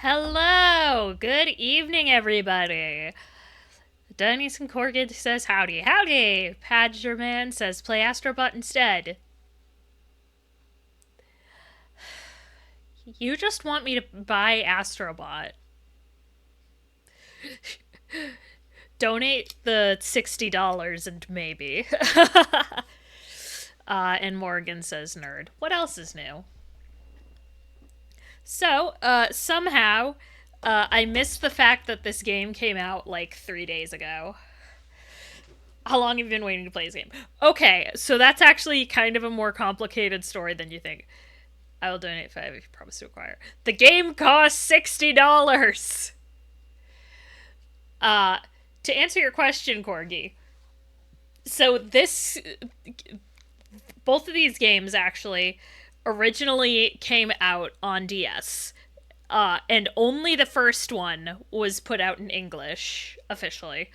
Hello! Good evening, everybody! Denny's and Corgid says howdy. Howdy! Padgerman says play Astrobot instead. You just want me to buy Astrobot. Donate the $60 and maybe. And Morgan says nerd. What else is new? So, somehow, I missed the fact that this game came out like 3 days ago. How long have you been waiting to play this game? Okay, so that's actually kind of a more complicated story than you think. I will donate 5 if you promise to acquire. The game costs $60. To answer your question, Corgi. So both of these games actually originally came out on DS. And only the first one was put out in English officially.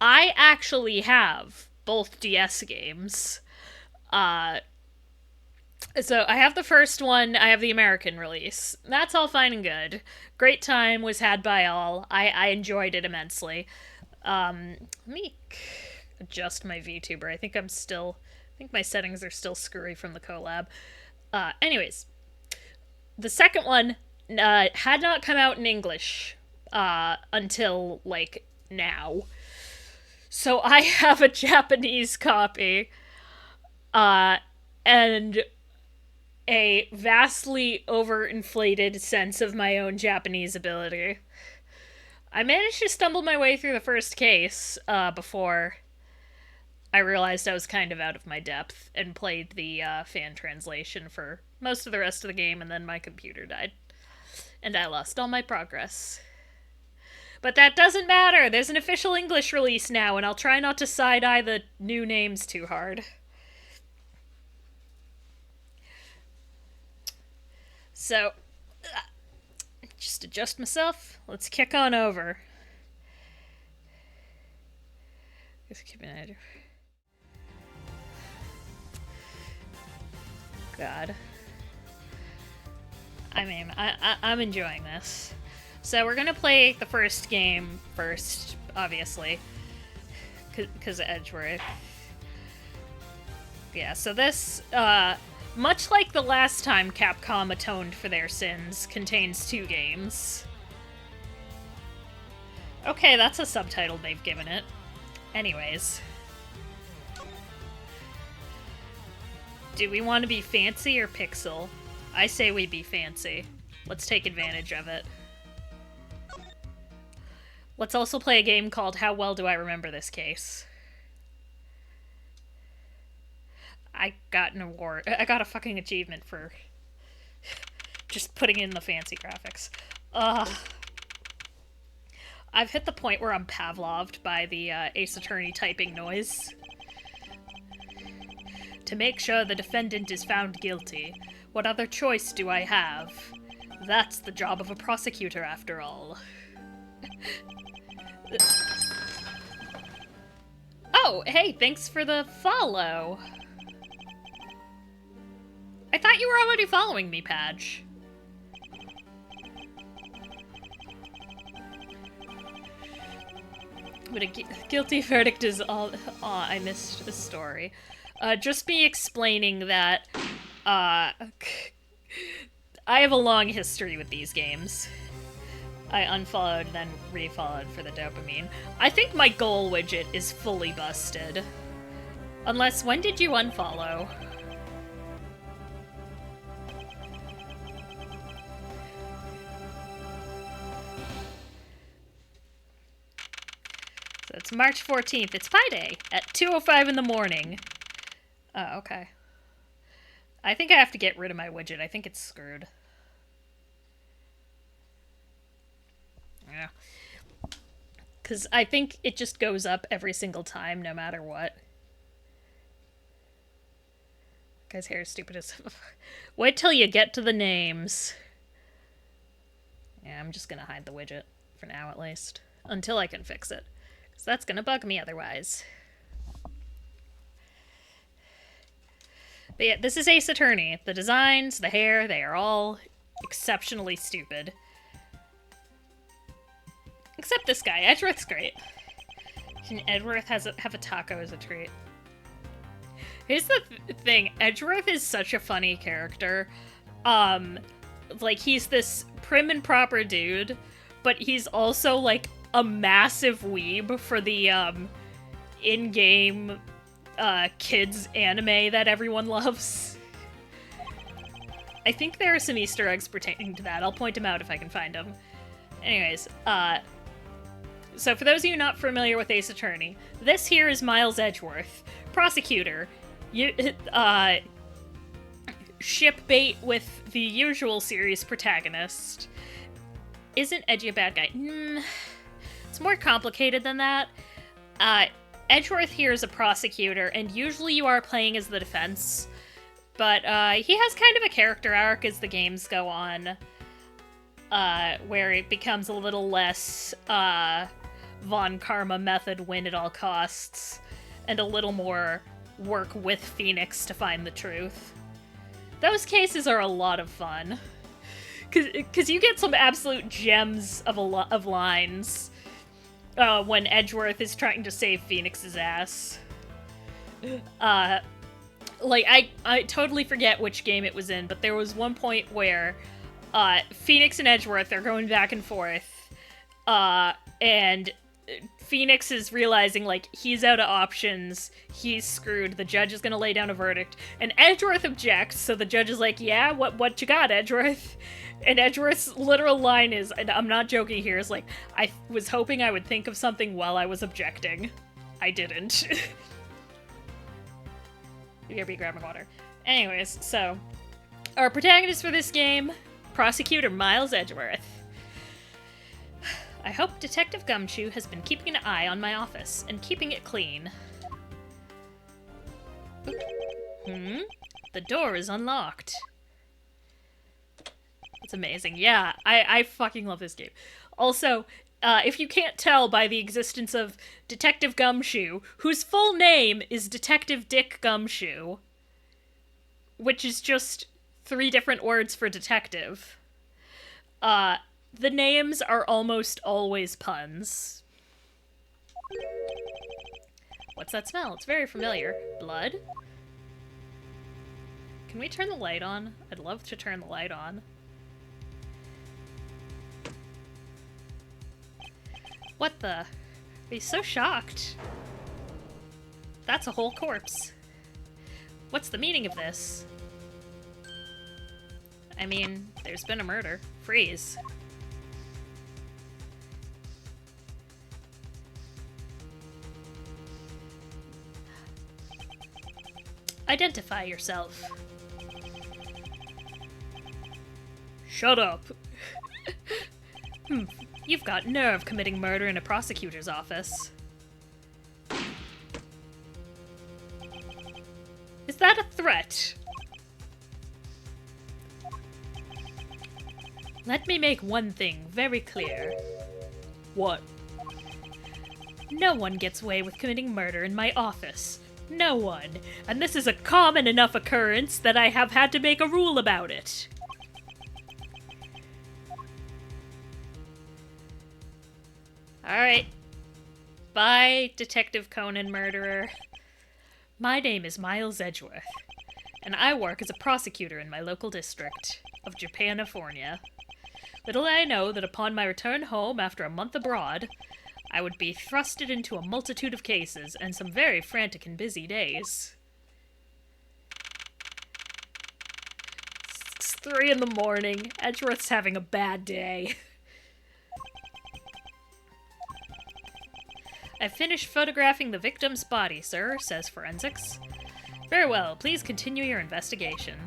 I actually have both DS games. So I have the first one, I have the American release. That's all fine and good. Great time was had by all. I enjoyed it immensely. Let me adjust my VTuber. I think my settings are still screwy from the collab. Anyways, the second one had not come out in English until like now. So I have a Japanese copy, and a vastly overinflated sense of my own Japanese ability. I managed to stumble my way through the first case before I realized I was kind of out of my depth and played the fan translation for most of the rest of the game, and then my computer died. And I lost all my progress. But that doesn't matter. There's an official English release now, and I'll try not to side-eye the new names too hard. So, just adjust myself. Let's kick on over. God. I mean, I'm enjoying this. So we're gonna play the first game first, obviously, because of Edgeworth. Yeah, so this, much like the last time Capcom atoned for their sins, contains 2 games. Okay, that's a subtitle they've given it. Anyways. Do we want to be fancy or pixel? I say we be fancy. Let's take advantage of it. Let's also play a game called How Well Do I Remember This Case? I got an award. I got a fucking achievement for just putting in the fancy graphics. I've hit the point where I'm Pavloved by the Ace Attorney typing noise. To make sure the defendant is found guilty, what other choice do I have? That's the job of a prosecutor, after all. Oh, hey, thanks for the follow. I thought you were already following me, Padge. But a guilty verdict is all... Aw, I missed a story. Just me explaining that, I have a long history with these games. I unfollowed, then refollowed for the dopamine. I think my goal widget is fully busted. Unless, when did you unfollow? So it's March 14th. It's Pi Day at 2:05 in the morning. Oh, okay. I think I have to get rid of my widget. I think it's screwed. Yeah. Because I think it just goes up every single time, no matter what. Guy's hair is stupid as... Wait till you get to the names. Yeah, I'm just gonna hide the widget. For now, at least. Until I can fix it. Because that's gonna bug me otherwise. But yeah, this is Ace Attorney. The designs, the hair, they are all exceptionally stupid. Except this guy. Edgeworth's great. Edgeworth have a taco as a treat. Here's the thing. Edgeworth is such a funny character. Like, he's this prim and proper dude, but he's also, like, a massive weeb for the, in-game, kids anime that everyone loves. I think there are some Easter eggs pertaining to that. I'll point them out if I can find them. Anyways, so for those of you not familiar with Ace Attorney, this here is Miles Edgeworth, prosecutor. Ship bait with the usual series protagonist. Isn't Edgy a bad guy? It's more complicated than that. Edgeworth here is a prosecutor, and usually you are playing as the defense. But he has kind of a character arc as the games go on, where it becomes a little less Von Karma method win at all costs, and a little more work with Phoenix to find the truth. Those cases are a lot of fun, because you get some absolute gems of lines when Edgeworth is trying to save Phoenix's ass. Like, I totally forget which game it was in, but there was one point where Phoenix and Edgeworth are going back and forth, and Phoenix is realizing, like, he's out of options, he's screwed, the judge is gonna lay down a verdict, and Edgeworth objects, so the judge is like, yeah, what you got, Edgeworth? And Edgeworth's literal line is, and I'm not joking here, is like, I was hoping I would think of something while I was objecting. I didn't. BRB grabbing water. Anyways, so, our protagonist for this game, Prosecutor Miles Edgeworth. I hope Detective Gumshoe has been keeping an eye on my office and keeping it clean. The door is unlocked. It's amazing. Yeah, I fucking love this game. Also, if you can't tell by the existence of Detective Gumshoe, whose full name is Detective Dick Gumshoe, which is just 3 different words for detective, the names are almost always puns. What's that smell? It's very familiar. Blood? Can we turn the light on? I'd love to turn the light on. What the? He's so shocked. That's a whole corpse. What's the meaning of this? I mean, there's been a murder. Freeze. Identify yourself. Shut up. You've got nerve committing murder in a prosecutor's office. Is that a threat? Let me make one thing very clear. What? No one gets away with committing murder in my office. No one. And this is a common enough occurrence that I have had to make a rule about it. Alright. Bye, Detective Conan Murderer. My name is Miles Edgeworth, and I work as a prosecutor in my local district of Japanifornia. Little did I know that upon my return home after a month abroad, I would be thrusted into a multitude of cases and some very frantic and busy days. It's 3 in the morning. Edgeworth's having a bad day. I've finished photographing the victim's body, sir, says Forensics. Very well, please continue your investigation.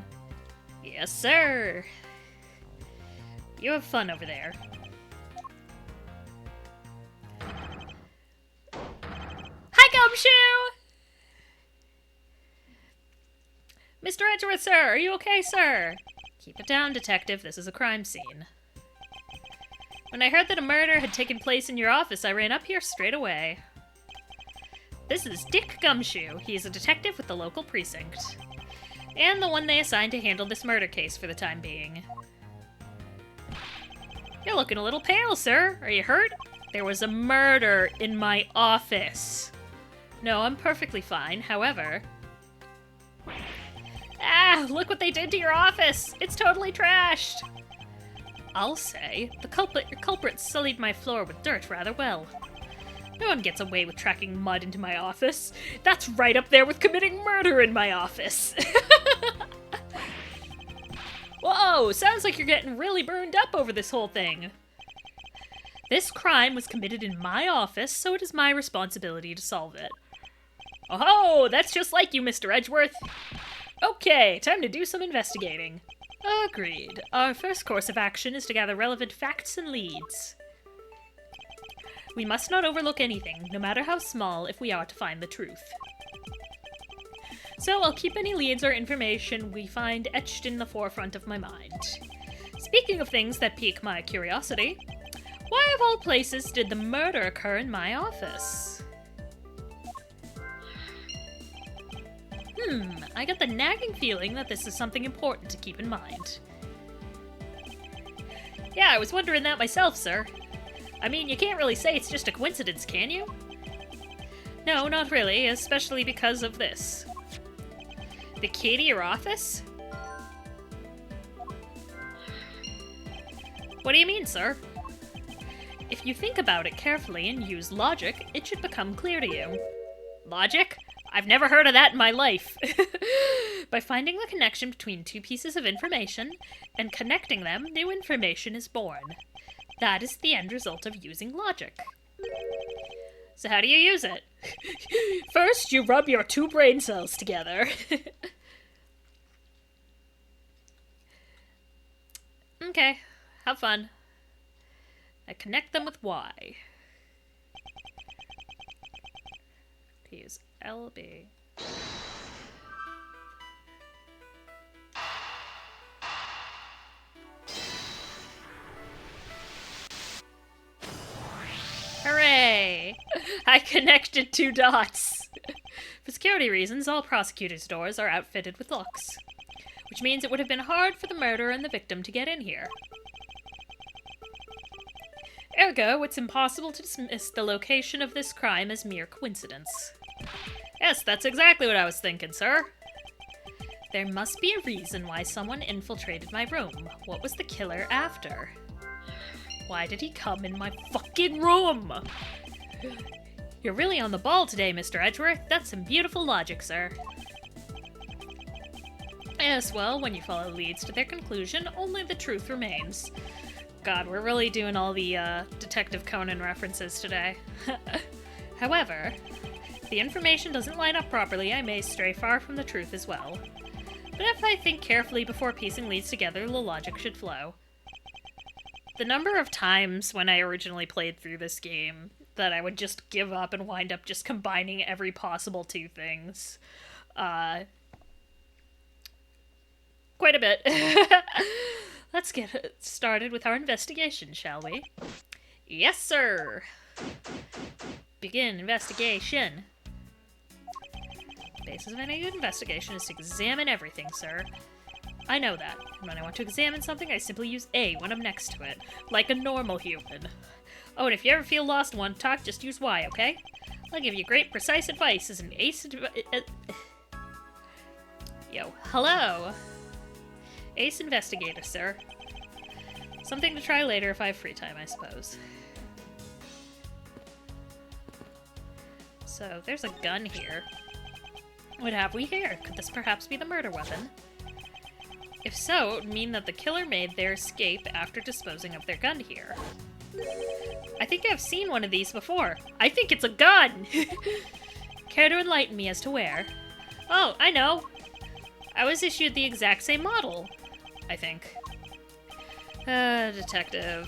Yes, sir. You have fun over there. Hi, Gumshoe! Mr. Edgeworth, sir, are you okay, sir? Keep it down, detective. This is a crime scene. When I heard that a murder had taken place in your office, I ran up here straight away. This is Dick Gumshoe. He is a detective with the local precinct. And the one they assigned to handle this murder case for the time being. You're looking a little pale, sir. Are you hurt? There was a murder in my office. No, I'm perfectly fine. However... Ah, look what they did to your office! It's totally trashed! I'll say, the culprit sullied my floor with dirt rather well. No one gets away with tracking mud into my office. That's right up there with committing murder in my office. Whoa, sounds like you're getting really burned up over this whole thing. This crime was committed in my office, so it is my responsibility to solve it. Oh, that's just like you, Mr. Edgeworth. Okay, time to do some investigating. Agreed. Our first course of action is to gather relevant facts and leads. We must not overlook anything, no matter how small, if we are to find the truth. So I'll keep any leads or information we find etched in the forefront of my mind. Speaking of things that pique my curiosity, why of all places did the murder occur in my office? I get the nagging feeling that this is something important to keep in mind. Yeah, I was wondering that myself, sir. I mean, you can't really say it's just a coincidence, can you? No, not really, especially because of this. The key to your office? What do you mean, sir? If you think about it carefully and use logic, it should become clear to you. Logic? I've never heard of that in my life. By finding the connection between two pieces of information and connecting them, new information is born. That is the end result of using logic. So how do you use it? First, you rub your two brain cells together. Okay, have fun. I connect them with Y. Use LB. Hooray! I connected two dots. For security reasons, all prosecutors' doors are outfitted with locks, which means it would have been hard for the murderer and the victim to get in here. Ergo, it's impossible to dismiss the location of this crime as mere coincidence. Yes, that's exactly what I was thinking, sir. There must be a reason why someone infiltrated my room. What was the killer after? Why did he come in my fucking room? You're really on the ball today, Mr. Edgeworth. That's some beautiful logic, sir. Yes, well, when you follow leads to their conclusion, only the truth remains. God, we're really doing all the Detective Conan references today. However, if the information doesn't line up properly, I may stray far from the truth as well. But if I think carefully before piecing leads together, the logic should flow. The number of times when I originally played through this game that I would just give up and wind up just combining every possible two things. Quite a bit. Let's get started with our investigation, shall we? Yes, sir! Begin investigation. The basis of any good investigation is to examine everything, sir. I know that. When I want to examine something, I simply use A when I'm next to it, like a normal human. Oh, and if you ever feel lost and want to talk, just use Y, okay? I'll give you great, precise advice as an ace... Yo, hello! Ace investigator, sir. Something to try later if I have free time, I suppose. So, there's a gun here. What have we here? Could this perhaps be the murder weapon? If so, it would mean that the killer made their escape after disposing of their gun here. I think I've seen one of these before. I think it's a gun! Care to enlighten me as to where? Oh, I know! I was issued the exact same model, I think. Detective.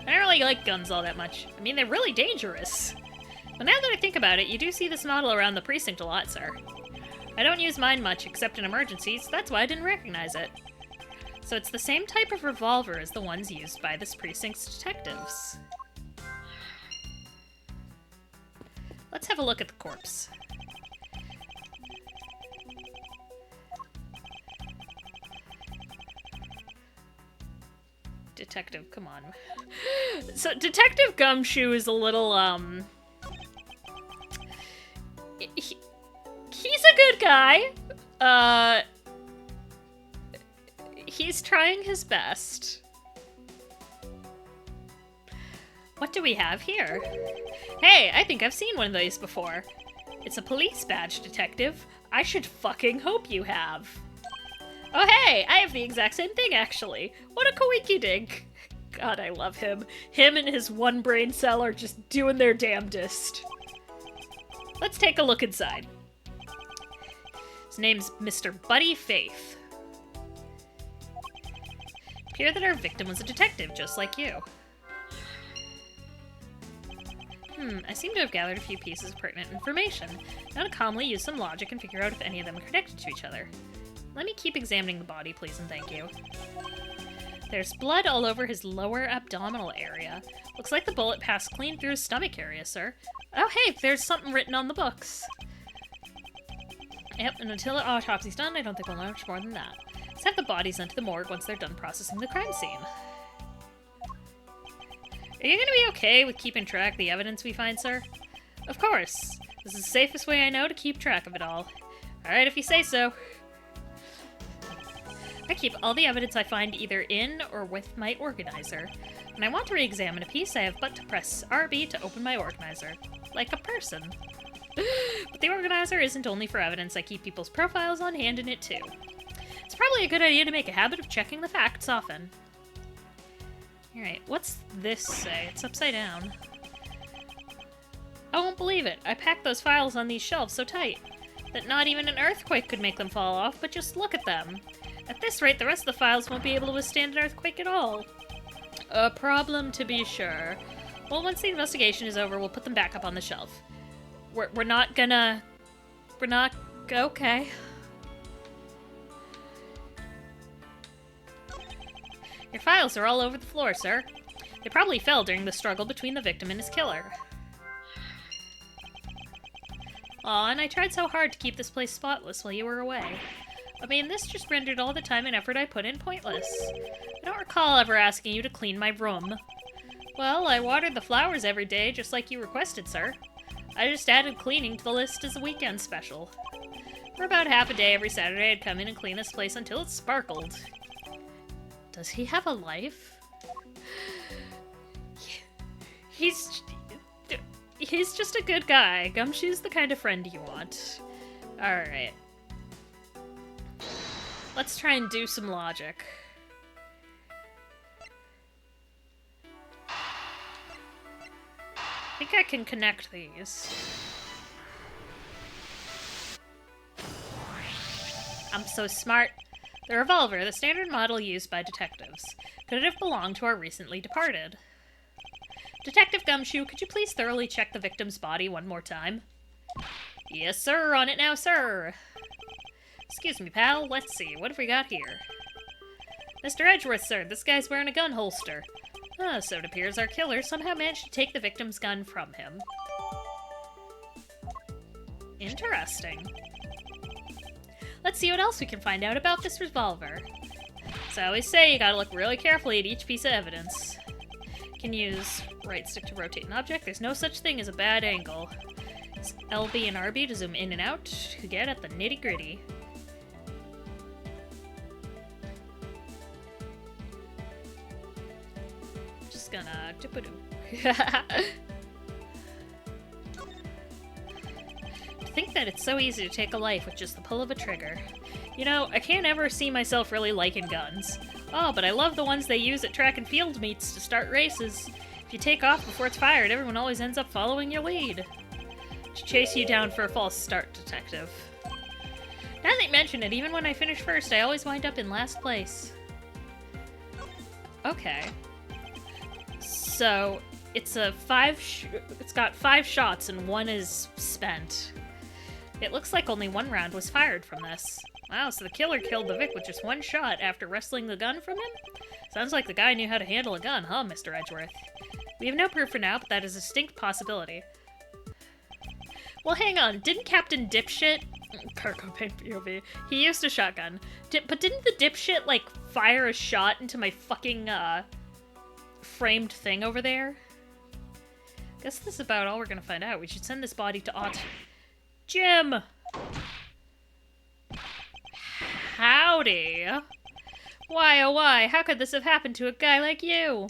I don't really like guns all that much. I mean, they're really dangerous. But now that I think about it, you do see this model around the precinct a lot, sir. I don't use mine much, except in emergencies, that's why I didn't recognize it. So it's the same type of revolver as the ones used by this precinct's detectives. Let's have a look at the corpse. Detective, come on. So, Detective Gumshoe is a little, he's a good guy. He's trying his best. What do we have here? Hey, I think I've seen one of these before. It's a police badge, Detective. I should fucking hope you have. Oh hey, I have the exact same thing, actually. What a coinky-dink. God, I love him. Him and his one brain cell are just doing their damnedest. Let's take a look inside. His name's Mr. Buddy Faith. It appears that our victim was a detective, just like you. I seem to have gathered a few pieces of pertinent information. Now to calmly use some logic and figure out if any of them are connected to each other. Let me keep examining the body, please, and thank you. There's blood all over his lower abdominal area. Looks like the bullet passed clean through his stomach area, sir. Oh, hey, there's something written on the books. Yep, and until the autopsy's done, I don't think we'll know much more than that. Let's have the bodies sent to the morgue once they're done processing the crime scene. Are you gonna be okay with keeping track of the evidence we find, sir? Of course. This is the safest way I know to keep track of it all. Alright, if you say so. I keep all the evidence I find either in or with my organizer. When I want to re-examine a piece, I have but to press RB to open my organizer. Like a person. But the organizer isn't only for evidence. I keep people's profiles on hand in it too. It's probably a good idea to make a habit of checking the facts often. Alright, what's this say? It's upside down. I won't believe it. I packed those files on these shelves so tight that not even an earthquake could make them fall off, but just look at them. At this rate, the rest of the files won't be able to withstand an earthquake at all. A problem to be sure. Well, once the investigation is over, we'll put them back up on the shelf. We're not gonna... We're not... Okay. Your files are all over the floor, sir. They probably fell during the struggle between the victim and his killer. Aw, and I tried so hard to keep this place spotless while you were away. I mean, this just rendered all the time and effort I put in pointless. I don't recall ever asking you to clean my room. Well, I watered the flowers every day, just like you requested, sir. I just added cleaning to the list as a weekend special. For about half a day every Saturday, I'd come in and clean this place until it sparkled. Does he have a life? He's just a good guy. Gumshoe's the kind of friend you want. Alright. Let's try and do some logic. I think I can connect these. I'm so smart. The revolver, the standard model used by detectives. Could it have belonged to our recently departed? Detective Gumshoe, could you please thoroughly check the victim's body one more time? Yes, sir. On it now, sir. Excuse me, pal. Let's see. What have we got here? Mr. Edgeworth, sir. This guy's wearing a gun holster. So it appears our killer somehow managed to take the victim's gun from him. Interesting. Let's see what else we can find out about this revolver. So I always say you gotta look really carefully at each piece of evidence. You can use right stick to rotate an object. There's no such thing as a bad angle. It's LB and RB to zoom in and out to get at the nitty-gritty. Just gonna dip-a-doo. Think that it's so easy to take a life with just the pull of a trigger. You know, I can't ever see myself really liking guns. Oh, but I love the ones they use at track and field meets to start races. If you take off before it's fired, everyone always ends up following your lead. To chase you down for a false start, detective. Now that you mention it, even when I finish first, I always wind up in last place. Okay. So, it's a it's got 5 shots and 1 is spent. It looks like only 1 round was fired from this. Wow, so the killer killed the Vic with just 1 shot after wresting the gun from him? Sounds like the guy knew how to handle a gun, huh, Mr. Edgeworth? We have no proof for now, but that is a distinct possibility. Well, hang on, didn't Captain Dipshit... Cargo Paint POV. He used a shotgun. But didn't the dipshit, like, fire a shot into my fucking, framed thing over there. Guess this is about all we're gonna find out. We should send this body to Jim! Howdy! Why, oh why, how could this have happened to a guy like you?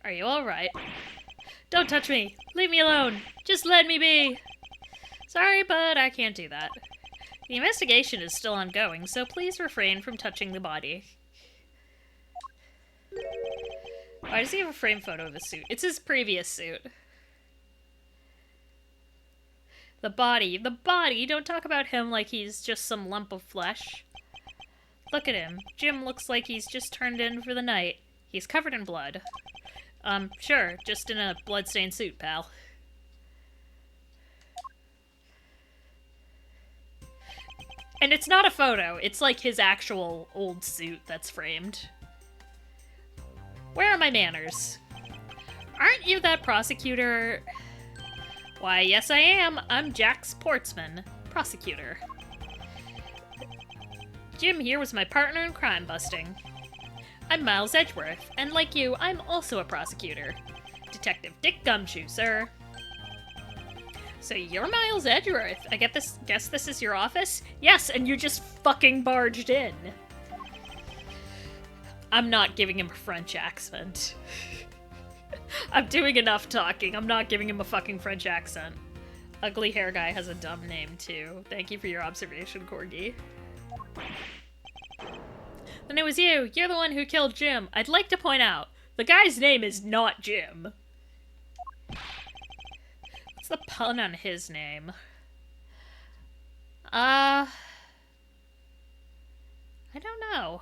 Are you alright? Don't touch me! Leave me alone! Just let me be! Sorry, but I can't do that. The investigation is still ongoing, so please refrain from touching the body. Why does he have a framed photo of his suit? It's his previous suit. The body. Don't talk about him like he's just some lump of flesh. Look at him. Jim looks like he's just turned in for the night. He's covered in blood. Sure, just in a bloodstained suit, pal. And it's not a photo, it's like his actual old suit that's framed. Where are my manners? Aren't you that prosecutor? Why, yes I am. I'm Jack Sportsman, prosecutor. Jim here was my partner in crime busting. I'm Miles Edgeworth, and like you, I'm also a prosecutor. Detective Dick Gumshoe, sir. So you're Miles Edgeworth. Guess this is your office? Yes, and you just fucking barged in. I'm not giving him a French accent. I'm doing enough talking. I'm not giving him a fucking French accent. Ugly hair guy has a dumb name, too. Thank you for your observation, Corgi. Then it was you. You're the one who killed Jim. I'd like to point out, the guy's name is not Jim. What's the pun on his name? I don't know.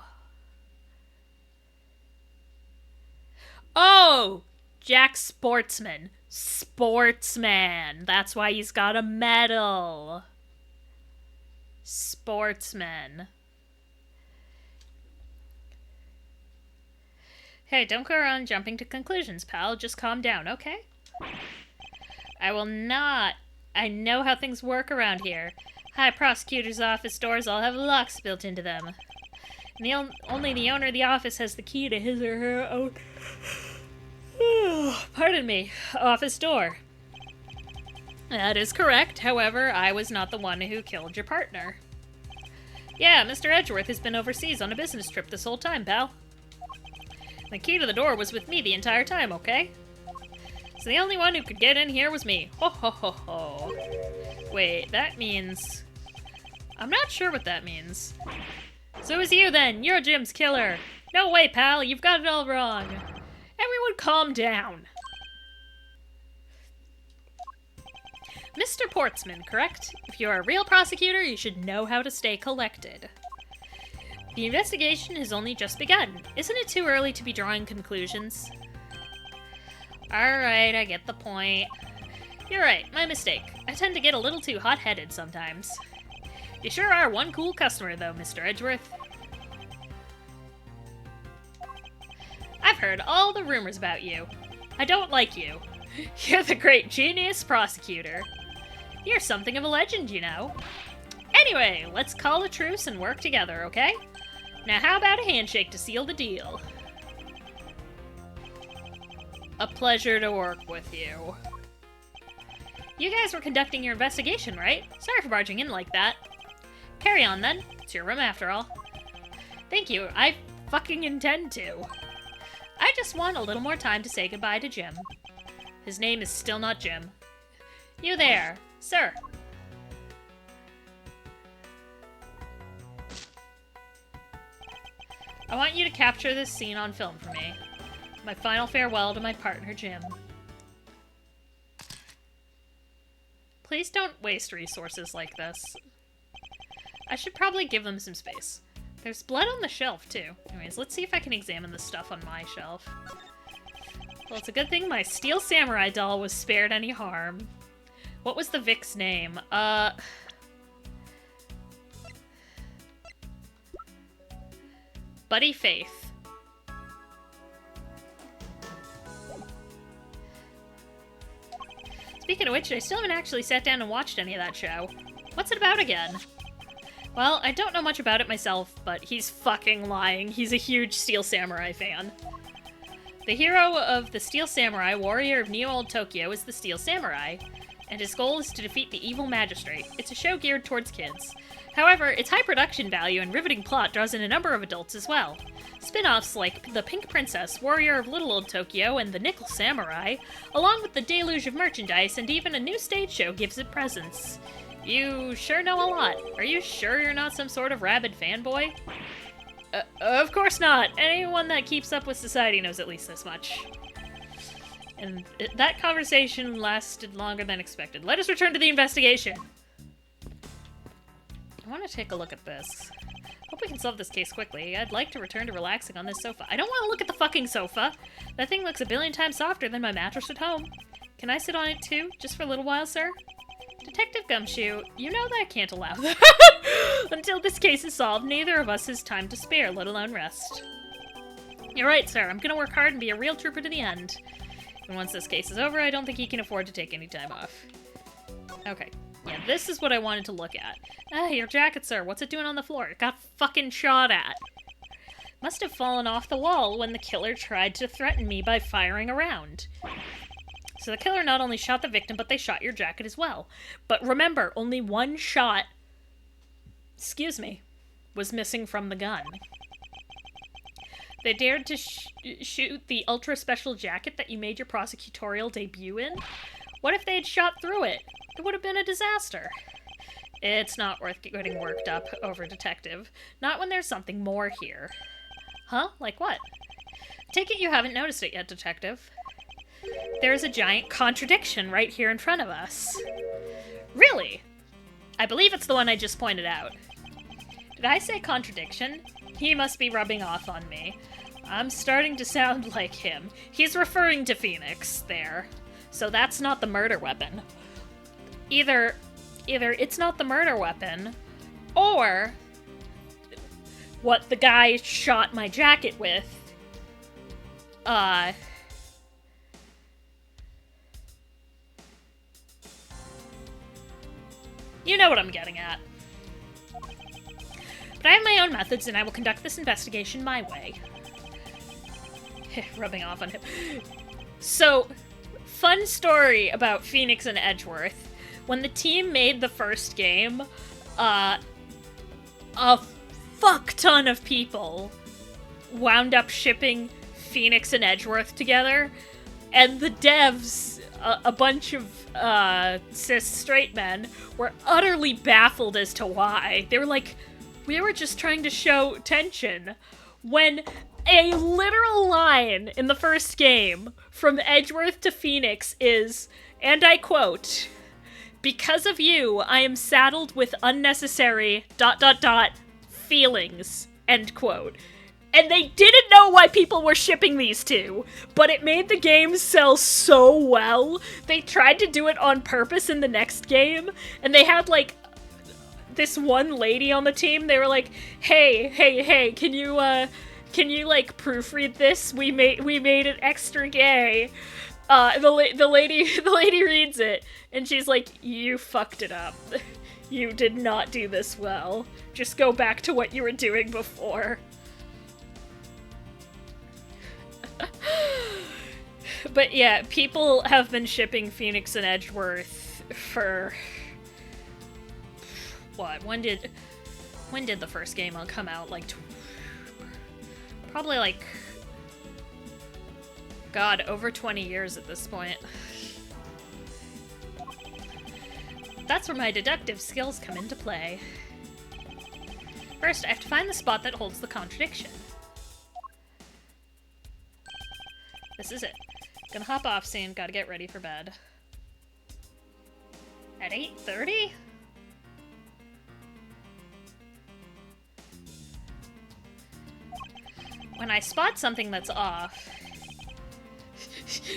Oh! Jack Sportsman. Sportsman. That's why he's got a medal. Sportsman. Hey, don't go around jumping to conclusions, pal. Just calm down, okay? I will not. I know how things work around here. High prosecutor's office doors all have locks built into them. And only the owner of the office has the key to his or her own... Pardon me. Office door. That is correct. However, I was not the one who killed your partner. Yeah, Mr. Edgeworth has been overseas on a business trip this whole time, pal. The key to the door was with me the entire time, okay? So the only one who could get in here was me. Ho ho ho ho. Wait, that means... I'm not sure what that means. So it was you then. You're Jim's killer. No way, pal. You've got it all wrong. Everyone calm down. Mr. Portsman, correct? If you're a real prosecutor, you should know how to stay collected. The investigation has only just begun. Isn't it too early to be drawing conclusions? Alright, I get the point. You're right, my mistake. I tend to get a little too hot-headed sometimes. You sure are one cool customer, though, Mr. Edgeworth. I've heard all the rumors about you. I don't like you. You're the great genius prosecutor. You're something of a legend, you know. Anyway, let's call a truce and work together, okay? Now how about a handshake to seal the deal? A pleasure to work with you. You guys were conducting your investigation, right? Sorry for barging in like that. Carry on, then. It's your room, after all. Thank you. I fucking intend to. I just want a little more time to say goodbye to Jim. His name is still not Jim. You there, sir. I want you to capture this scene on film for me. My final farewell to my partner, Jim. Please don't waste resources like this. I should probably give them some space. There's blood on the shelf, too. Anyways, let's see if I can examine the stuff on my shelf. Well, it's a good thing my steel samurai doll was spared any harm. What was the Vic's name? Buddy Faith. Speaking of which, I still haven't actually sat down and watched any of that show. What's it about again? Well, I don't know much about it myself, but he's fucking lying. He's a huge Steel Samurai fan. The hero of the Steel Samurai, warrior of Neo-Old Tokyo, is the Steel Samurai, and his goal is to defeat the evil magistrate. It's a show geared towards kids. However, its high production value and riveting plot draws in a number of adults as well. Spin-offs like The Pink Princess, Warrior of Little Old Tokyo, and The Nickel Samurai, along with the deluge of merchandise and even a new stage show gives it presence. You sure know a lot. Are you sure you're not some sort of rabid fanboy? Of course not. Anyone that keeps up with society knows at least this much. And that conversation lasted longer than expected. Let us return to the investigation. I want to take a look at this. Hope we can solve this case quickly. I'd like to return to relaxing on this sofa. I don't want to look at the fucking sofa. That thing looks a billion times softer than my mattress at home. Can I sit on it too? Just for a little while, sir? Detective Gumshoe, you know that I can't allow that. Until this case is solved, neither of us has time to spare, let alone rest. You're right, sir. I'm gonna work hard and be a real trooper to the end. And once this case is over, I don't think he can afford to take any time off. Okay. Yeah, this is what I wanted to look at. Ah, your jacket, sir. What's it doing on the floor? It got fucking shot at. Must have fallen off the wall when the killer tried to threaten me by firing a round. So the killer not only shot the victim, but they shot your jacket as well. But remember, only one shot, was missing from the gun. They dared to shoot the ultra-special jacket that you made your prosecutorial debut in? What if they had shot through it? It would have been a disaster. It's not worth getting worked up over, Detective. Not when there's something more here. Huh? Like what? Take it you haven't noticed it yet, Detective. There's a giant contradiction right here in front of us. Really? I believe it's the one I just pointed out. Did I say contradiction? He must be rubbing off on me. I'm starting to sound like him. He's referring to Phoenix there. So that's not the murder weapon. Either it's not the murder weapon, or what the guy shot my jacket with, you know what I'm getting at. But I have my own methods, and I will conduct this investigation my way. Rubbing off on him. So, fun story about Phoenix and Edgeworth. When the team made the first game, a fuck ton of people wound up shipping Phoenix and Edgeworth together, and the devs, a bunch of cis straight men, were utterly baffled as to why. They were like, we were just trying to show tension. When a literal line in the first game from Edgeworth to Phoenix is, and I quote, "Because of you, I am saddled with unnecessary ... feelings," end quote. And they didn't know why people were shipping these two, but it made the game sell so well. They tried to do it on purpose in the next game, and they had, like, this one lady on the team. They were like, hey, can you, like, proofread this? We made it extra gay. The lady reads it, and she's like, you fucked it up. You did not do this well. Just go back to what you were doing before. But yeah, people have been shipping Phoenix and Edgeworth for... what? When did the first game come out? Like, probably like... God, over 20 years at this point. That's where my deductive skills come into play. First, I have to find the spot that holds the contradiction. This is it. Gonna hop off soon, gotta get ready for bed. At 8:30? When I spot something that's off...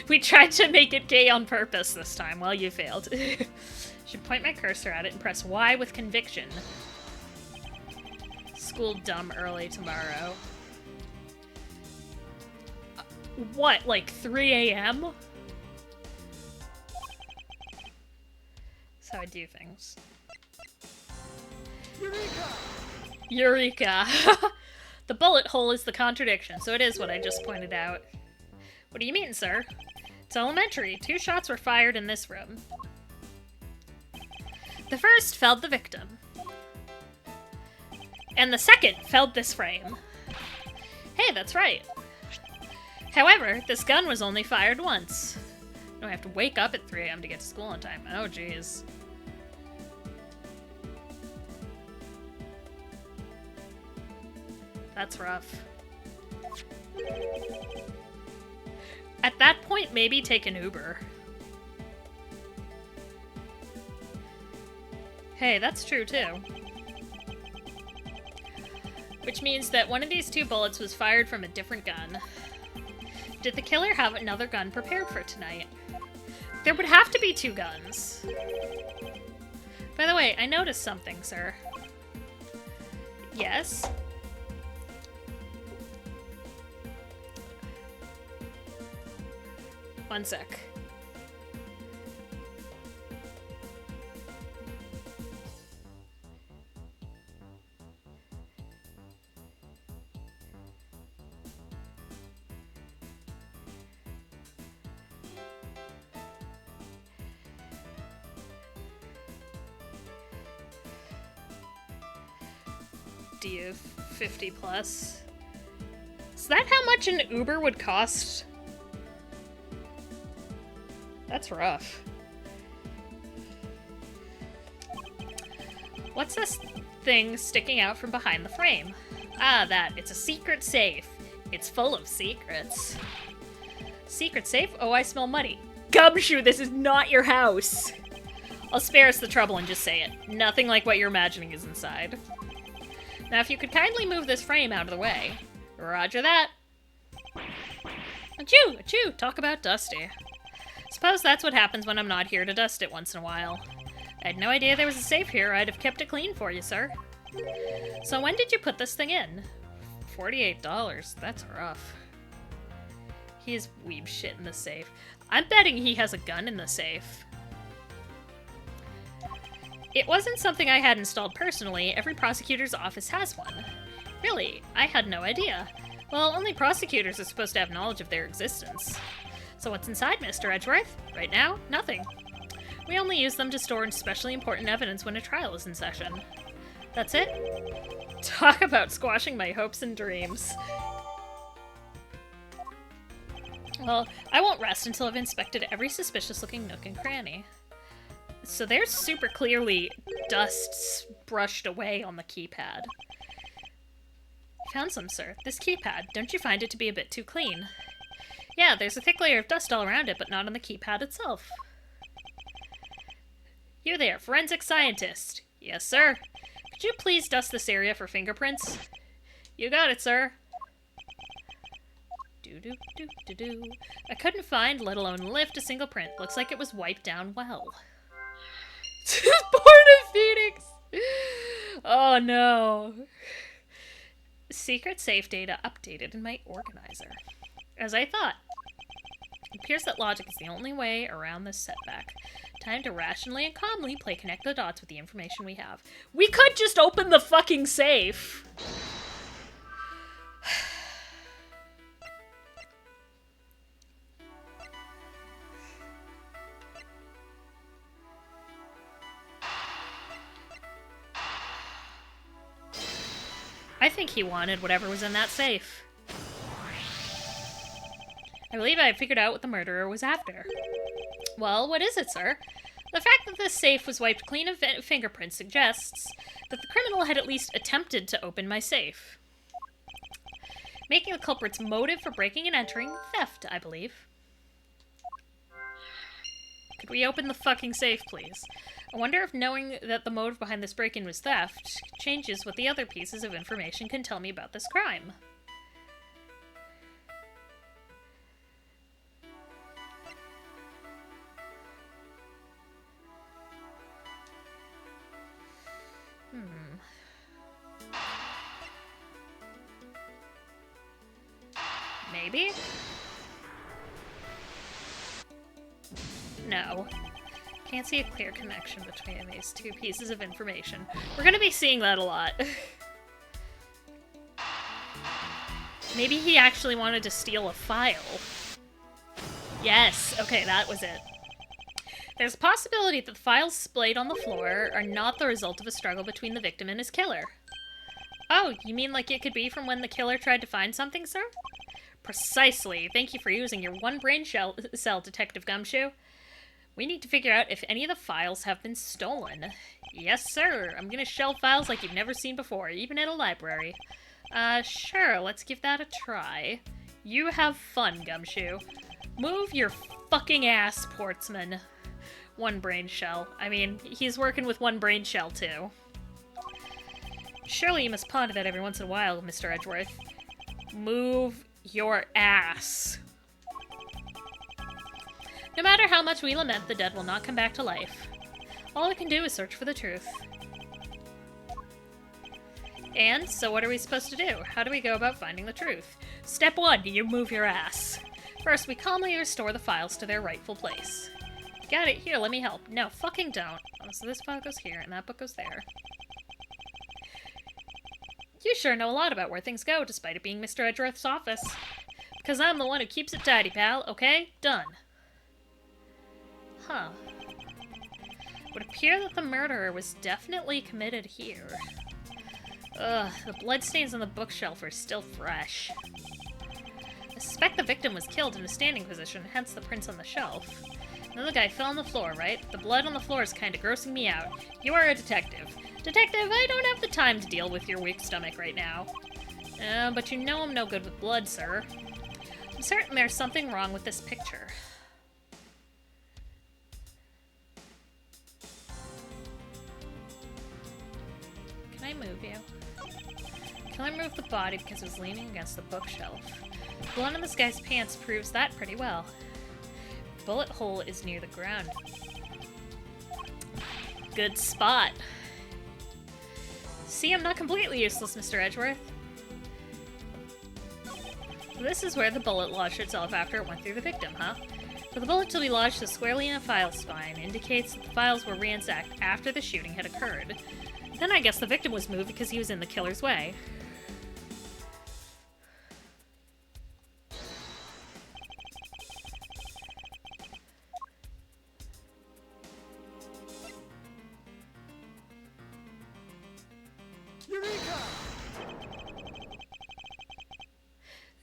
We tried to make it gay on purpose this time. Well, you failed. Should point my cursor at it and press Y with conviction. School dumb early tomorrow. What, like 3 a.m.? That's how I do things. Eureka! The bullet hole is the contradiction, so it is what I just pointed out. What do you mean, sir? It's elementary. 2 shots were fired in this room. The first felled the victim. And the second felled this frame. Hey, that's right. However, this gun was only fired once. I have to wake up at 3 AM to get to school on time. Oh, jeez. That's rough. At that point, maybe take an Uber. Hey, that's true too. Which means that one of these 2 bullets was fired from a different gun. Did the killer have another gun prepared for tonight? There would have to be 2 guns. By the way, I noticed something, sir. Yes? One sec. Do you have 50 plus? Is that how much an Uber would cost? That's rough. What's this thing sticking out from behind the frame? Ah, that. It's a secret safe. It's full of secrets. Secret safe? Oh, I smell muddy. Gumshoe, this is not your house! I'll spare us the trouble and just say it. Nothing like what you're imagining is inside. Now, if you could kindly move this frame out of the way. Roger that. Achoo! Achoo! Talk about dusty. Suppose that's what happens when I'm not here to dust it once in a while. I had no idea there was a safe here. I'd have kept it clean for you, sir. So when did you put this thing in? $48. That's rough. He has weeb shit in the safe. I'm betting he has a gun in the safe. It wasn't something I had installed personally. Every prosecutor's office has one. Really? I had no idea. Well, only prosecutors are supposed to have knowledge of their existence. So what's inside, Mr. Edgeworth? Right now, nothing. We only use them to store especially important evidence when a trial is in session. That's it? Talk about squashing my hopes and dreams. Well, I won't rest until I've inspected every suspicious-looking nook and cranny. So there's super clearly dust brushed away on the keypad. Found some, sir. This keypad, don't you find it to be a bit too clean? Yeah, there's a thick layer of dust all around it, but not on the keypad itself. You there, forensic scientist. Yes, sir. Could you please dust this area for fingerprints? You got it, sir. Do-do-do-do-do. I couldn't find, let alone lift, a single print. Looks like it was wiped down well. Born of Phoenix! Oh no. Secret safe data updated in my organizer. As I thought. It appears that logic is the only way around this setback. Time to rationally and calmly connect the dots with the information we have. We could just open the fucking safe! I think he wanted whatever was in that safe. I believe I have figured out what the murderer was after. Well, what is it, sir? The fact that this safe was wiped clean of fingerprints suggests that the criminal had at least attempted to open my safe. Making the culprit's motive for breaking and entering theft, I believe. Could we open the fucking safe, please? I wonder if knowing that the motive behind this break-in was theft changes what the other pieces of information can tell me about this crime. Maybe? can't see a clear connection between these two pieces of information. We're gonna be seeing that a lot. Maybe he actually wanted to steal a file. Yes, okay, that was it. There's a possibility that the files splayed on the floor are not the result of a struggle between the victim and his killer. Oh, you mean like it could be from when the killer tried to find something, sir? Precisely. Thank you for using your one brain cell, Detective Gumshoe. We need to figure out if any of the files have been stolen. Yes, sir. I'm gonna shelve files like you've never seen before, even at a library. Sure, let's give that a try. You have fun, Gumshoe. Move your fucking ass, Portsman. One brain shell. I mean, he's working with one brain shell, too. Surely you must ponder that every once in a while, Mr. Edgeworth. Move your ass. No matter how much we lament, the dead will not come back to life. All we can do is search for the truth. And, so what are we supposed to do? How do we go about finding the truth? Step 1, you move your ass. First, we calmly restore the files to their rightful place. Got it, here, let me help. No, fucking don't. Oh, so this file goes here, and that book goes there. You sure know a lot about where things go, despite it being Mr. Edgeworth's office. Because I'm the one who keeps it tidy, pal, okay? Done. Huh. It would appear that the murderer was definitely committed here. Ugh, the bloodstains on the bookshelf are still fresh. I suspect the victim was killed in a standing position, hence the prints on the shelf. Another guy fell on the floor, right? The blood on the floor is kinda grossing me out. You are a detective. Detective, I don't have the time to deal with your weak stomach right now. But you know I'm no good with blood, sir. I'm certain there's something wrong with this picture. Can I move you? Can I move the body because it was leaning against the bookshelf? The blood on this guy's pants proves that pretty well. The bullet hole is near the ground. Good spot. See, I'm not completely useless, Mr. Edgeworth. This is where the bullet lodged itself after it went through the victim, huh? For the bullet to be lodged so squarely in a file spine indicates that the files were ransacked after the shooting had occurred. Then I guess the victim was moved because he was in the killer's way.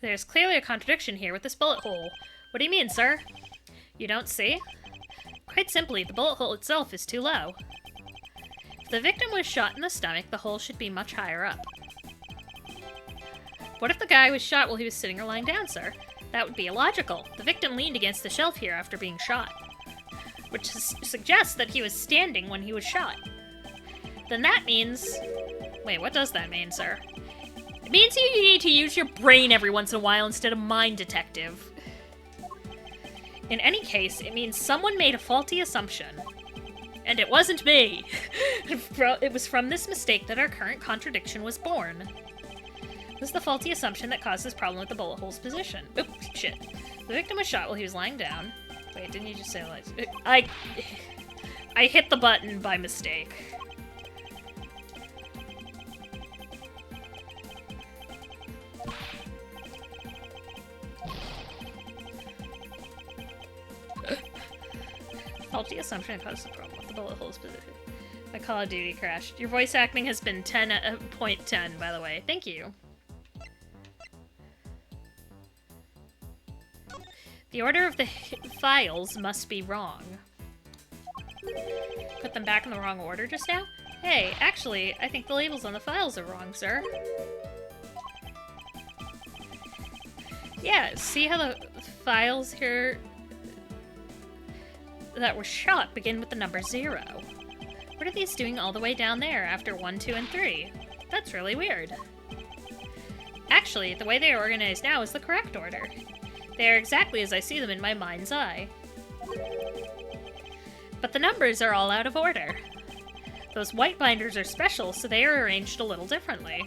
There's clearly a contradiction here with this bullet hole. What do you mean, sir? You don't see? Quite simply, the bullet hole itself is too low. If the victim was shot in the stomach, the hole should be much higher up. What if the guy was shot while he was sitting or lying down, sir? That would be illogical. The victim leaned against the shelf here after being shot, which suggests that he was standing when he was shot. Then that means... Wait, what does that mean, sir? It means you need to use your brain every once in a while instead of mind, detective. In any case, it means someone made a faulty assumption. And it wasn't me. It was from this mistake that our current contradiction was born. This is the faulty assumption that caused this problem with the bullet hole's position. Oops, shit. The victim was shot while he was lying down. Wait, didn't you just say like... I hit the button by mistake. Faulty assumption caused the problem with the bullet hole's position. My Call of Duty crashed. Your voice acting has been 10.10, by the way. Thank you. The order of the files must be wrong. Put them back in the wrong order just now? Hey, actually, I think the labels on the files are wrong, sir. Yeah, see how the files here that were shot begin with the number 0. What are these doing all the way down there after 1, 2, and 3? That's really weird. Actually, the way they are organized now is the correct order. They are exactly as I see them in my mind's eye. But the numbers are all out of order. Those white binders are special, so they are arranged a little differently.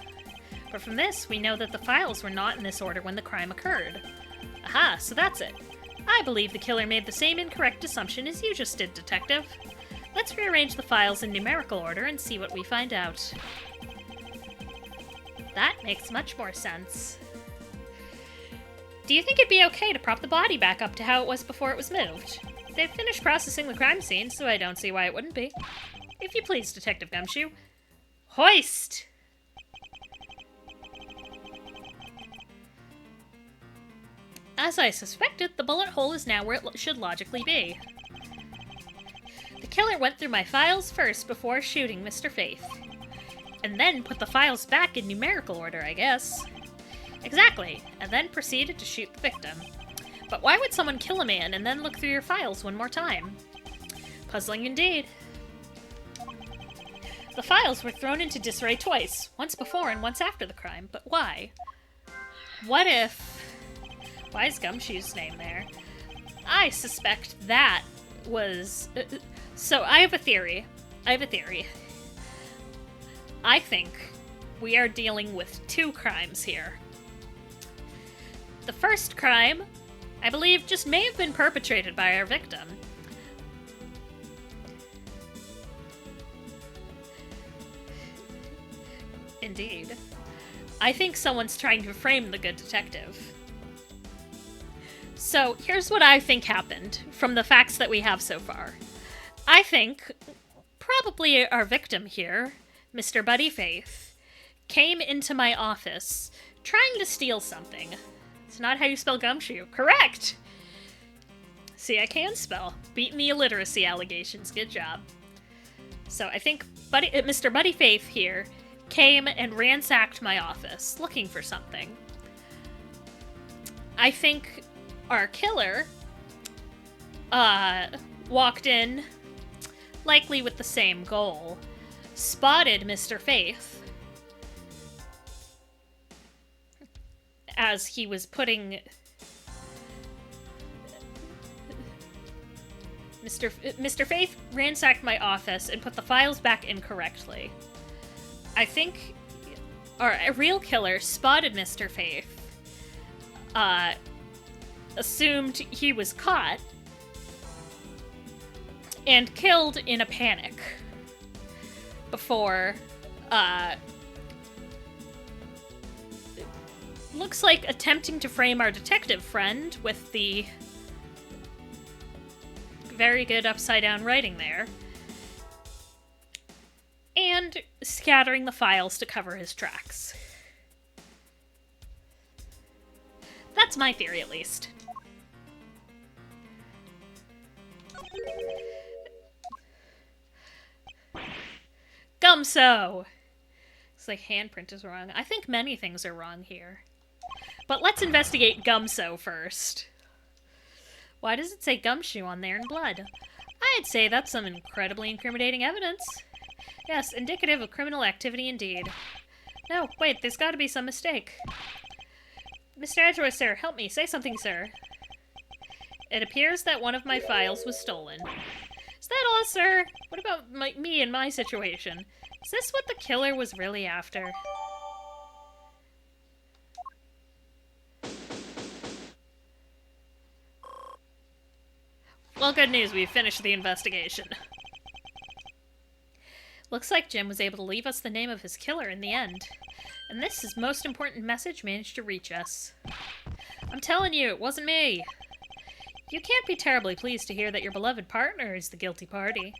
But from this, we know that the files were not in this order when the crime occurred. Aha, so that's it. I believe the killer made the same incorrect assumption as you just did, Detective. Let's rearrange the files in numerical order and see what we find out. That makes much more sense. Do you think it'd be okay to prop the body back up to how it was before it was moved? They've finished processing the crime scene, so I don't see why it wouldn't be. If you please, Detective Gumshoe. Hoist! As I suspected, the bullet hole is now where it should logically be. The killer went through my files first before shooting Mr. Faith. And then put the files back in numerical order, I guess. Exactly, and then proceeded to shoot the victim. But why would someone kill a man and then look through your files one more time? Puzzling indeed. The files were thrown into disarray twice, once before and once after the crime, but why? What if... Why is Gumshoe's name there? I suspect that was... So, I have a theory. I think we are dealing with two crimes here. The first crime, I believe, just may have been perpetrated by our victim. Indeed. I think someone's trying to frame the good detective. So, here's what I think happened from the facts that we have so far. I think probably our victim here, Mr. Buddy Faith, came into my office trying to steal something. It's not how you spell gumshoe. Correct! See, I can spell. Beating the illiteracy allegations. Good job. So I think Mr. Buddy Faith here came and ransacked my office looking for something. I think our killer walked in, likely with the same goal, spotted Mr. Faith as he was putting Mr. Faith ransacked my office and put the files back incorrectly. I think a real killer spotted Mr. Faith, assumed he was caught, and killed in a panic before, looks like attempting to frame our detective friend with the very good upside-down writing there, and scattering the files to cover his tracks. That's my theory, at least. Gumso! It's like handprint is wrong. I think many things are wrong here. But let's investigate Gumso first. Why does it say gumshoe on there in blood? I'd say that's some incredibly incriminating evidence. Yes, indicative of criminal activity indeed. No, wait, there's gotta be some mistake. Mr. Edgeworth, sir, help me. Say something, sir. It appears that one of my files was stolen. Is that all, sir? What about me and my situation? Is this what the killer was really after? Well, good news, we've finished the investigation. Looks like Jim was able to leave us the name of his killer in the end. And this, his most important message, managed to reach us. I'm telling you, it wasn't me. You can't be terribly pleased to hear that your beloved partner is the guilty party.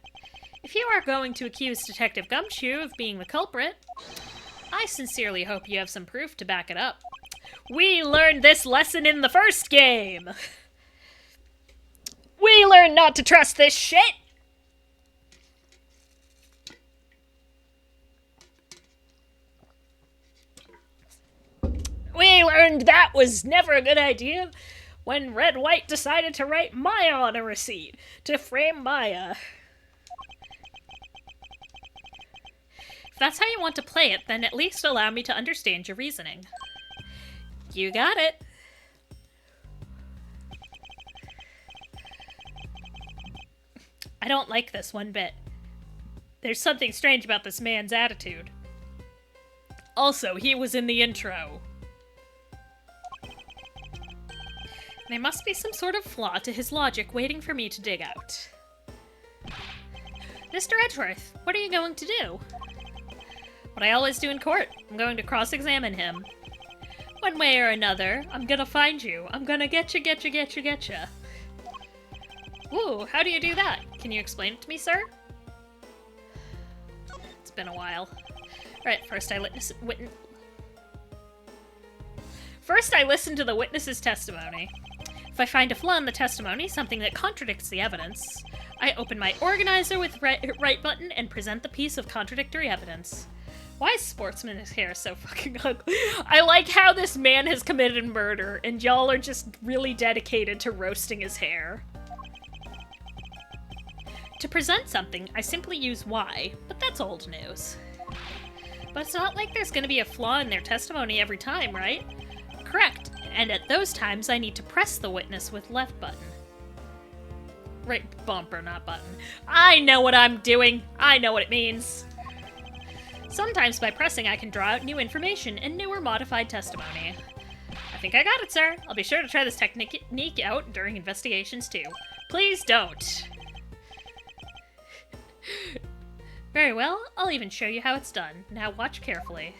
If you are going to accuse Detective Gumshoe of being the culprit, I sincerely hope you have some proof to back it up. We learned this lesson in the first game! We learned not to trust this shit! We learned that was never a good idea when Red White decided to write Maya on a receipt to frame Maya. If that's how you want to play it, then at least allow me to understand your reasoning. You got it. I don't like this one bit. There's something strange about this man's attitude. Also, he was in the intro. There must be some sort of flaw to his logic waiting for me to dig out. Mr. Edgeworth, what are you going to do? What I always do in court. I'm going to cross-examine him. One way or another, I'm gonna find you. I'm gonna getcha. Ooh, how do you do that? Can you explain it to me, sir? It's been a while. Right, first I listen to the witness's testimony. If I find a flaw in the testimony, something that contradicts the evidence, I open my organizer with right button and present the piece of contradictory evidence. Why is Sportsman's hair so fucking ugly? I like how this man has committed murder and y'all are just really dedicated to roasting his hair. To present something, I simply use why, but that's old news. But it's not like there's gonna be a flaw in their testimony every time, right? Correct, and at those times I need to press the witness with left button. Right bumper, not button. I know what I'm doing! I know what it means! Sometimes by pressing I can draw out new information and newer modified testimony. I think I got it, sir. I'll be sure to try this technique out during investigations too. Please don't! Very well, I'll even show you how it's done. Now watch carefully.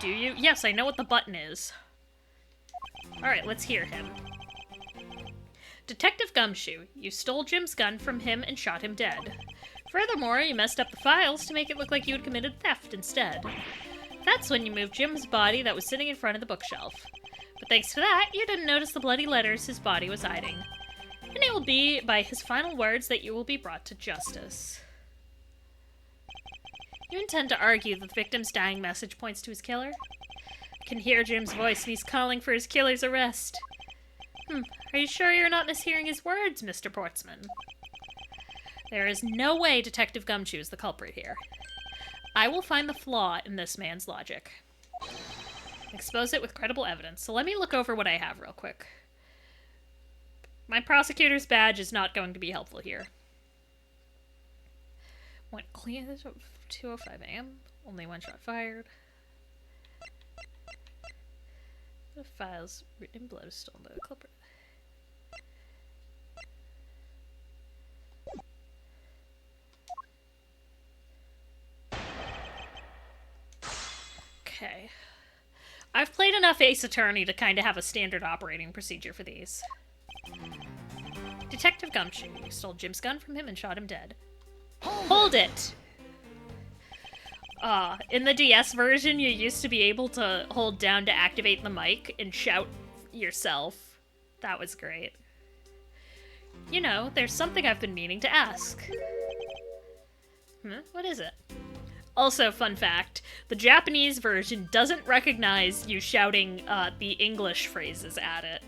Do you? Yes, I know what the button is. Alright, let's hear him. Detective Gumshoe, you stole Jim's gun from him and shot him dead. Furthermore, you messed up the files to make it look like you had committed theft instead. That's when you moved Jim's body that was sitting in front of the bookshelf. But thanks to that, you didn't notice the bloody letters his body was hiding. And it will be by his final words that you will be brought to justice. You intend to argue that the victim's dying message points to his killer? I can hear Jim's voice and he's calling for his killer's arrest. Are you sure you're not mishearing his words, Mr. Portsman? There is no way Detective Gumshoe is the culprit here. I will find the flaw in this man's logic. Expose it with credible evidence. So let me look over what I have real quick. My prosecutor's badge is not going to be helpful here. Went clean at 2:05 a.m. Only one shot fired. The files written in blood is stolen by the culprit. Okay. I've played enough Ace Attorney to kind of have a standard operating procedure for these. Detective Gumshoe, you stole Jim's gun from him and shot him dead. Hold it! In the DS version, you used to be able to hold down to activate the mic and shout yourself. That was great. You know, there's something I've been meaning to ask. What is it? Also, fun fact, the Japanese version doesn't recognize you shouting the English phrases at it.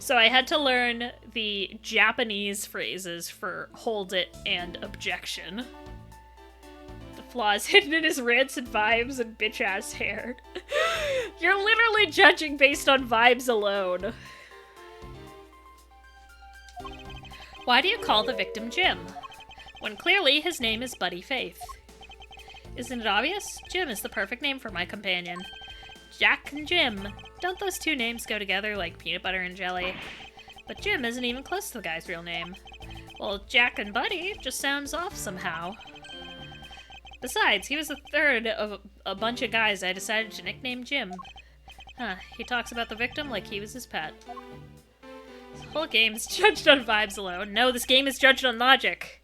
So I had to learn the Japanese phrases for hold it and objection. The flaws hidden in his rancid vibes and bitch-ass hair. You're literally judging based on vibes alone. Why do you call the victim Jim, when clearly his name is Buddy Faith? Isn't it obvious? Jim is the perfect name for my companion. Jack and Jim. Don't those two names go together like peanut butter and jelly? But Jim isn't even close to the guy's real name. Well, Jack and Buddy just sounds off somehow. Besides, he was the third of a bunch of guys I decided to nickname Jim. He talks about the victim like he was his pet. This whole game's judged on vibes alone. No, this game is judged on logic.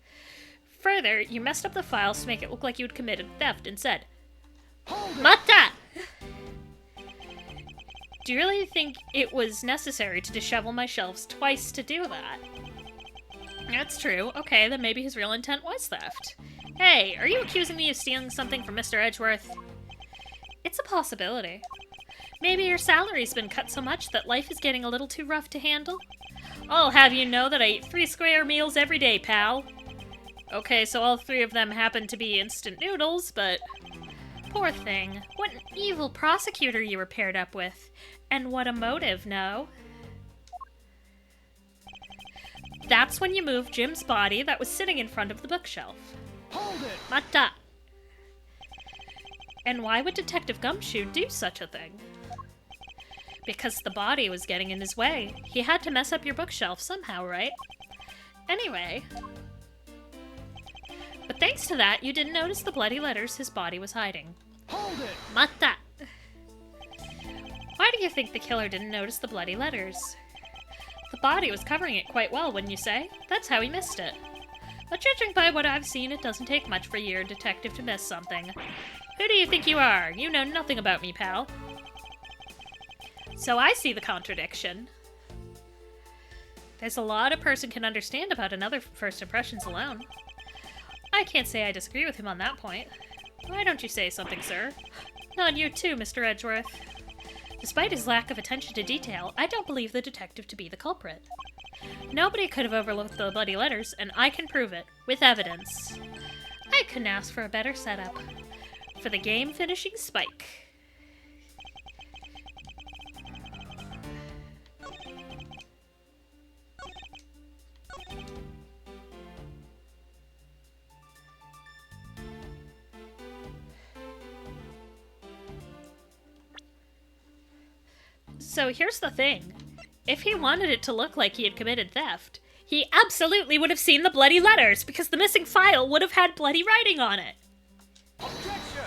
Further, you messed up the files to make it look like you had committed theft instead. Mata! Do you really think it was necessary to dishevel my shelves twice to do that? That's true. Okay, then maybe his real intent was theft. Hey, are you accusing me of stealing something from Mr. Edgeworth? It's a possibility. Maybe your salary's been cut so much that life is getting a little too rough to handle? I'll have you know that I eat 3 square meals every day, pal. Okay, so all 3 of them happen to be instant noodles, but... Poor thing. What an evil prosecutor you were paired up with. And what a motive, no? That's when you moved Jim's body that was sitting in front of the bookshelf. Hold it! Mata! And why would Detective Gumshoe do such a thing? Because the body was getting in his way. He had to mess up your bookshelf somehow, right? Anyway. But thanks to that, you didn't notice the bloody letters his body was hiding. Hold it! Mata! Why do you think the killer didn't notice the bloody letters? The body was covering it quite well, wouldn't you say? That's how he missed it. But judging by what I've seen, it doesn't take much for your detective to miss something. Who do you think you are? You know nothing about me, pal. So I see the contradiction. There's a lot a person can understand about another first impressions alone. I can't say I disagree with him on that point. Why don't you say something, sir? On you too, Mr. Edgeworth. Despite his lack of attention to detail, I don't believe the detective to be the culprit. Nobody could have overlooked the bloody letters, and I can prove it, with evidence. I couldn't ask for a better setup. For the game-finishing spike. So here's the thing. If he wanted it to look like he had committed theft, he absolutely would have seen the bloody letters, because the missing file would have had bloody writing on it. Objection!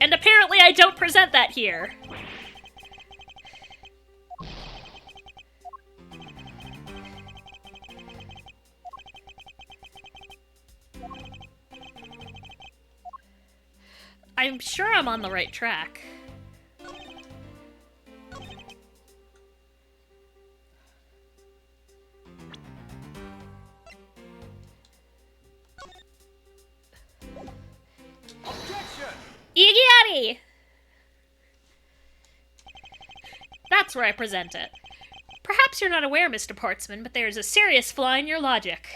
And apparently I don't present that here. I'm sure I'm on the right track. Iggy! That's where I present it. Perhaps you're not aware, Mr. Portsman, but there's a serious flaw in your logic.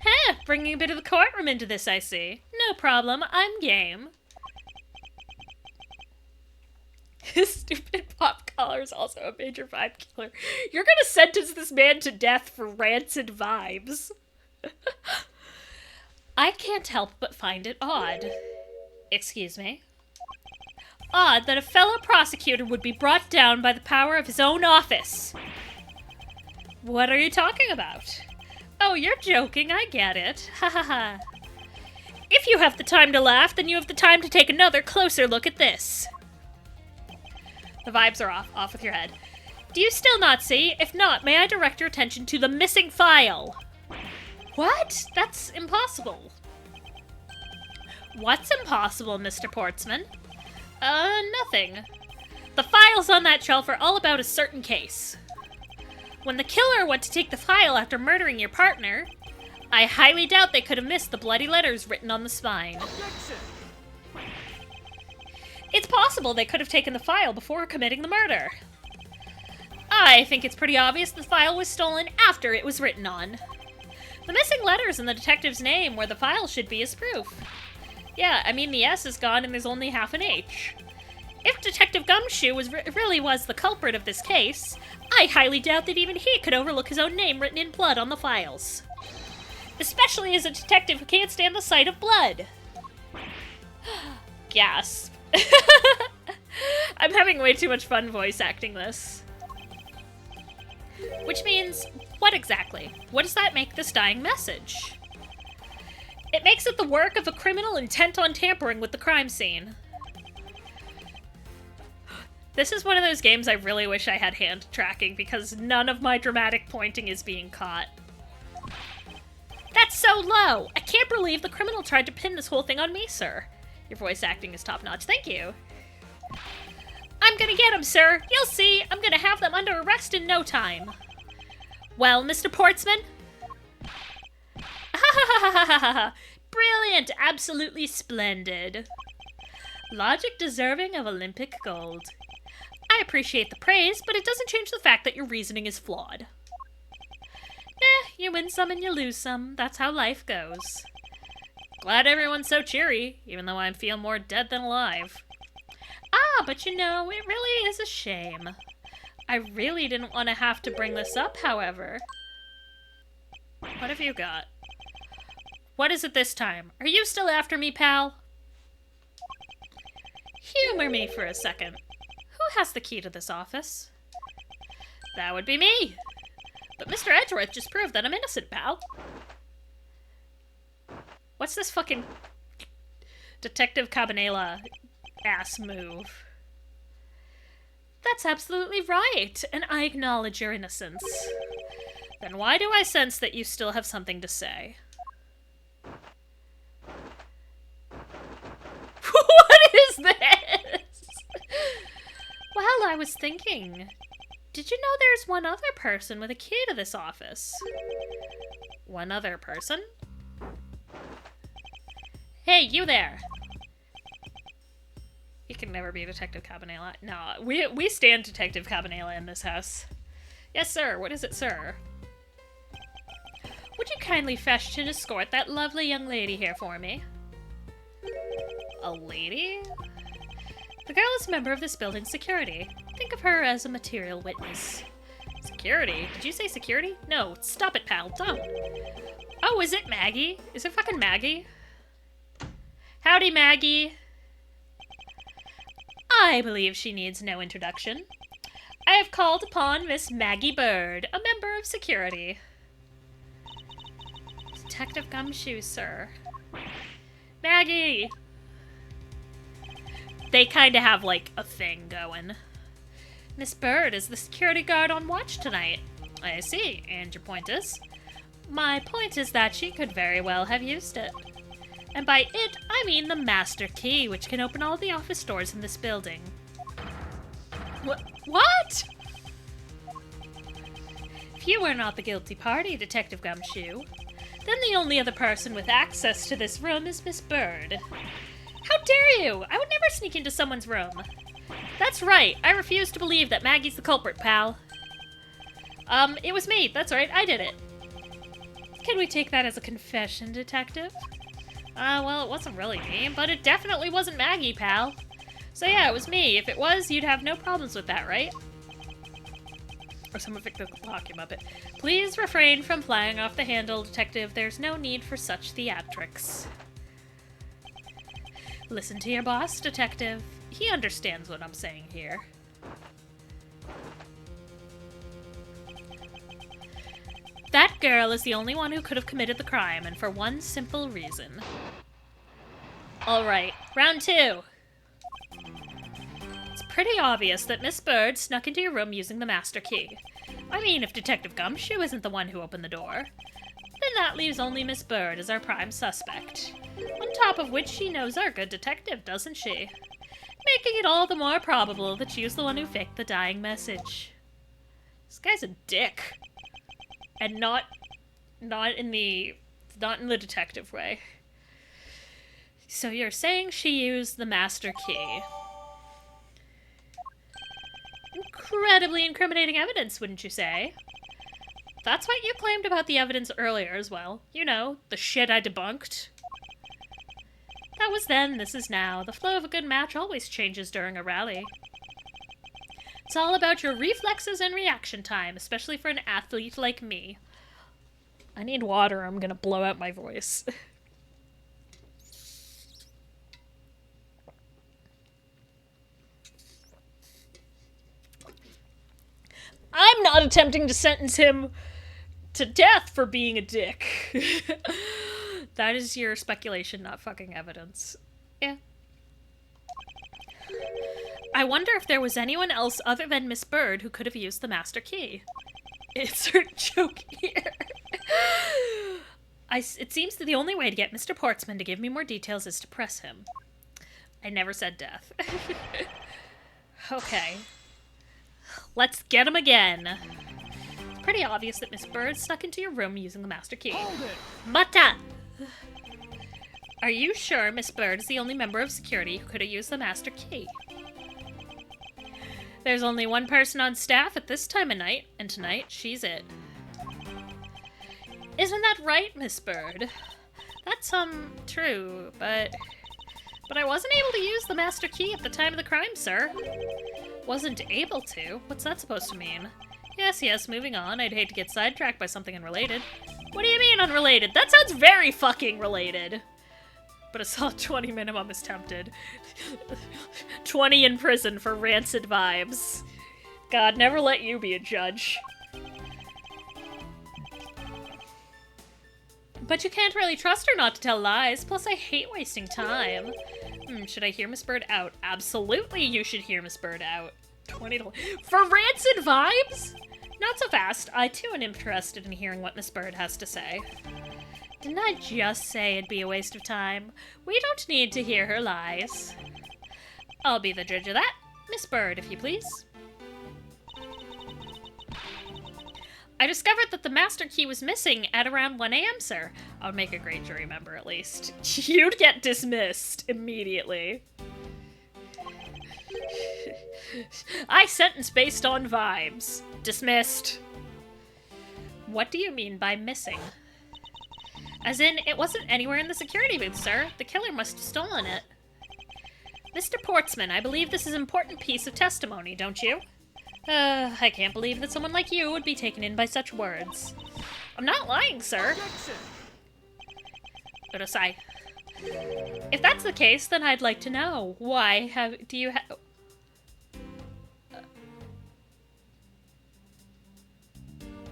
Huh, bringing a bit of the courtroom into this, I see. No problem, I'm game. Stupid pop collar is also a major vibe killer. You're gonna sentence this man to death for rancid vibes. I can't help but find it odd. Excuse me? Odd that a fellow prosecutor would be brought down by the power of his own office. What are you talking about? Oh, you're joking, I get it. Ha ha ha. If you have the time to laugh, then you have the time to take another closer look at this. The vibes are off with your head. Do you still not see? If not, may I direct your attention to the missing file? What? That's impossible. What's impossible, Mr. Portsman? Nothing. The files on that shelf are all about a certain case. When the killer went to take the file after murdering your partner, I highly doubt they could have missed the bloody letters written on the spine. Objection! It's possible they could have taken the file before committing the murder. I think it's pretty obvious the file was stolen after it was written on. The missing letters in the detective's name where the file should be is proof. Yeah, I mean the S is gone and there's only half an H. If Detective Gumshoe really was the culprit of this case, I highly doubt that even he could overlook his own name written in blood on the files. Especially as a detective who can't stand the sight of blood. Gasp. I'm having way too much fun voice acting this. Which means, what exactly? What does that make this dying message? It makes it the work of a criminal intent on tampering with the crime scene. This is one of those games I really wish I had hand tracking because none of my dramatic pointing is being caught. That's so low! I can't believe the criminal tried to pin this whole thing on me, sir. Your voice acting is top-notch. Thank you. I'm gonna get him, sir. You'll see. I'm gonna have them under arrest in no time. Well, Mr. Portsman? Brilliant! Absolutely splendid. Logic deserving of Olympic gold. I appreciate the praise, but it doesn't change the fact that your reasoning is flawed. You win some and you lose some. That's how life goes. Glad everyone's so cheery, even though I feel more dead than alive. Ah, but you know, it really is a shame. I really didn't want to have to bring this up, however. What have you got? What is it this time? Are you still after me, pal? Humor me for a second. Who has the key to this office? That would be me. But Mr. Edgeworth just proved that I'm innocent, pal. What's this fucking Detective Cabanela ass move? That's absolutely right, and I acknowledge your innocence. Then why do I sense that you still have something to say? What is this? Well, I was thinking, did you know there's one other person with a key to this office? One other person? Hey, you there! You can never be Detective Cabanela. No, we stand Detective Cabanela in this house. Yes, sir. What is it, sir? Would you kindly fetch and escort that lovely young lady here for me? A lady? The girl is a member of this building's security. Think of her as a material witness. Security? Did you say security? No, stop it, pal. Don't. Oh, is it Maggie? Is it fucking Maggie? Howdy, Maggie. I believe she needs no introduction. I have called upon Miss Maggie Bird, a member of security. Detective Gumshoe, sir. Maggie! They kind of have, like, a thing going. Miss Bird is the security guard on watch tonight. I see. And your point is? My point is that she could very well have used it. And by it, I mean the master key, which can open all the office doors in this building. What? If you were not the guilty party, Detective Gumshoe, then the only other person with access to this room is Miss Bird. How dare you! I would never sneak into someone's room. That's right. I refuse to believe that Maggie's the culprit, pal. It was me. That's right. I did it. Can we take that as a confession, Detective? Well, it wasn't really me, but it definitely wasn't Maggie, pal. So yeah, it was me. If it was, you'd have no problems with that, right? Or someone picked the lock, you muppet. Please refrain from flying off the handle, Detective. There's no need for such theatrics. Listen to your boss, Detective. He understands what I'm saying here. That girl is the only one who could have committed the crime, and for one simple reason. Alright, round two. It's pretty obvious that Miss Bird snuck into your room using the master key. I mean, if Detective Gumshoe isn't the one who opened the door, then that leaves only Miss Bird as our prime suspect. On top of which she knows our good detective, doesn't she? Making it all the more probable that she was the one who faked the dying message. This guy's a dick. And not in the detective way. So you're saying she used the master key. Incredibly incriminating evidence, wouldn't you say? That's what you claimed about the evidence earlier as well. You know, the shit I debunked. That was then, this is now. The flow of a good match always changes during a rally. It's all about your reflexes and reaction time, especially for an athlete like me. I need water, I'm gonna blow out my voice. I'm not attempting to sentence him to death for being a dick. That is your speculation, not fucking evidence. Yeah. I wonder if there was anyone else other than Miss Bird who could have used the master key. Insert joke here. It seems that the only way to get Mr. Portsman to give me more details is to press him. I never said death. Okay. Let's get him again. It's pretty obvious that Miss Bird snuck into your room using the master key. Hold it! Mata! Are you sure Miss Bird is the only member of security who could have used the master key? There's only one person on staff at this time of night, and tonight she's it. Isn't that right, Miss Bird? That's, true, but I wasn't able to use the master key at the time of the crime, sir. Wasn't able to? What's that supposed to mean? Yes, moving on. I'd hate to get sidetracked by something unrelated. What do you mean unrelated? That sounds very fucking related. but a solid 20 minimum is tempted. 20 in prison for rancid vibes. God, never let you be a judge. But you can't really trust her not to tell lies, plus I hate wasting time. Should I hear Miss Bird out? Absolutely you should hear Miss Bird out. 20 to... For rancid vibes? Not so fast. I too am interested in hearing what Miss Bird has to say. Didn't I just say it'd be a waste of time? We don't need to hear her lies. I'll be the judge of that. Miss Bird, if you please. I discovered that the master key was missing at around 1 a.m., sir. I would make a great jury member, at least. You'd get dismissed immediately. I sentence based on vibes. Dismissed. What do you mean by missing? As in, it wasn't anywhere in the security booth, sir. The killer must have stolen it. Mr. Portsman, I believe this is an important piece of testimony, don't you? I can't believe that someone like you would be taken in by such words. I'm not lying, sir. Urasai. If that's the case, then I'd like to know. Why do you have...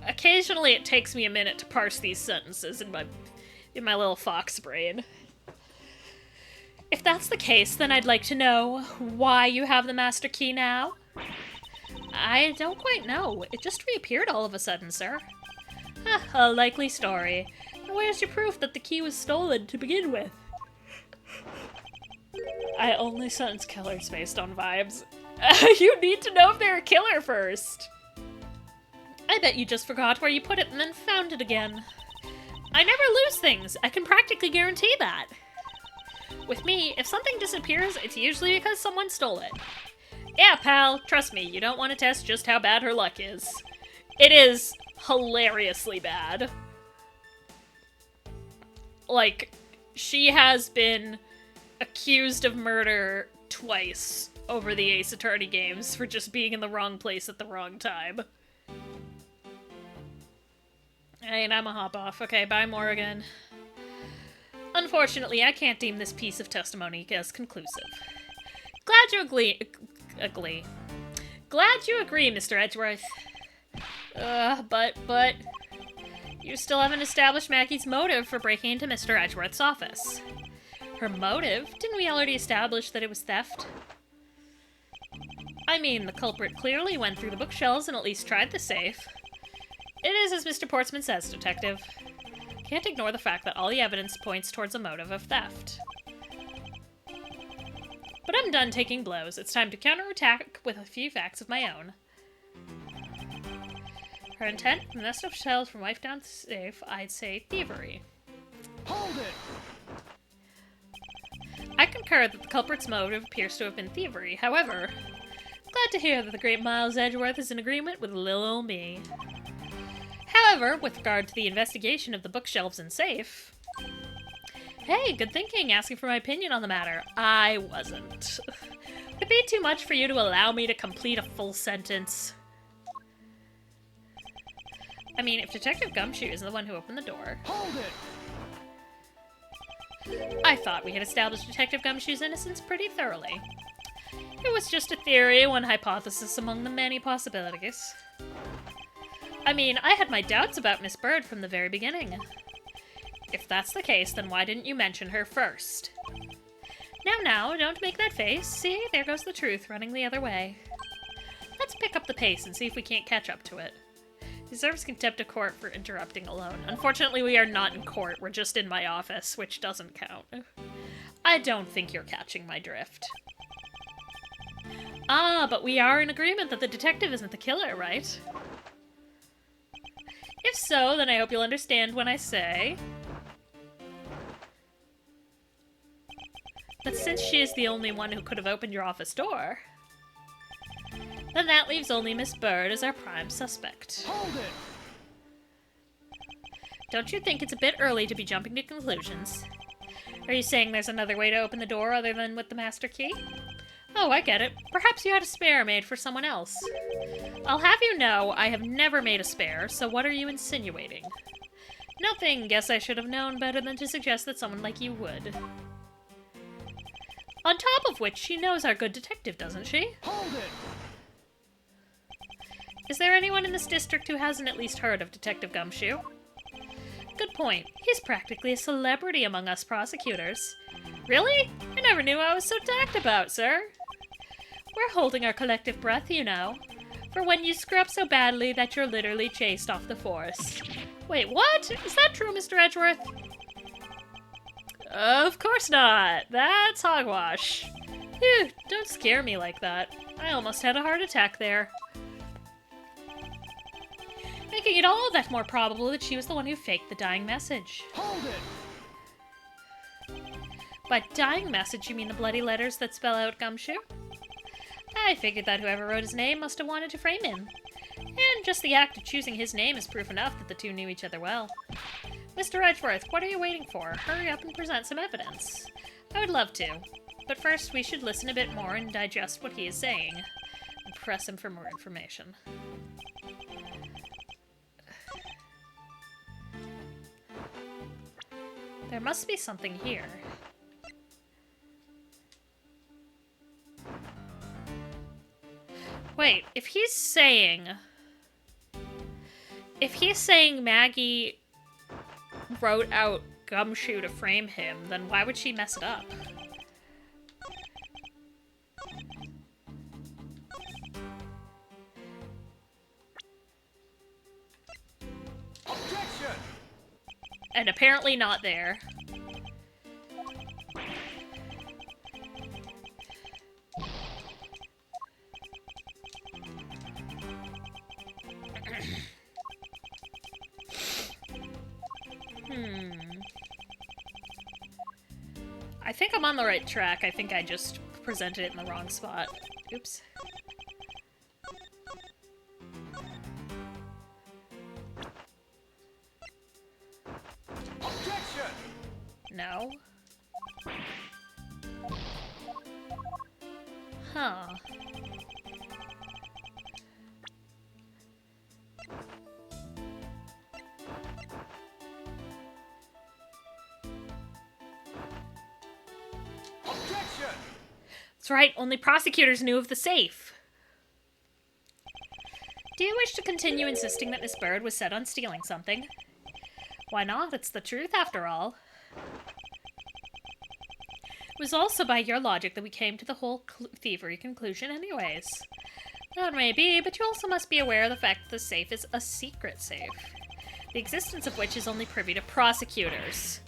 Occasionally it takes me a minute to parse these sentences in my little fox brain. If that's the case, then I'd like to know why you have the master key now. I don't quite know. It just reappeared all of a sudden, sir. A likely story. Where's your proof that the key was stolen to begin with? I only sentence killers based on vibes. You need to know if they're a killer first. I bet you just forgot where you put it and then found it again. I never lose things. I can practically guarantee that. With me, if something disappears, it's usually because someone stole it. Yeah, pal, trust me, you don't want to test just how bad her luck is. It is hilariously bad. Like, she has been accused of murder twice over the Ace Attorney games for just being in the wrong place at the wrong time. And I'm a hop off. Okay, bye, Morrigan. Unfortunately, I can't deem this piece of testimony as conclusive. Glad you agree, Mr. Edgeworth. But... You still haven't established Maggie's motive for breaking into Mr. Edgeworth's office. Her motive? Didn't we already establish that it was theft? I mean, the culprit clearly went through the bookshelves and at least tried the safe. It is as Mr. Portsman says, Detective. Can't ignore the fact that all the evidence points towards a motive of theft. But I'm done taking blows. It's time to counterattack with a few facts of my own. Her intent, the nest of shells from wife down safe, I'd say thievery. Hold it! I concur that the culprit's motive appears to have been thievery. However, glad to hear that the great Miles Edgeworth is in agreement with little old me. However, with regard to the investigation of the bookshelves and safe... Hey, good thinking, asking for my opinion on the matter. I wasn't. Would it be too much for you to allow me to complete a full sentence? I mean, if Detective Gumshoe is the one who opened the door... Hold it! I thought we had established Detective Gumshoe's innocence pretty thoroughly. It was just a theory, one hypothesis among the many possibilities. I mean, I had my doubts about Miss Bird from the very beginning. If that's the case, then why didn't you mention her first? Now, don't make that face. See, there goes the truth running the other way. Let's pick up the pace and see if we can't catch up to it. He deserves contempt of court for interrupting alone. Unfortunately, we are not in court. We're just in my office, which doesn't count. I don't think you're catching my drift. Ah, but we are in agreement that the detective isn't the killer, right? If so, then I hope you'll understand when I say that since she is the only one who could have opened your office door, then that leaves only Miss Bird as our prime suspect. Hold it! Don't you think it's a bit early to be jumping to conclusions? Are you saying there's another way to open the door other than with the master key? Oh, I get it. Perhaps you had a spare made for someone else. I'll have you know I have never made a spare, so what are you insinuating? Nothing. Guess I should have known better than to suggest that someone like you would. On top of which, she knows our good detective, doesn't she? Hold it! Is there anyone in this district who hasn't at least heard of Detective Gumshoe? Good point. He's practically a celebrity among us prosecutors. Really? I never knew I was so talked about, sir. We're holding our collective breath, you know. For when you screw up so badly that you're literally chased off the force. Wait, what? Is that true, Mr. Edgeworth? Of course not. That's hogwash. Phew, don't scare me like that. I almost had a heart attack there. Making it all that more probable that she was the one who faked the dying message. Hold it! By dying message, you mean the bloody letters that spell out Gumshoe? I figured that whoever wrote his name must have wanted to frame him. And just the act of choosing his name is proof enough that the two knew each other well. Mr. Edgeworth, what are you waiting for? Hurry up and present some evidence. I would love to. But first, we should listen a bit more and digest what he is saying. And press him for more information. There must be something here. Wait, if he's saying Maggie wrote out Gumshoe to frame him, then why would she mess it up? Objection! And apparently not there. I think I'm on the right track. I think I just presented it in the wrong spot. Oops. Objection! No. Huh. Objection! That's right, only prosecutors knew of the safe. Do you wish to continue insisting that Miss Bird was set on stealing something? Why not? It's the truth, after all. It was also by your logic that we came to the whole thievery conclusion anyways. That may be, but you also must be aware of the fact that the safe is a secret safe, the existence of which is only privy to prosecutors.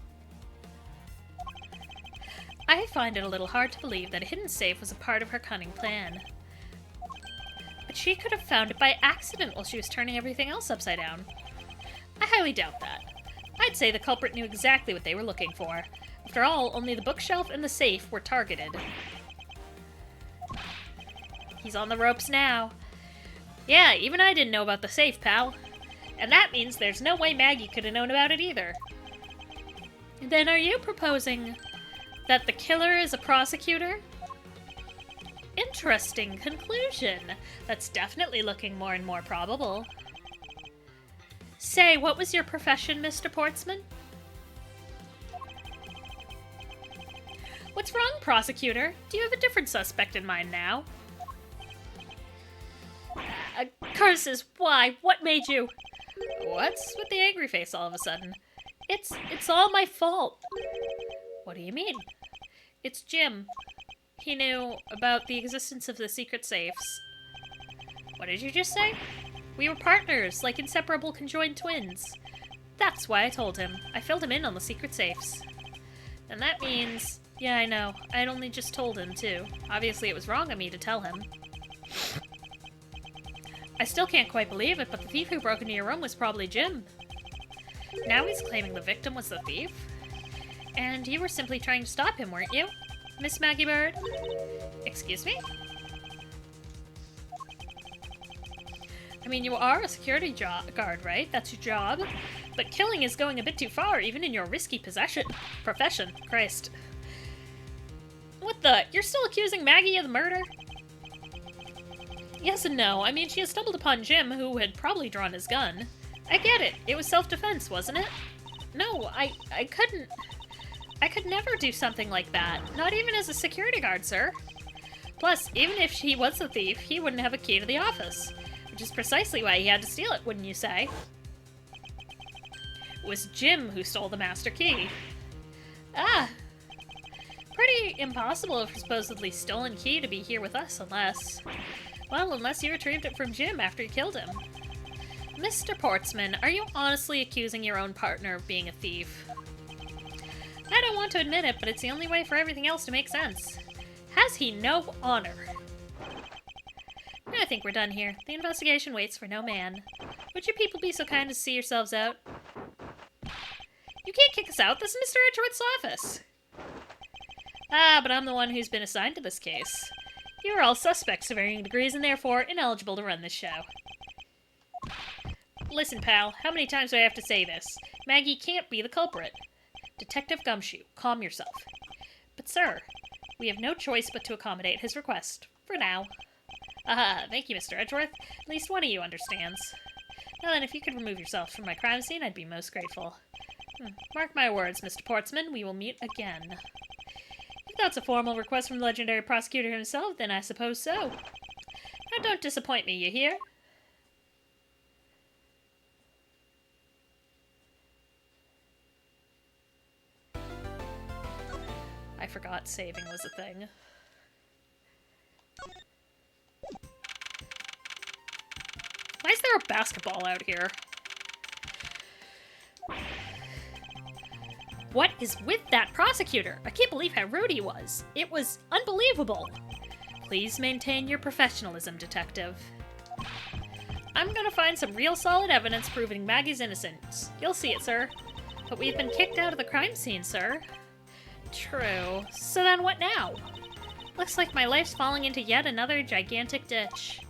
I find it a little hard to believe that a hidden safe was a part of her cunning plan. But she could have found it by accident while she was turning everything else upside down. I highly doubt that. I'd say the culprit knew exactly what they were looking for. After all, only the bookshelf and the safe were targeted. He's on the ropes now. Yeah, even I didn't know about the safe, pal. And that means there's no way Maggie could have known about it either. Then are you proposing that the killer is a prosecutor? Interesting conclusion. That's definitely looking more and more probable. Say, what was your profession, Mr. Portsman? What's wrong, prosecutor? Do you have a different suspect in mind now? Curses, why? What made you? What's with the angry face all of a sudden? It's all my fault. What do you mean? It's Jim. He knew about the existence of the secret safes. What did you just say? We were partners, like inseparable conjoined twins. That's why I told him. I filled him in on the secret safes. And that means... Yeah, I know. I'd only just told him, too. Obviously, it was wrong of me to tell him. I still can't quite believe it, but the thief who broke into your room was probably Jim. Now he's claiming the victim was the thief? And you were simply trying to stop him, weren't you, Miss Maggie Bird? Excuse me? I mean, you are a security guard, right? That's your job. But killing is going a bit too far, even in your risky profession. Christ. What the? You're still accusing Maggie of the murder? Yes and no. I mean, she has stumbled upon Jim, who had probably drawn his gun. I get it. It was self-defense, wasn't it? No, I couldn't... I could never do something like that, not even as a security guard, sir. Plus, even if he was a thief, he wouldn't have a key to the office, which is precisely why he had to steal it, wouldn't you say? It was Jim who stole the master key. Ah, pretty impossible of a supposedly stolen key to be here with us unless you retrieved it from Jim after you killed him. Mr. Portsman, are you honestly accusing your own partner of being a thief? I don't want to admit it, but it's the only way for everything else to make sense. Has he no honor? I think we're done here. The investigation waits for no man. Would you people be so kind as to see yourselves out? You can't kick us out. This is Mr. Edgeworth's office. Ah, but I'm the one who's been assigned to this case. You are all suspects to varying degrees and therefore ineligible to run this show. Listen, pal, how many times do I have to say this? Maggie can't be the culprit. Detective Gumshoe, calm yourself. But sir, we have no choice but to accommodate his request. For now. Aha, thank you, Mr. Edgeworth. At least one of you understands. Now then, if you could remove yourself from my crime scene, I'd be most grateful. Mark my words, Mr. Portsman, we will meet again. If that's a formal request from the legendary prosecutor himself, then I suppose so. Now don't disappoint me, you hear? I forgot saving was a thing. Why is there a basketball out here? What is with that prosecutor? I can't believe how rude he was. It was unbelievable. Please maintain your professionalism, detective. I'm gonna find some real solid evidence proving Maggie's innocence. You'll see it, sir. But we've been kicked out of the crime scene, sir. True. So then what now? Looks like my life's falling into yet another gigantic ditch.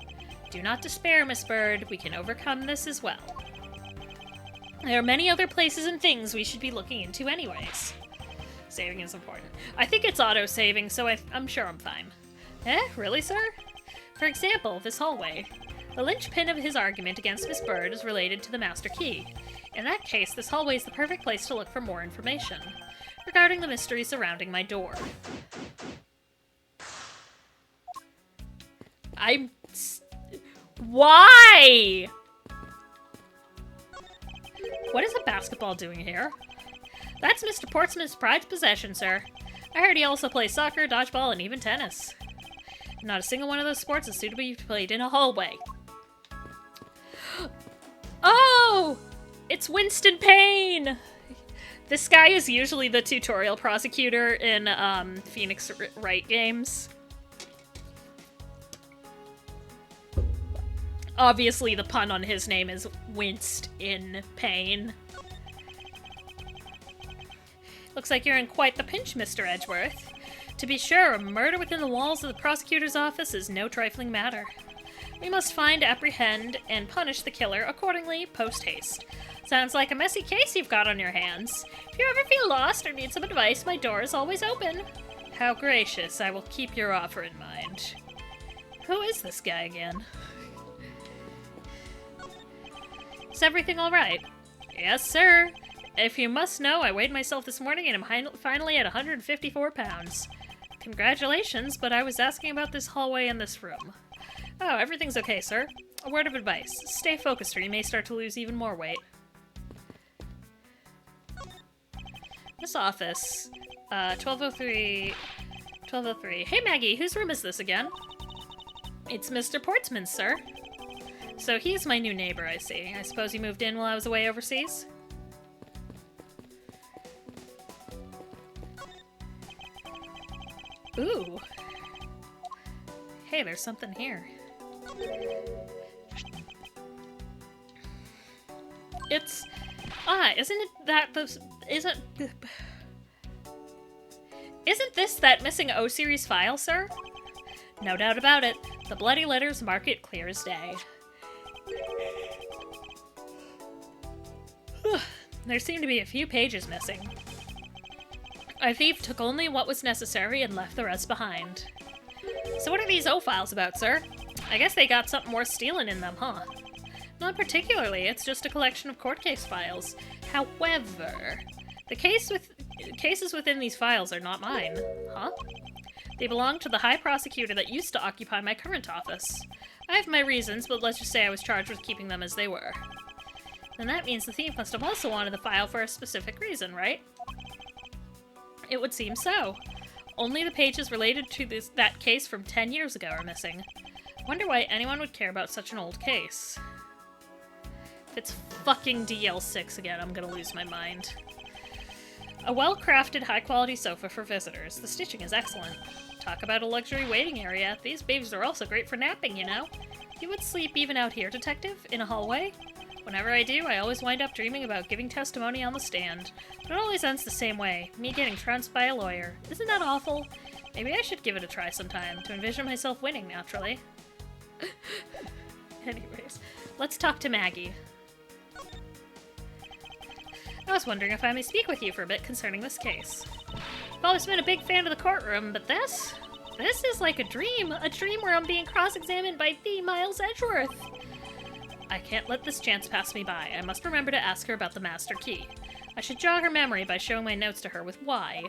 Do not despair, Miss Bird. We can overcome this as well. There are many other places and things we should be looking into anyways. Saving is important. I think it's auto-saving, so I'm sure I'm fine. Eh? Really, sir? For example, this hallway. The linchpin of his argument against Miss Bird is related to the master key. In that case, this hallway is the perfect place to look for more information regarding the mystery surrounding my door. Why? What is a basketball doing here? That's Mr. Portsman's prized possession, sir. I heard he also plays soccer, dodgeball, and even tennis. Not a single one of those sports is suitable to be played in a hallway. Oh! It's Winston Payne! This guy is usually the tutorial prosecutor in Phoenix Wright games. Obviously, the pun on his name is Winced in Pain. Looks like you're in quite the pinch, Mr. Edgeworth. To be sure, a murder within the walls of the prosecutor's office is no trifling matter. We must find, apprehend, and punish the killer accordingly, post-haste. Sounds like a messy case you've got on your hands. If you ever feel lost or need some advice, my door is always open. How gracious, I will keep your offer in mind. Who is this guy again? Is everything alright? Yes, sir. If you must know, I weighed myself this morning and I'm finally at 154 pounds. Congratulations, but I was asking about this hallway and this room. Oh, everything's okay, sir. A word of advice. Stay focused or you may start to lose even more weight. This office. 1203... 1203. Hey, Maggie, whose room is this again? It's Mr. Portsman's, sir. So he's my new neighbor, I see. I suppose he moved in while I was away overseas? Ooh. Hey, there's something here. It's... isn't it that those... Isn't this that missing O-Series file, sir? No doubt about it. The bloody letters mark it clear as day. There seem to be a few pages missing. A thief took only what was necessary and left the rest behind. So what are these O-files about, sir? I guess they got something worth stealing in them, huh? Not particularly, it's just a collection of court case files. However, the case cases within these files are not mine. Huh? They belong to the High Prosecutor that used to occupy my current office. I have my reasons, but let's just say I was charged with keeping them as they were. Then that means the thief must have also wanted the file for a specific reason, right? It would seem so. Only the pages related to that case from 10 years ago are missing. Wonder why anyone would care about such an old case. If it's fucking DL6 again, I'm gonna lose my mind. A well-crafted, high-quality sofa for visitors. The stitching is excellent. Talk about a luxury waiting area. These babies are also great for napping, you know? You would sleep even out here, Detective? In a hallway? Whenever I do, I always wind up dreaming about giving testimony on the stand. But it always ends the same way. Me getting trounced by a lawyer. Isn't that awful? Maybe I should give it a try sometime, to envision myself winning, naturally. Anyways, let's talk to Maggie. I was wondering if I may speak with you for a bit concerning this case. I've always been a big fan of the courtroom, but this is like a dream where I'm being cross-examined by the Miles Edgeworth. I can't let this chance pass me by. I must remember to ask her about the master key. I should jog her memory by showing my notes to her with why.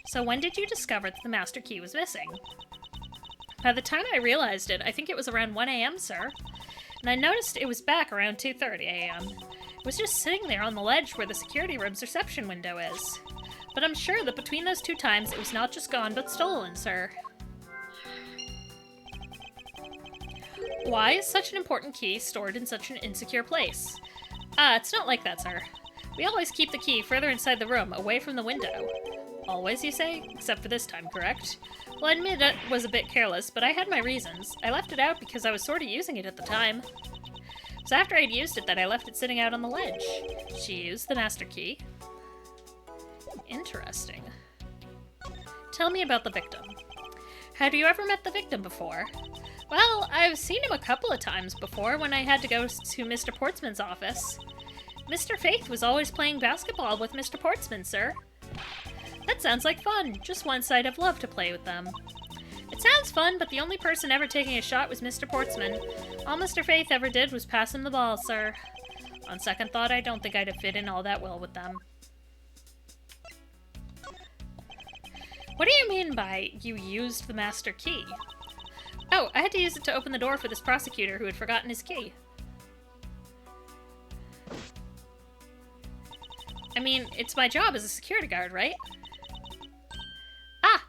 So when did you discover that the master key was missing? By the time I realized it, I think it was around 1 a.m., sir. And I noticed it was back around 2:30 a.m. It was just sitting there on the ledge where the security room's reception window is. But I'm sure that between those two times, it was not just gone, but stolen, sir. Why is such an important key stored in such an insecure place? It's not like that, sir. We always keep the key further inside the room, away from the window. Always, you say? Except for this time, correct? Well, I admit it was a bit careless, but I had my reasons. I left it out because I was sort of using it at the time. It was after I'd used it that I left it sitting out on the ledge. She used the master key. Interesting. Tell me about the victim. Had you ever met the victim before? Well, I've seen him a couple of times before when I had to go to Mr. Portsman's office. Mr. Faith was always playing basketball with Mr. Portsman, sir. That sounds like fun. Just once I'd have loved to play with them. It sounds fun, but the only person ever taking a shot was Mr. Portsman. All Mr. Faith ever did was pass him the ball, sir. On second thought, I don't think I'd have fit in all that well with them. What do you mean by you used the master key? Oh, I had to use it to open the door for this prosecutor who had forgotten his key. I mean, it's my job as a security guard, right? Ah!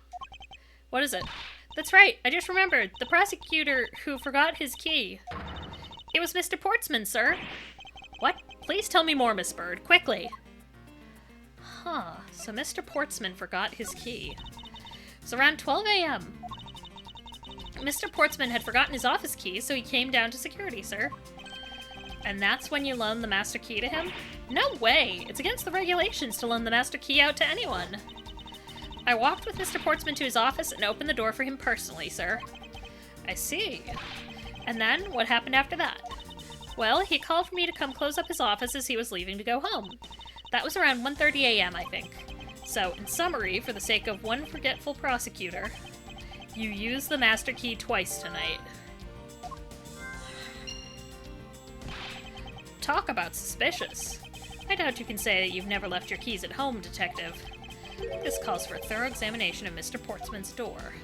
What is it? That's right, I just remembered. The prosecutor who forgot his key. It was Mr. Portsman, sir. What? Please tell me more, Miss Bird, quickly. Huh, so Mr. Portsman forgot his key. It was around 12 a.m. Mr. Portsman had forgotten his office key, so he came down to security, sir. And that's when you loaned the master key to him? No way! It's against the regulations to loan the master key out to anyone. I walked with Mr. Portsman to his office and opened the door for him personally, sir. I see. And then, what happened after that? Well, he called for me to come close up his office as he was leaving to go home. That was around 1:30 a.m., I think. So, in summary, for the sake of one forgetful prosecutor, you used the master key twice tonight. Talk about suspicious. I doubt you can say that you've never left your keys at home, Detective. This calls for a thorough examination of Mr. Portsman's door.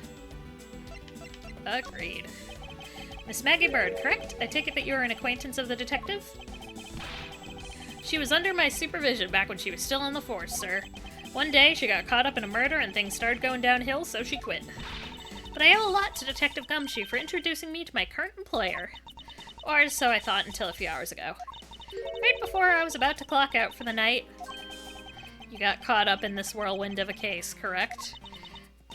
Agreed. Miss Maggie Bird, correct? I take it that you're an acquaintance of the detective? She was under my supervision back when she was still on the force, sir. One day, she got caught up in a murder and things started going downhill, so she quit. But I owe a lot to Detective Gumshoe for introducing me to my current employer. Or so I thought until a few hours ago. Right before I was about to clock out for the night. You got caught up in this whirlwind of a case, correct?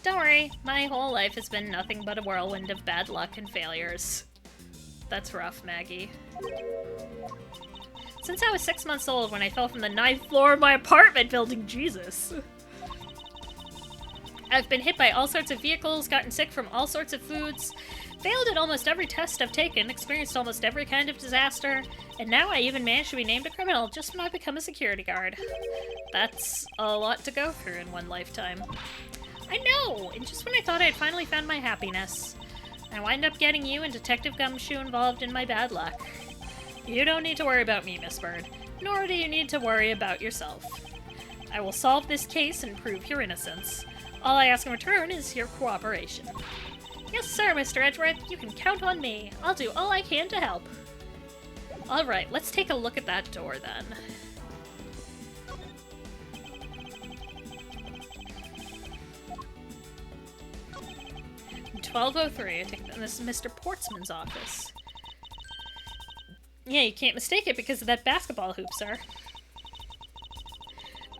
Don't worry, my whole life has been nothing but a whirlwind of bad luck and failures. That's rough, Maggie. Since I was 6 months old when I fell from the 9th floor of my apartment building, Jesus. I've been hit by all sorts of vehicles, gotten sick from all sorts of foods, failed at almost every test I've taken, experienced almost every kind of disaster, and now I even managed to be named a criminal just when I become a security guard. That's a lot to go through in one lifetime. I know! And just when I thought I'd finally found my happiness, I wind up getting you and Detective Gumshoe involved in my bad luck. You don't need to worry about me, Miss Bird, nor do you need to worry about yourself. I will solve this case and prove your innocence. All I ask in return is your cooperation. Yes, sir, Mr. Edgeworth. You can count on me. I'll do all I can to help. Alright, let's take a look at that door then. In 1203, I think this is Mr. Portsman's office. Yeah, you can't mistake it because of that basketball hoop, sir.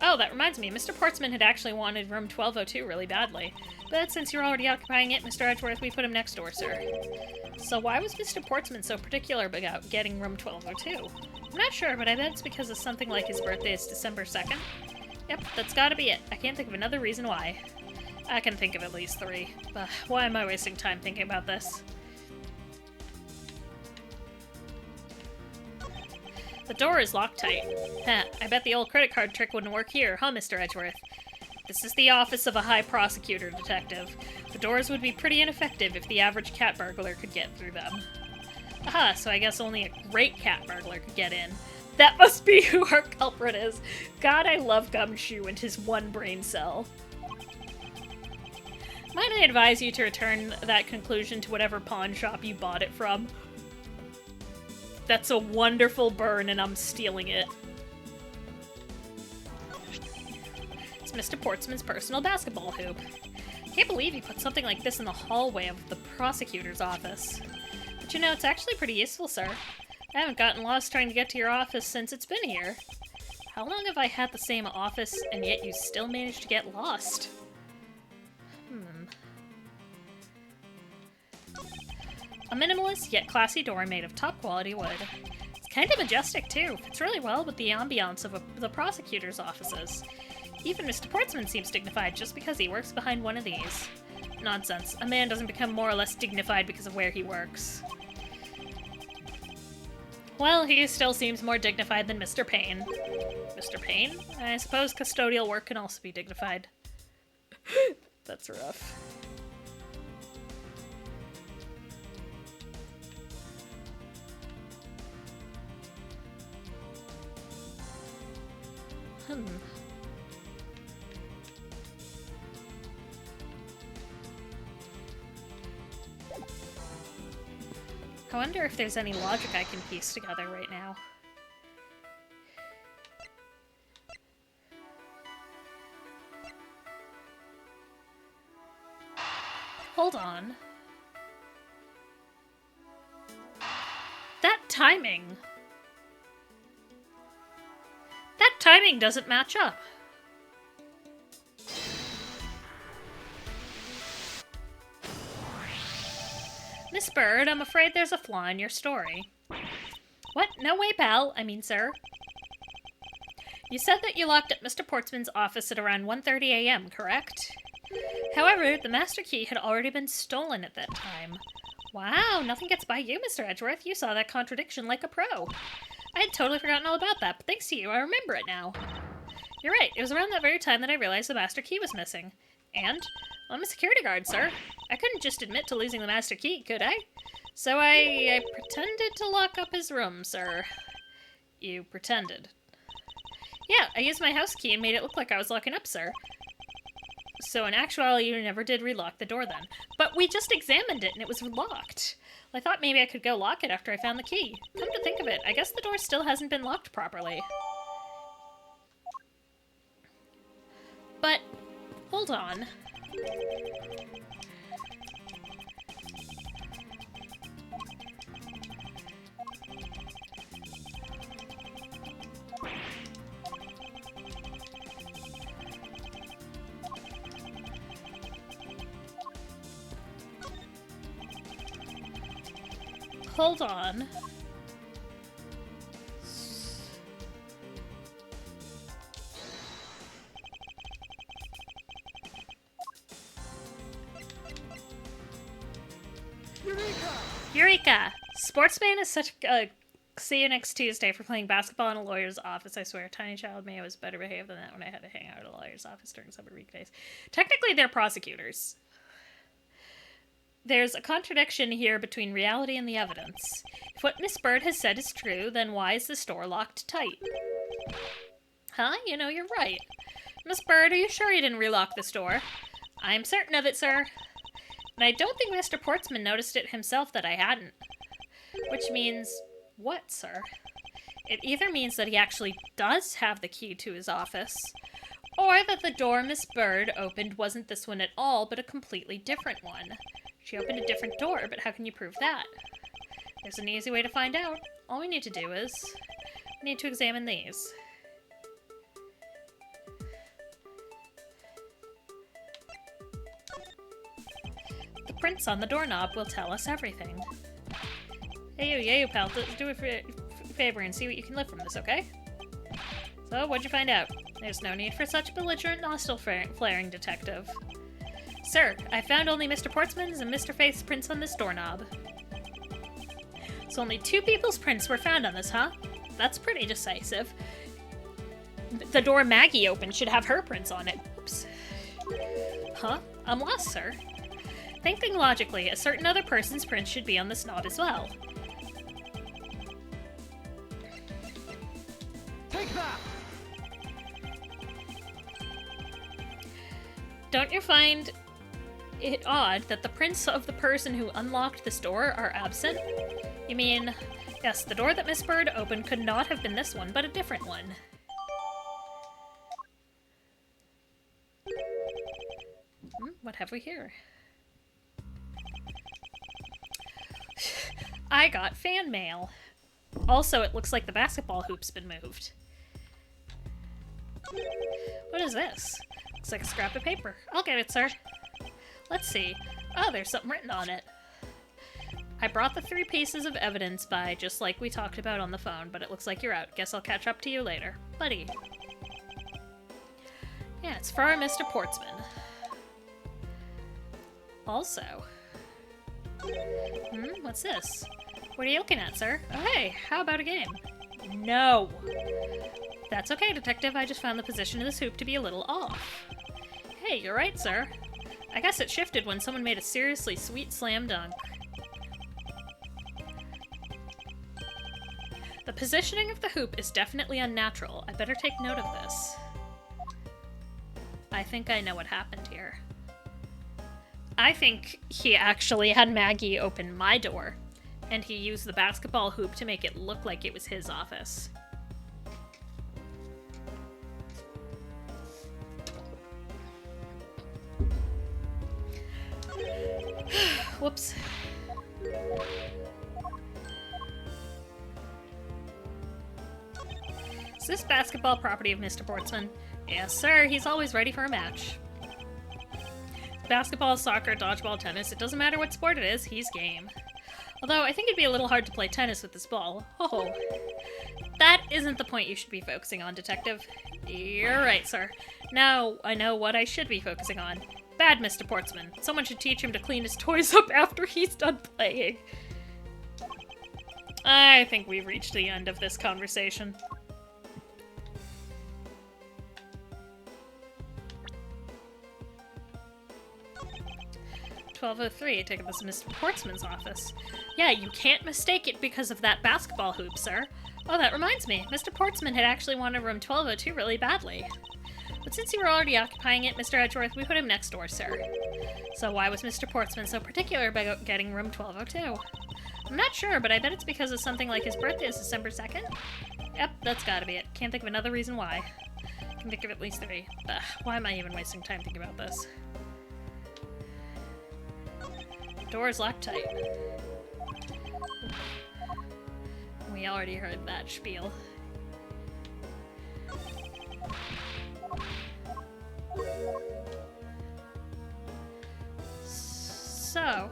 Oh, that reminds me, Mr. Portsman had actually wanted room 1202 really badly. But since you're already occupying it, Mr. Edgeworth, we put him next door, sir. So why was Mr. Portsman so particular about getting room 1202? I'm not sure, but I bet it's because of something like his birthday is December 2nd. Yep, that's gotta be it. I can't think of another reason why. I can think of at least 3. But why am I wasting time thinking about this? The door is locked tight. Heh, I bet the old credit card trick wouldn't work here, huh, Mr. Edgeworth? This is the office of a high prosecutor detective. The doors would be pretty ineffective if the average cat burglar could get through them. Aha, so I guess only a great cat burglar could get in. That must be who our culprit is. God, I love Gumshoe and his one brain cell. Might I advise you to return that conclusion to whatever pawn shop you bought it from? That's a wonderful burn and I'm stealing it. It's Mr. Portsman's personal basketball hoop. Can't believe you put something like this in the hallway of the prosecutor's office. But you know, it's actually pretty useful, sir. I haven't gotten lost trying to get to your office since it's been here. How long have I had the same office and yet you still managed to get lost? A minimalist yet classy door made of top quality wood. It's kind of majestic too. Fits really well with the ambiance of the prosecutor's offices. Even Mr. Portsman seems dignified just because he works behind one of these. Nonsense. A man doesn't become more or less dignified because of where he works. Well, he still seems more dignified than Mr. Payne. Mr. Payne? I suppose custodial work can also be dignified. That's rough. I wonder if there's any logic I can piece together right now. Hold on. That timing! That timing doesn't match up. Miss Bird, I'm afraid there's a flaw in your story. What? No way, pal. I mean, sir. You said that you locked up Mr. Portsman's office at around 1:30 a.m., correct? However, the master key had already been stolen at that time. Wow, nothing gets by you, Mr. Edgeworth. You saw that contradiction like a pro. I had totally forgotten all about that, but thanks to you, I remember it now. You're right, it was around that very time that I realized the master key was missing. And? Well, I'm a security guard, sir. I couldn't just admit to losing the master key, could I? So I pretended to lock up his room, sir. You pretended. Yeah, I used my house key and made it look like I was locking up, sir. So in actuality, you never did relock the door then. But we just examined it and it was locked. Well, I thought maybe I could go lock it after I found the key. Come to think of it, I guess the door still hasn't been locked properly. But, hold on. Hold on. Eureka! Sportsman is such a... see you next Tuesday for playing basketball in a lawyer's office. I swear, tiny child me, I was better behaved than that when I had to hang out at a lawyer's office during summer weekdays. Technically, they're prosecutors. There's a contradiction here between reality and the evidence. If what Miss Bird has said is true, then why is the store locked tight? Huh? You know, you're right. Miss Bird, are you sure you didn't relock the store? I'm certain of it, sir. And I don't think Mr. Portsman noticed it himself that I hadn't. Which means what, sir? It either means that he actually does have the key to his office, or that the door Miss Bird opened wasn't this one at all, but a completely different one. She opened a different door, but how can you prove that? There's an easy way to find out. All we need to do is... we need to examine these. The prints on the doorknob will tell us everything. Hey you, pal, do a favor and see what you can lift from this, okay? So, what'd you find out? There's no need for such belligerent nostril flaring, detective. Sir, I found only Mr. Portsman's and Mr. Faith's prints on this doorknob. So only 2 people's prints were found on this, huh? That's pretty decisive. The door Maggie opened should have her prints on it. Oops. Huh? I'm lost, sir. Thinking logically, a certain other person's print should be on this knob as well. Take that! Don't you find it odd that the prints of the person who unlocked this door are absent? You mean, yes, the door that Miss Bird opened could not have been this one, but a different one. What have we here? I got fan mail. Also, it looks like the basketball hoop's been moved. What is this? Looks like a scrap of paper. I'll get it, sir. Let's see. Oh, there's something written on it. I brought the 3 pieces of evidence by, just like we talked about on the phone, but it looks like you're out. Guess I'll catch up to you later. Buddy. Yeah, it's for our Mr. Portsman. Also... what's this? What are you looking at, sir? Oh, hey, how about a game? No. That's okay, detective. I just found the position of this hoop to be a little off. Hey, you're right, sir. I guess it shifted when someone made a seriously sweet slam dunk. The positioning of the hoop is definitely unnatural. I better take note of this. I think I know what happened here. I think he actually had Maggie open my door, and he used the basketball hoop to make it look like it was his office. Whoops. Is this basketball property of Mr. Portsman? Yes, sir. He's always ready for a match. Basketball, soccer, dodgeball, tennis. It doesn't matter what sport it is, he's game. Although, I think it'd be a little hard to play tennis with this ball. Oh. That isn't the point you should be focusing on, detective. You're right, sir. Now I know what I should be focusing on. Bad Mr. Portsman. Someone should teach him to clean his toys up after he's done playing. I think we've reached the end of this conversation. "1203, taking this to Mr. Portsman's office. Yeah, you can't mistake it because of that basketball hoop, sir. Oh, that reminds me. Mr. Portsman had actually wanted room 1202 really badly. But since you were already occupying it, Mr. Edgeworth, we put him next door, sir. So why was Mr. Portsman so particular about getting room 1202? I'm not sure, but I bet it's because of something like his birthday is December 2nd? Yep, that's gotta be it. Can't think of another reason why. Can think of at least 3. Ugh, why am I even wasting time thinking about this? Door is locked tight. We already heard that spiel. So...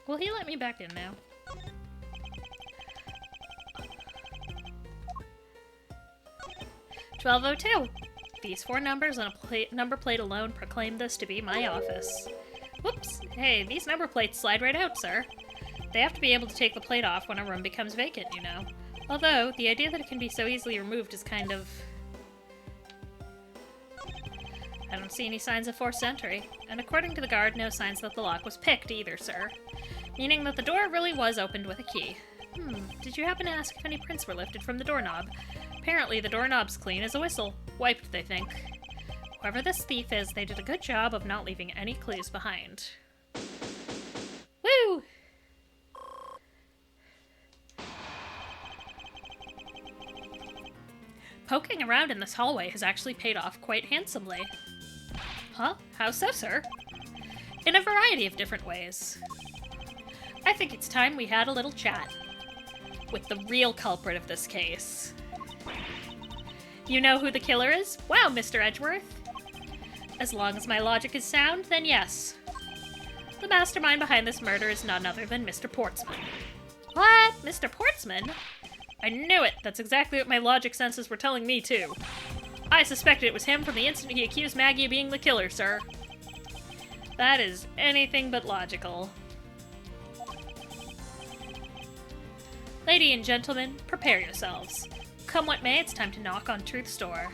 will he let me back in now? "1202. These 4 numbers on a number plate alone proclaim this to be my office." Whoops! Hey, these number plates slide right out, sir. They have to be able to take the plate off when a room becomes vacant, you know. Although, the idea that it can be so easily removed is kind of... I don't see any signs of forced entry. And according to the guard, no signs that the lock was picked either, sir. Meaning that the door really was opened with a key. Did you happen to ask if any prints were lifted from the doorknob? Apparently the doorknob's clean as a whistle. Wiped, they think. Whoever this thief is, they did a good job of not leaving any clues behind. Woo! Poking around in this hallway has actually paid off quite handsomely. Huh? How so, sir? In a variety of different ways. I think it's time we had a little chat with the real culprit of this case. You know who the killer is? Wow, Mr. Edgeworth. As long as my logic is sound, then yes. The mastermind behind this murder is none other than Mr. Portsman. What? Mr. Portsman? I knew it! That's exactly what my logic senses were telling me, too. I suspected it was him from the instant he accused Maggie of being the killer, sir. That is anything but logical. Lady and gentlemen, prepare yourselves. Come what may, it's time to knock on Truth's door.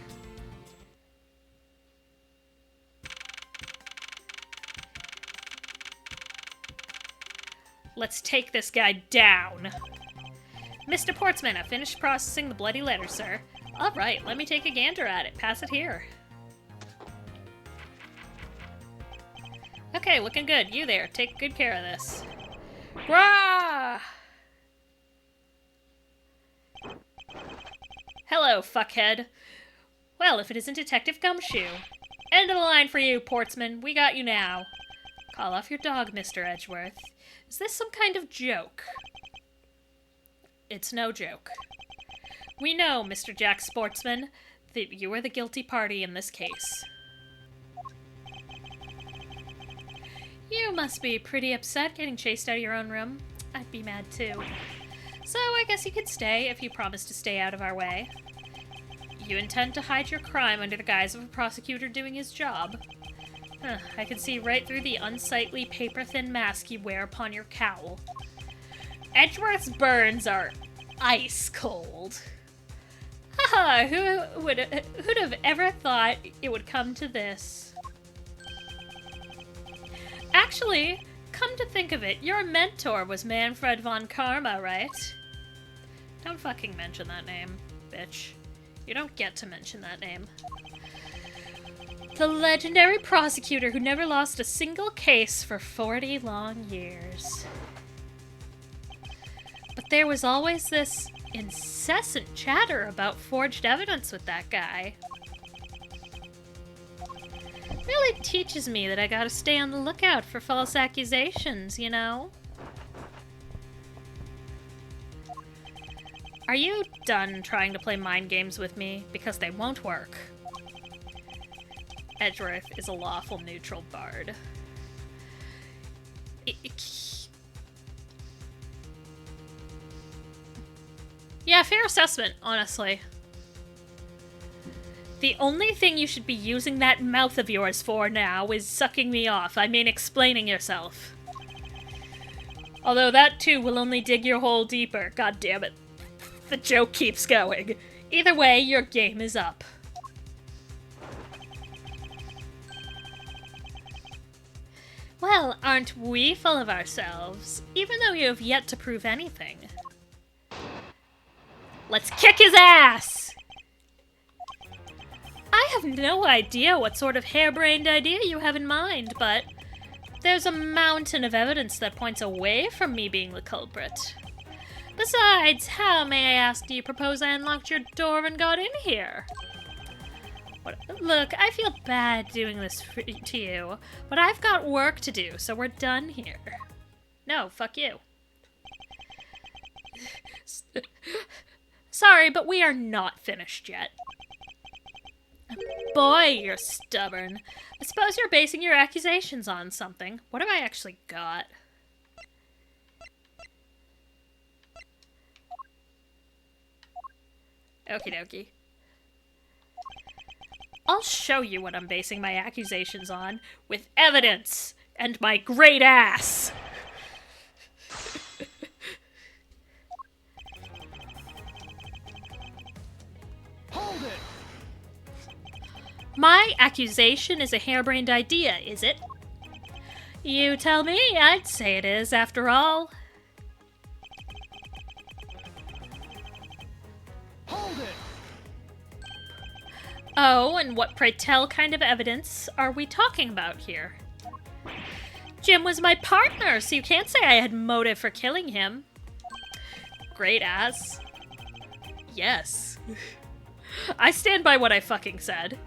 Let's take this guy down. Mr. Portsman, I've finished processing the bloody letter, sir. All right, let me take a gander at it. Pass it here. Okay, looking good. You there, take good care of this. Rah! Hello, fuckhead. Well, if it isn't Detective Gumshoe. End of the line for you, Portsman. We got you now. Call off your dog, Mr. Edgeworth. Is this some kind of joke? It's no joke. We know, Mr. Jack Sportsman, that you are the guilty party in this case. You must be pretty upset getting chased out of your own room. I'd be mad too. So I guess you could stay if you promise to stay out of our way. You intend to hide your crime under the guise of a prosecutor doing his job. I can see right through the unsightly paper-thin mask you wear upon your cowl. Edgeworth's burns are ice cold. Haha, who'd have ever thought it would come to this? Actually, come to think of it, your mentor was Manfred von Karma, right? Don't fucking mention that name, bitch. You don't get to mention that name. The legendary prosecutor who never lost a single case for 40 long years. But there was always this incessant chatter about forged evidence with that guy. Really teaches me that I gotta stay on the lookout for false accusations, you know? Are you done trying to play mind games with me? Because they won't work. Edgeworth is a lawful neutral bard. Yeah, fair assessment, honestly. The only thing you should be using that mouth of yours for now is sucking me off. I mean, explaining yourself. Although that too will only dig your hole deeper. God damn it. The joke keeps going. Either way, your game is up. Well, aren't we full of ourselves? Even though you have yet to prove anything. Let's kick his ass! I have no idea what sort of harebrained idea you have in mind, but there's a mountain of evidence that points away from me being the culprit. Besides, how, may I ask, do you propose I unlocked your door and got in here? Look, I feel bad doing this to you, but I've got work to do, so we're done here. No, fuck you. Sorry, but we are not finished yet. Boy, you're stubborn. I suppose you're basing your accusations on something. What have I actually got? Okie dokie. I'll show you what I'm basing my accusations on, with evidence and my great ass. Hold it! My accusation is a harebrained idea, is it? You tell me, I'd say it is, after all. Hold it! Oh, and what, pray tell, kind of evidence are we talking about here? Jim was my partner, so you can't say I had motive for killing him. Great ass. Yes. I stand by what I fucking said.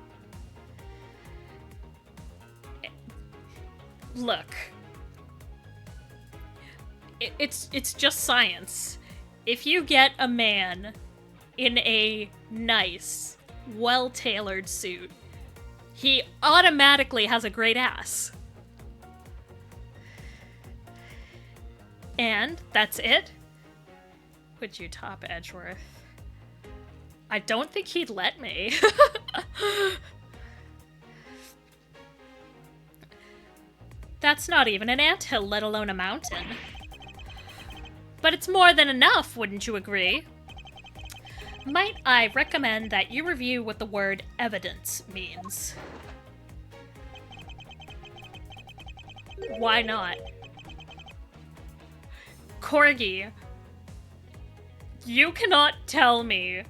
Look. It's just science. If you get a man in a nice, well-tailored suit, he automatically has a great ass. And that's it? Would you top Edgeworth? I don't think he'd let me. That's not even an anthill, let alone a mountain. But it's more than enough, wouldn't you agree? Might I recommend that you review what the word evidence means? Why not? Corgi, you cannot tell me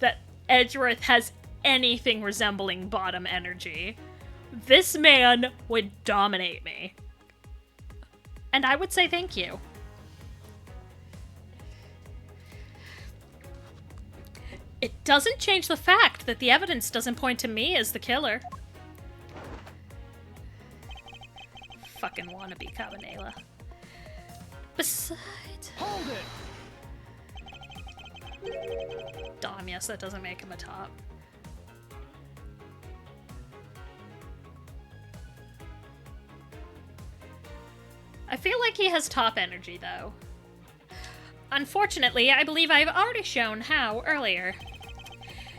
that Edgeworth has anything resembling bottom energy. This man would dominate me. And I would say thank you. It doesn't change the fact that the evidence doesn't point to me as the killer. Fucking wannabe Cabanela. Besides... Hold it! Dom, yes, that doesn't make him a top. I feel like he has top energy, though. Unfortunately, I believe I've already shown how earlier.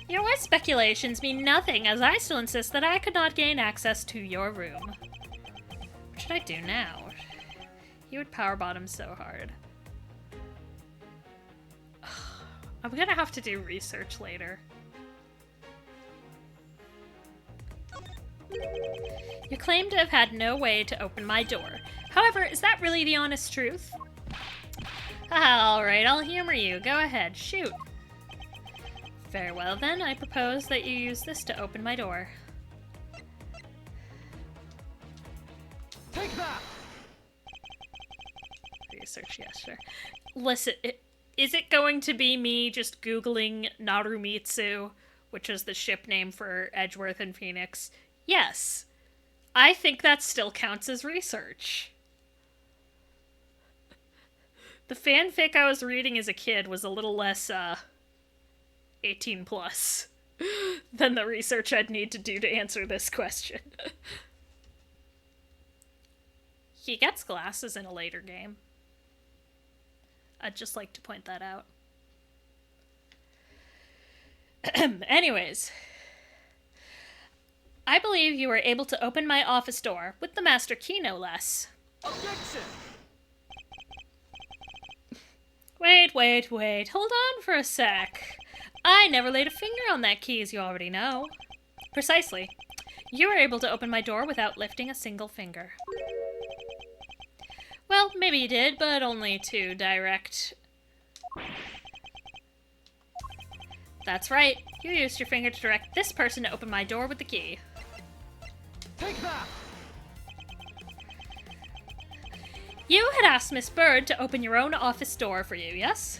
Your speculations mean nothing, as I still insist that I could not gain access to your room. What should I do now? He would power bottom so hard. I'm gonna have to do research later. You claim to have had no way to open my door. However, is that really the honest truth? Alright, I'll humor you. Go ahead, shoot. Very well then, I propose that you use this to open my door. Take that! Research, yes, sure. Listen, is it going to be me just Googling Narumitsu, which is the ship name for Edgeworth and Phoenix? Yes. I think that still counts as research. The fanfic I was reading as a kid was a little less, 18 plus than the research I'd need to do to answer this question. He gets glasses in a later game. I'd just like to point that out. Anyways. I believe you were able to open my office door, with the master key no less. Objection! Wait. Hold on for a sec. I never laid a finger on that key, as you already know. Precisely. You were able to open my door without lifting a single finger. Well, maybe you did, but only to direct... That's right. You used your finger to direct this person to open my door with the key. Take that! You had asked Miss Bird to open your own office door for you, yes?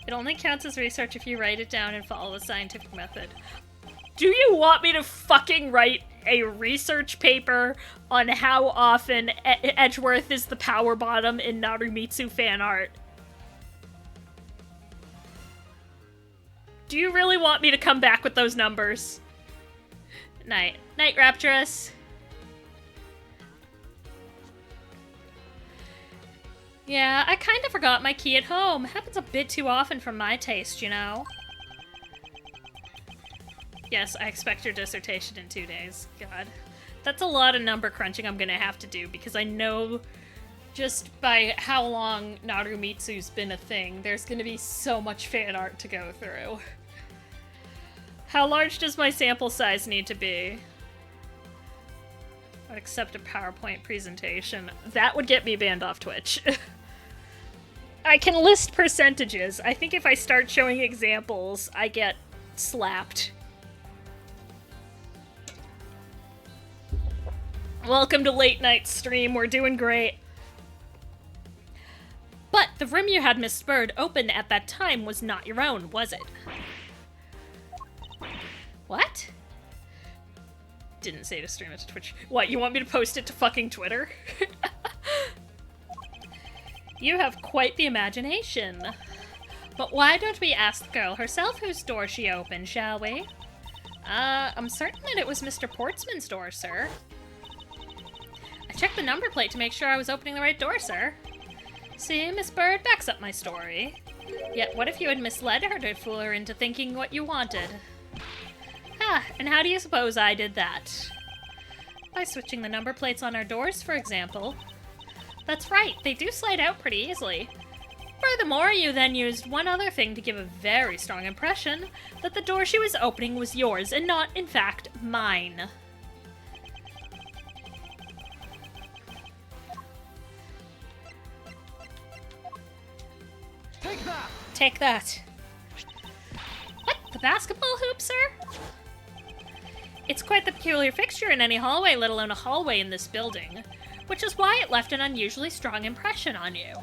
It only counts as research if you write it down and follow the scientific method. Do you want me to fucking write a research paper on how often Edgeworth is the power bottom in Narumitsu fan art? Do you really want me to come back with those numbers? Night, Rapturous. Yeah, I kind of forgot my key at home. Happens a bit too often for my taste, you know. Yes, I expect your dissertation in 2 days. God. That's a lot of number crunching I'm gonna have to do, because I know just by how long Narumitsu's been a thing, there's gonna be so much fan art to go through. How large does my sample size need to be? I'd accept a PowerPoint presentation. That would get me banned off Twitch. I can list percentages. I think if I start showing examples, I get slapped. Welcome to late night stream. We're doing great. But the room you had Miss Bird open at that time was not your own, was it? What? Didn't say to stream it to Twitch. What, you want me to post it to fucking Twitter? You have quite the imagination. But why don't we ask the girl herself whose door she opened, shall we? I'm certain that it was Mr. Portsman's door, sir. I checked the number plate to make sure I was opening the right door, sir. See, Miss Bird backs up my story. Yet what if you had misled her to fool her into thinking what you wanted? Ah, and how do you suppose I did that? By switching the number plates on our doors, for example. That's right, they do slide out pretty easily. Furthermore, you then used one other thing to give a very strong impression that the door she was opening was yours and not, in fact, mine. Take that! Take that. What? The basketball hoop, sir? It's quite the peculiar fixture in any hallway, let alone a hallway in this building, which is why it left an unusually strong impression on you.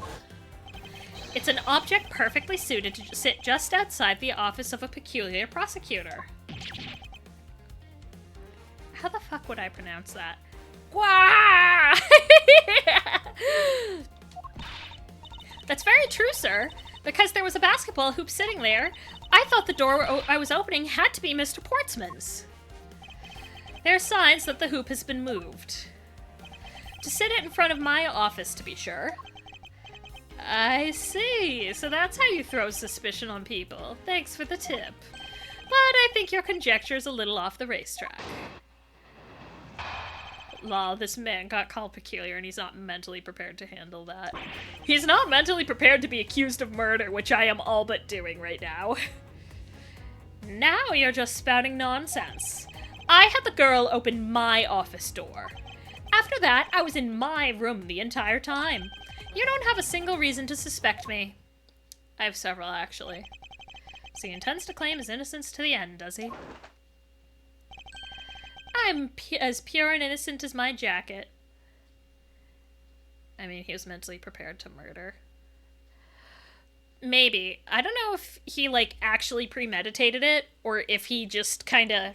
It's an object perfectly suited to sit just outside the office of a peculiar prosecutor. How the fuck would I pronounce that? Gwah! That's very true, sir. Because there was a basketball hoop sitting there, I thought the door I was opening had to be Mr. Portsman's. There are signs that the hoop has been moved. To sit it in front of my office, to be sure. I see. So that's how you throw suspicion on people. Thanks for the tip. But I think your conjecture is a little off the racetrack. Lol, this man got called peculiar and he's not mentally prepared to handle that. He's not mentally prepared to be accused of murder, which I am all but doing right now. Now you're just spouting nonsense. I had the girl open my office door. After that, I was in my room the entire time. You don't have a single reason to suspect me. I have several, actually. So he intends to claim his innocence to the end, does he? I'm as pure and innocent as my jacket. I mean, he was mentally prepared to murder. Maybe. I don't know if he, like, actually premeditated it, or if he just kind of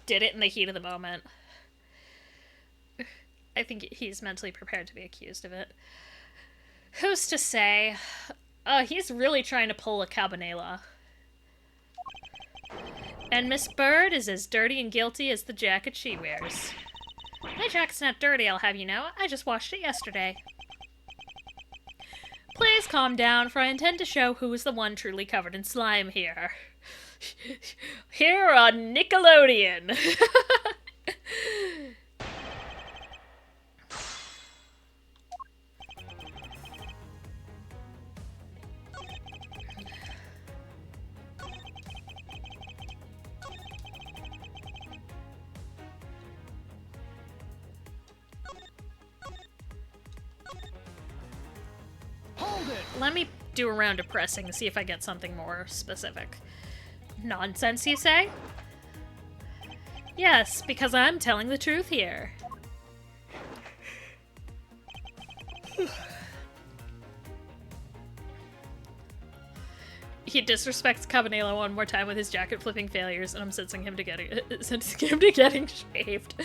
did it in the heat of the moment. I think he's mentally prepared to be accused of it. Who's to say? He's really trying to pull a Cabanela. And Miss Bird is as dirty and guilty as the jacket she wears. My jacket's not dirty, I'll have you know. I just washed it yesterday. Please calm down, for I intend to show who is the one truly covered in slime here. Here on Nickelodeon. Hold it! Let me do a round of pressing and see if I get something more specific. Nonsense, you say? Yes, because I'm telling the truth here. He disrespects Cabanela one more time with his jacket flipping failures, and I'm sentencing him to getting shaved.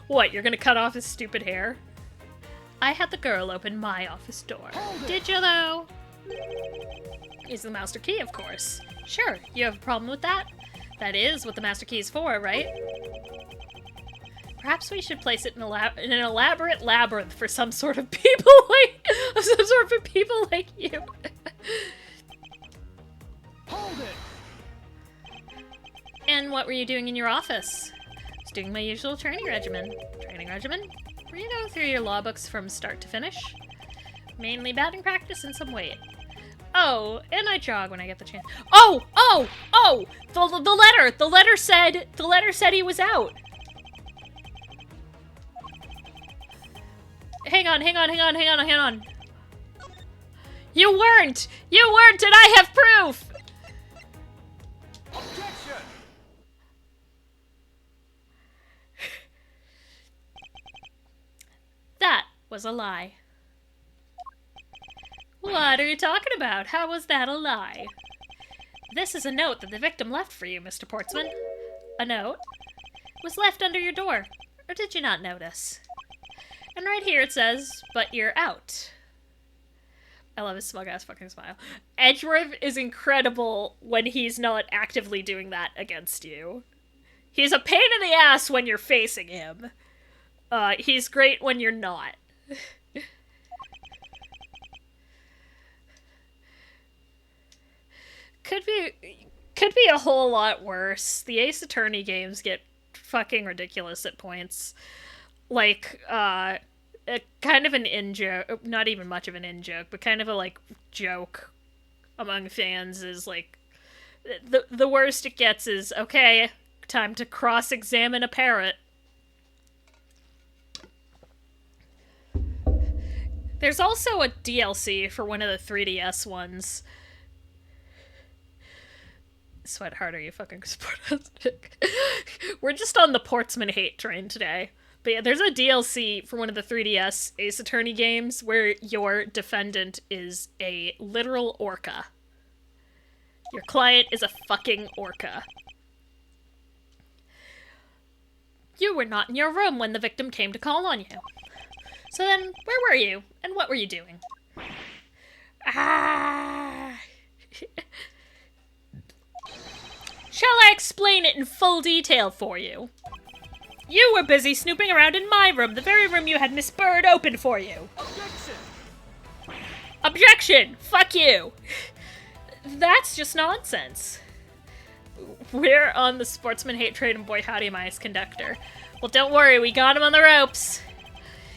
What, you're gonna cut off his stupid hair? I had the girl open my office door. Did you, though? Use the master key, of course. Sure, you have a problem with that? That is what the master key is for, right? Perhaps we should place it in an elaborate labyrinth for some sort of people like you. Hold it! And what were you doing in your office? I was doing my usual training regimen. Training regimen? Were you going through your law books from start to finish? Mainly batting practice and some weight. Oh, and I jog when I get the chance. Oh! Oh! Oh! The letter said he was out. Hang on. You weren't, and I have proof! Objection! That was a lie. What are you talking about? How was that a lie? This is a note that the victim left for you, Mr. Portsman. A note? It was left under your door. Or did you not notice? And right here it says, but you're out. I love his smug-ass fucking smile. Edgeworth is incredible when he's not actively doing that against you. He's a pain in the ass when you're facing him. He's great when you're not. Could be a whole lot worse. The Ace Attorney games get fucking ridiculous at points. Like, kind of an in-joke, not even much of an in-joke, but kind of a, like, joke among fans is, like, the worst it gets is, okay, time to cross-examine a parrot. There's also a DLC for one of the 3DS ones. Sweat harder, you fucking sportastic. We're just on the Portsman hate train today. But yeah, there's a DLC for one of the 3DS Ace Attorney games where your defendant is a literal orca. Your client is a fucking orca. You were not in your room when the victim came to call on you. So then, where were you? And what were you doing? Ah... Shall I explain it in full detail for you? You were busy snooping around in my room, the very room you had Miss Bird open for you. Objection! Objection! Fuck you! That's just nonsense. We're on the sportsman hate train and boy howdy am I his conductor. Well, don't worry, we got him on the ropes.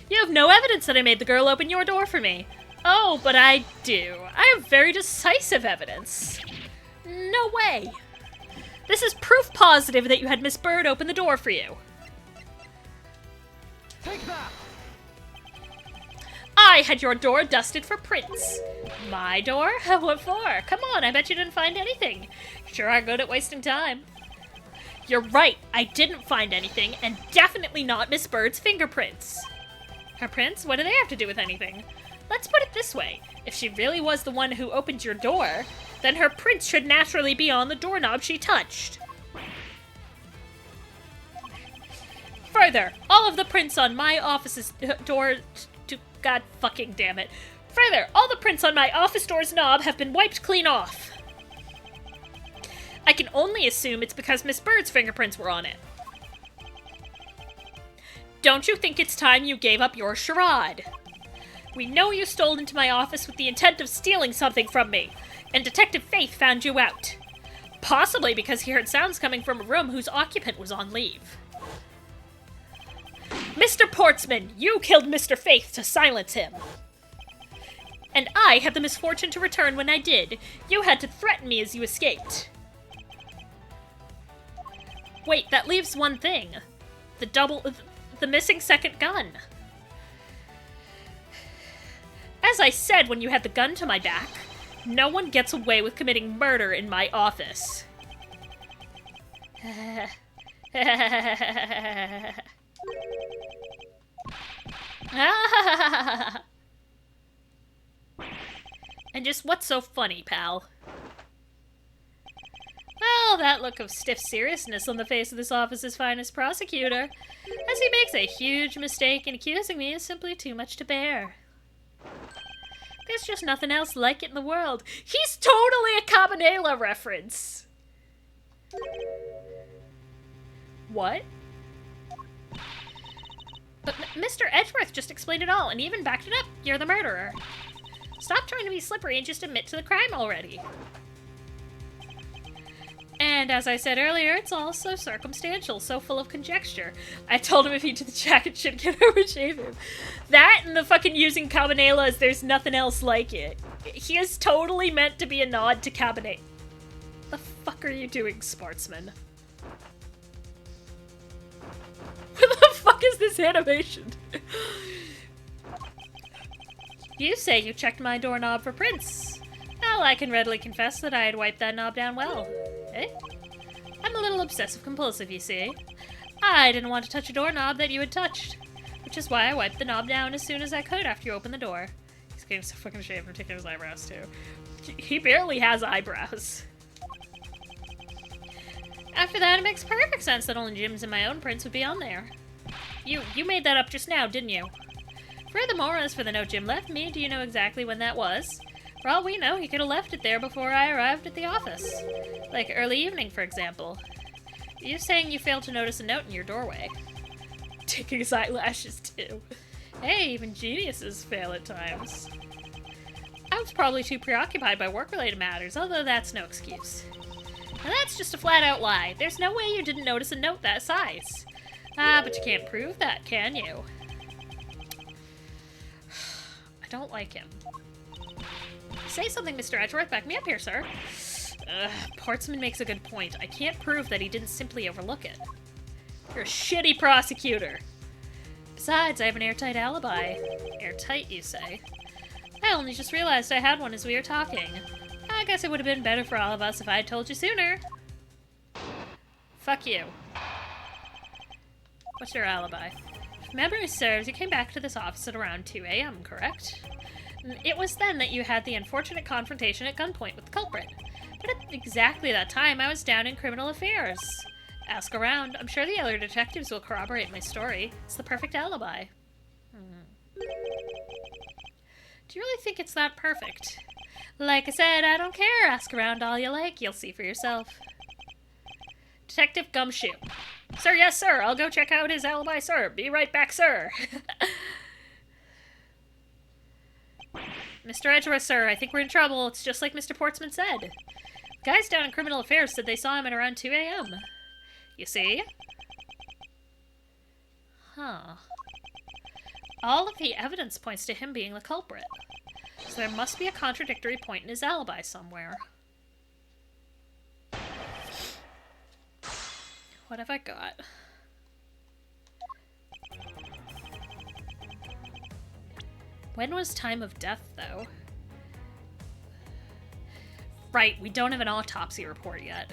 You have no evidence that I made the girl open your door for me. Oh, but I do. I have very decisive evidence. No way. This is proof positive that you had Miss Bird open the door for you. Take that! I had your door dusted for prints. My door? What for? Come on, I bet you didn't find anything. Sure are good at wasting time. You're right, I didn't find anything, and definitely not Miss Bird's fingerprints. Her prints? What do they have to do with anything? Let's put it this way. If she really was the one who opened your door, then her prints should naturally be on the doorknob she touched. Further, all of the prints on my office's door... God fucking damn it. Further, all the prints on my office door's knob have been wiped clean off. I can only assume it's because Miss Bird's fingerprints were on it. Don't you think it's time you gave up your charade? We know you stole into my office with the intent of stealing something from me, and Detective Faith found you out. Possibly because he heard sounds coming from a room whose occupant was on leave. Mr. Portsman, you killed Mr. Faith to silence him. And I had the misfortune to return when I did. You had to threaten me as you escaped. Wait, that leaves one thing. The missing second gun. As I said when you had the gun to my back, no one gets away with committing murder in my office. And just what's so funny, pal? Well, that look of stiff seriousness on the face of this office's finest prosecutor, as he makes a huge mistake in accusing me, is simply too much to bear. There's just nothing else like it in the world. He's totally a Cabanela reference! What? But Mr. Edgeworth just explained it all, and even backed it up. You're the murderer. Stop trying to be slippery and just admit to the crime already. And as I said earlier, it's all so circumstantial, so full of conjecture. I told him if he did the jacket shit, get over shave him. That and the fucking using Cabanelas, there's nothing else like it. He is totally meant to be a nod to Cabanet. The fuck are you doing, sportsman? What the fuck is this animation? You say you checked my doorknob for prints. Well, I can readily confess that I had wiped that knob down well. Eh? I'm a little obsessive-compulsive, you see. I didn't want to touch a doorknob that you had touched, which is why I wiped the knob down as soon as I could after you opened the door. He's getting so fucking shaved and taking his eyebrows, too. He barely has eyebrows. After that, it makes perfect sense that only Jim's and my own prints would be on there. You made that up just now, didn't you? Furthermore, as for the note Jim left me, do you know exactly when that was? For all we know, he could have left it there before I arrived at the office. Like early evening, for example. You saying you failed to notice a note in your doorway. Taking his eyelashes, too. Hey, even geniuses fail at times. I was probably too preoccupied by work-related matters, although that's no excuse. Now that's just a flat-out lie. There's no way you didn't notice a note that size. Ah, but you can't prove that, can you? I don't like him. Say something, Mr. Edgeworth. Back me up here, sir. Portsman makes a good point. I can't prove that he didn't simply overlook it. You're a shitty prosecutor. Besides, I have an airtight alibi. Airtight, you say? I only just realized I had one as we were talking. I guess it would have been better for all of us if I had told you sooner. Fuck you. What's your alibi? If memory serves, you came back to this office at around 2 a.m., correct? It was then that you had the unfortunate confrontation at gunpoint with the culprit. But at exactly that time, I was down in criminal affairs. Ask around. I'm sure the other detectives will corroborate my story. It's the perfect alibi. Do you really think it's that perfect? Like I said, I don't care. Ask around all you like. You'll see for yourself. Detective Gumshoe. Sir, yes, sir. I'll go check out his alibi, sir. Be right back, sir. Mr. Edgeworth, sir, I think we're in trouble. It's just like Mr. Portsman said. Guys down in criminal affairs said they saw him at around 2 a.m. You see? Huh. All of the evidence points to him being the culprit. So there must be a contradictory point in his alibi somewhere. What have I got? When was time of death, though? Right, we don't have an autopsy report yet.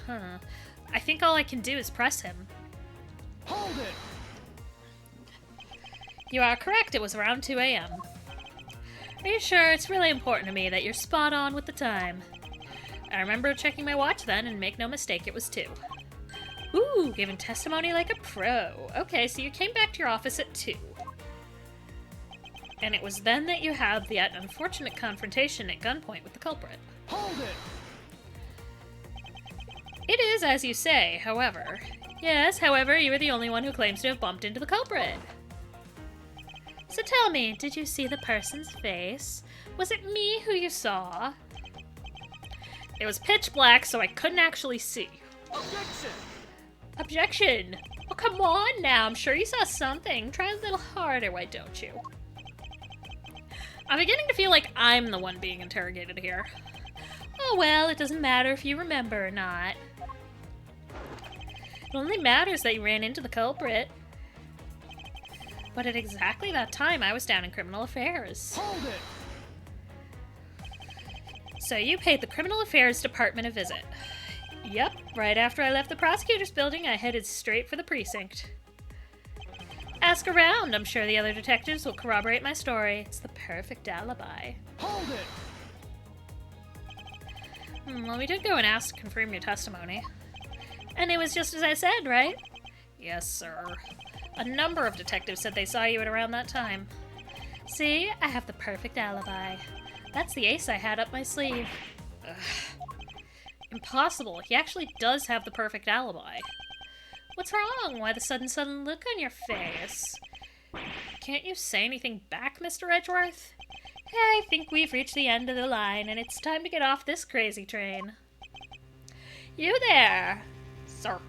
Huh. I think all I can do is press him. Hold it! You are correct, it was around 2 a.m. Are you sure? It's really important to me that you're spot on with the time. I remember checking my watch then, and make no mistake, it was 2. Ooh, giving testimony like a pro. Okay, so you came back to your office at 2. And it was then that you had the unfortunate confrontation at gunpoint with the culprit. Hold it! It is as you say, however. Yes, however, you were the only one who claims to have bumped into the culprit. So tell me, did you see the person's face? Was it me who you saw? It was pitch black, so I couldn't actually see. Objection! Objection! Oh, come on now. I'm sure you saw something. Try a little harder, why don't you? I'm beginning to feel like I'm the one being interrogated here. Oh well, it doesn't matter if you remember or not. It only matters that you ran into the culprit. But at exactly that time, I was down in criminal affairs. Hold it! So you paid the criminal affairs department a visit. Yep, right after I left the prosecutor's building, I headed straight for the precinct. Ask around. I'm sure the other detectives will corroborate my story. It's the perfect alibi. Hold it! Well, we did go and ask to confirm your testimony. And it was just as I said, right? Yes, sir. A number of detectives said they saw you at around that time. See, I have the perfect alibi. That's the ace I had up my sleeve. Ugh. Impossible. He actually does have the perfect alibi. What's wrong? Why the sudden look on your face? Can't you say anything back, Mr. Edgeworth? I think we've reached the end of the line, and it's time to get off this crazy train. You there, sir.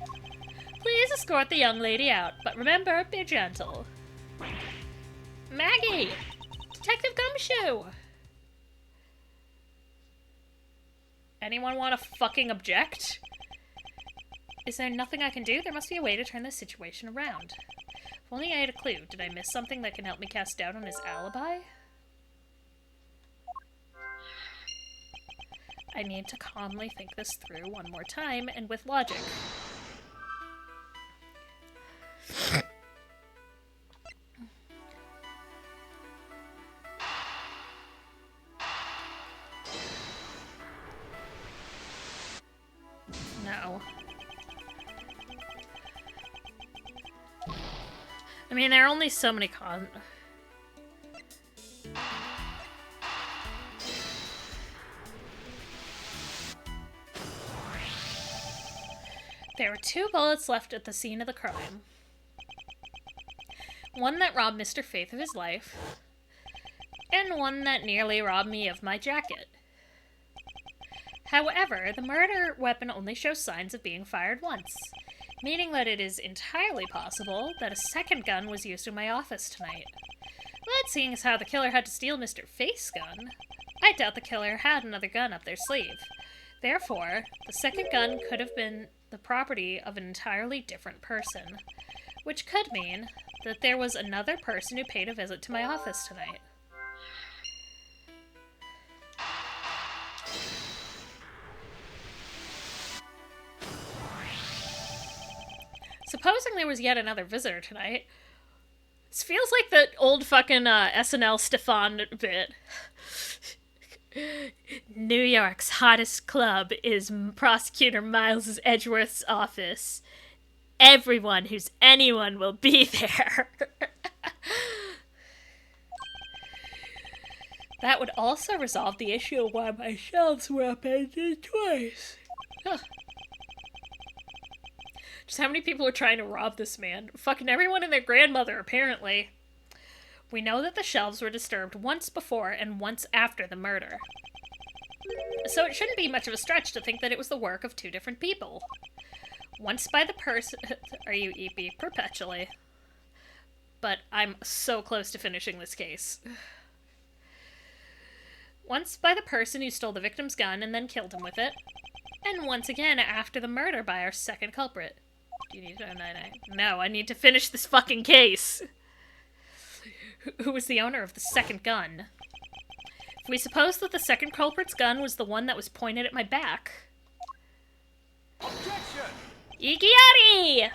Please escort the young lady out, but remember, be gentle. Maggie! Detective Gumshoe! Anyone want to fucking object? Is there nothing I can do? There must be a way to turn this situation around. If only I had a clue. Did I miss something that can help me cast doubt on his alibi? I need to calmly think this through one more time and with logic. No. I mean, there are only so many There were 2 bullets left at the scene of the crime. One that robbed Mr. Faith of his life, and one that nearly robbed me of my jacket. However, the murder weapon only shows signs of being fired once, meaning that it is entirely possible that a second gun was used in my office tonight. But seeing as how the killer had to steal Mr. Faith's gun, I doubt the killer had another gun up their sleeve. Therefore, the second gun could have been the property of an entirely different person, which could mean that there was another person who paid a visit to my office tonight. Supposing there was yet another visitor tonight. This feels like the old fucking SNL Stefan bit. New York's hottest club is Prosecutor Miles Edgeworth's office. Everyone who's anyone will be there. That would also resolve the issue of why my shelves were upended twice. Just how many people are trying to rob this man? Fucking everyone and their grandmother, apparently. We know that the shelves were disturbed once before and once after the murder. So it shouldn't be much of a stretch to think that it was the work of 2 different people. Once by the person... Are you EP? Perpetually. But I'm so close to finishing this case. Once by the person who stole the victim's gun and then killed him with it. And once again after the murder by our second culprit. Do you need to know? No, I need to finish this fucking case. Who was the owner of the second gun? If we suppose that the second culprit's gun was the one that was pointed at my back... Objection! Igiari!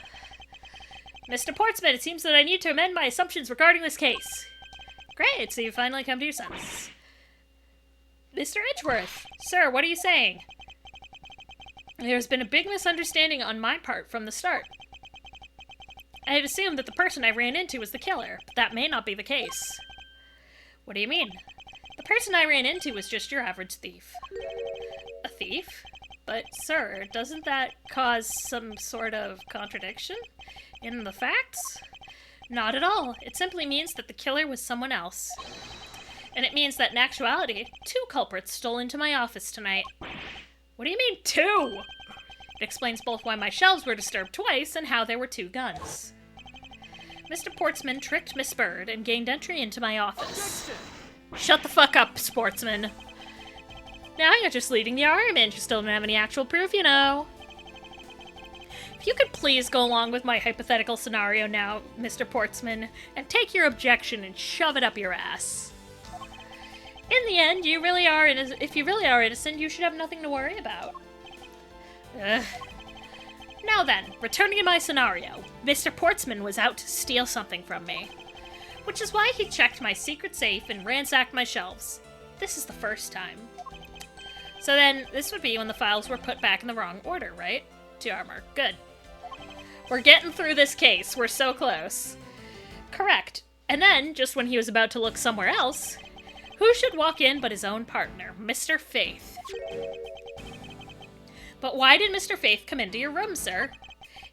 Mr. Portsman, it seems that I need to amend my assumptions regarding this case. Great, so you finally come to your senses. Mr. Edgeworth, sir, what are you saying? There's been a big misunderstanding on my part from the start. I had assumed that the person I ran into was the killer, but that may not be the case. What do you mean? The person I ran into was just your average thief. A thief? But, sir, doesn't that cause some sort of contradiction in the facts? Not at all. It simply means that the killer was someone else. And it means that in actuality, 2 culprits stole into my office tonight. What do you mean, 2? It explains both why my shelves were disturbed twice and how there were 2 guns. Mr. Portsman tricked Miss Bird and gained entry into my office. Objection! Shut the fuck up, sportsman. Now you're just leading the argument. You still don't have any actual proof, you know. If you could please go along with my hypothetical scenario now, Mr. Portsman, and take your objection and shove it up your ass. In the end, if you really are innocent, you should have nothing to worry about. Ugh. Now then, returning to my scenario, Mr. Portsman was out to steal something from me. Which is why he checked my secret safe and ransacked my shelves. This is the first time. So then, this would be when the files were put back in the wrong order, right? 2 armor. Good. We're getting through this case. We're so close. Correct. And then, just when he was about to look somewhere else, who should walk in but his own partner, Mr. Faith? But why did Mr. Faith come into your room, sir?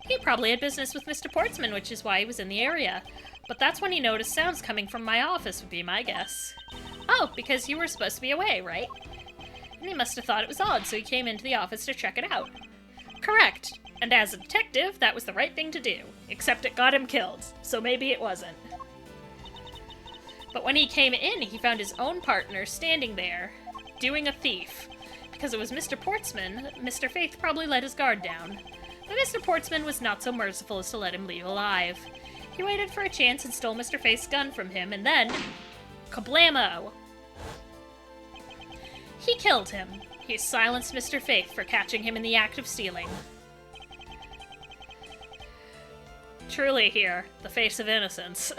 He probably had business with Mr. Portsman, which is why he was in the area. But that's when he noticed sounds coming from my office, would be my guess. Oh, because you were supposed to be away, right? And he must have thought it was odd, so he came into the office to check it out. Correct. And as a detective, that was the right thing to do. Except it got him killed, so maybe it wasn't. But when he came in, he found his own partner standing there, doing a thief. Because it was Mr. Portsman, Mr. Faith probably let his guard down. But Mr. Portsman was not so merciful as to let him leave alive. He waited for a chance and stole Mr. Faith's gun from him, and then... kablammo! He killed him. He silenced Mr. Faith for catching him in the act of stealing. Truly here, the face of innocence.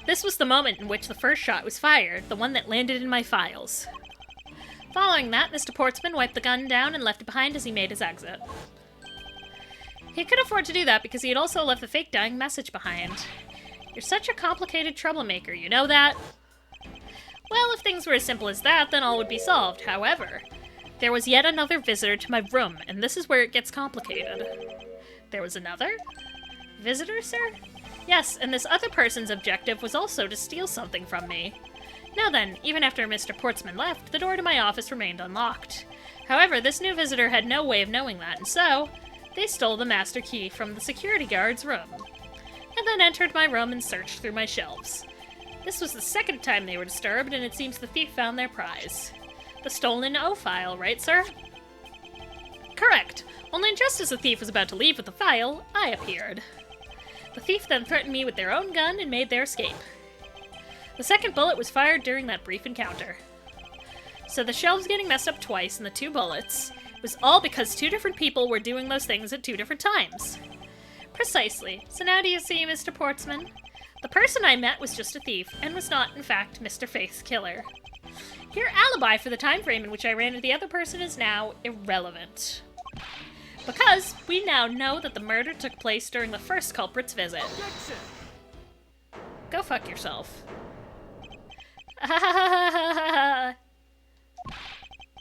This was the moment in which the first shot was fired, the one that landed in my files. Following that, Mr. Portsman wiped the gun down and left it behind as he made his exit. He could afford to do that because he had also left the fake dying message behind. You're such a complicated troublemaker, you know that? Well, if things were as simple as that, then all would be solved. However, there was yet another visitor to my room, and this is where it gets complicated. There was another? Visitor, sir? Yes, and this other person's objective was also to steal something from me. Now then, even after Mr. Portsman left, the door to my office remained unlocked. However, this new visitor had no way of knowing that, and so they stole the master key from the security guard's room, and then entered my room and searched through my shelves. This was the second time they were disturbed, and it seems the thief found their prize. The stolen O file, right, sir? Correct. Only just as the thief was about to leave with the file, I appeared. The thief then threatened me with their own gun and made their escape. The second bullet was fired during that brief encounter. So the shelves getting messed up twice and the 2 bullets was all because 2 different people were doing those things at 2 different times. Precisely. So now do you see, Mr. Portsman? The person I met was just a thief, and was not, in fact, Mr. Faith's killer. Your alibi for the time frame in which I ran into the other person is now irrelevant. Because we now know that the murder took place during the first culprit's visit. Objection! Go fuck yourself.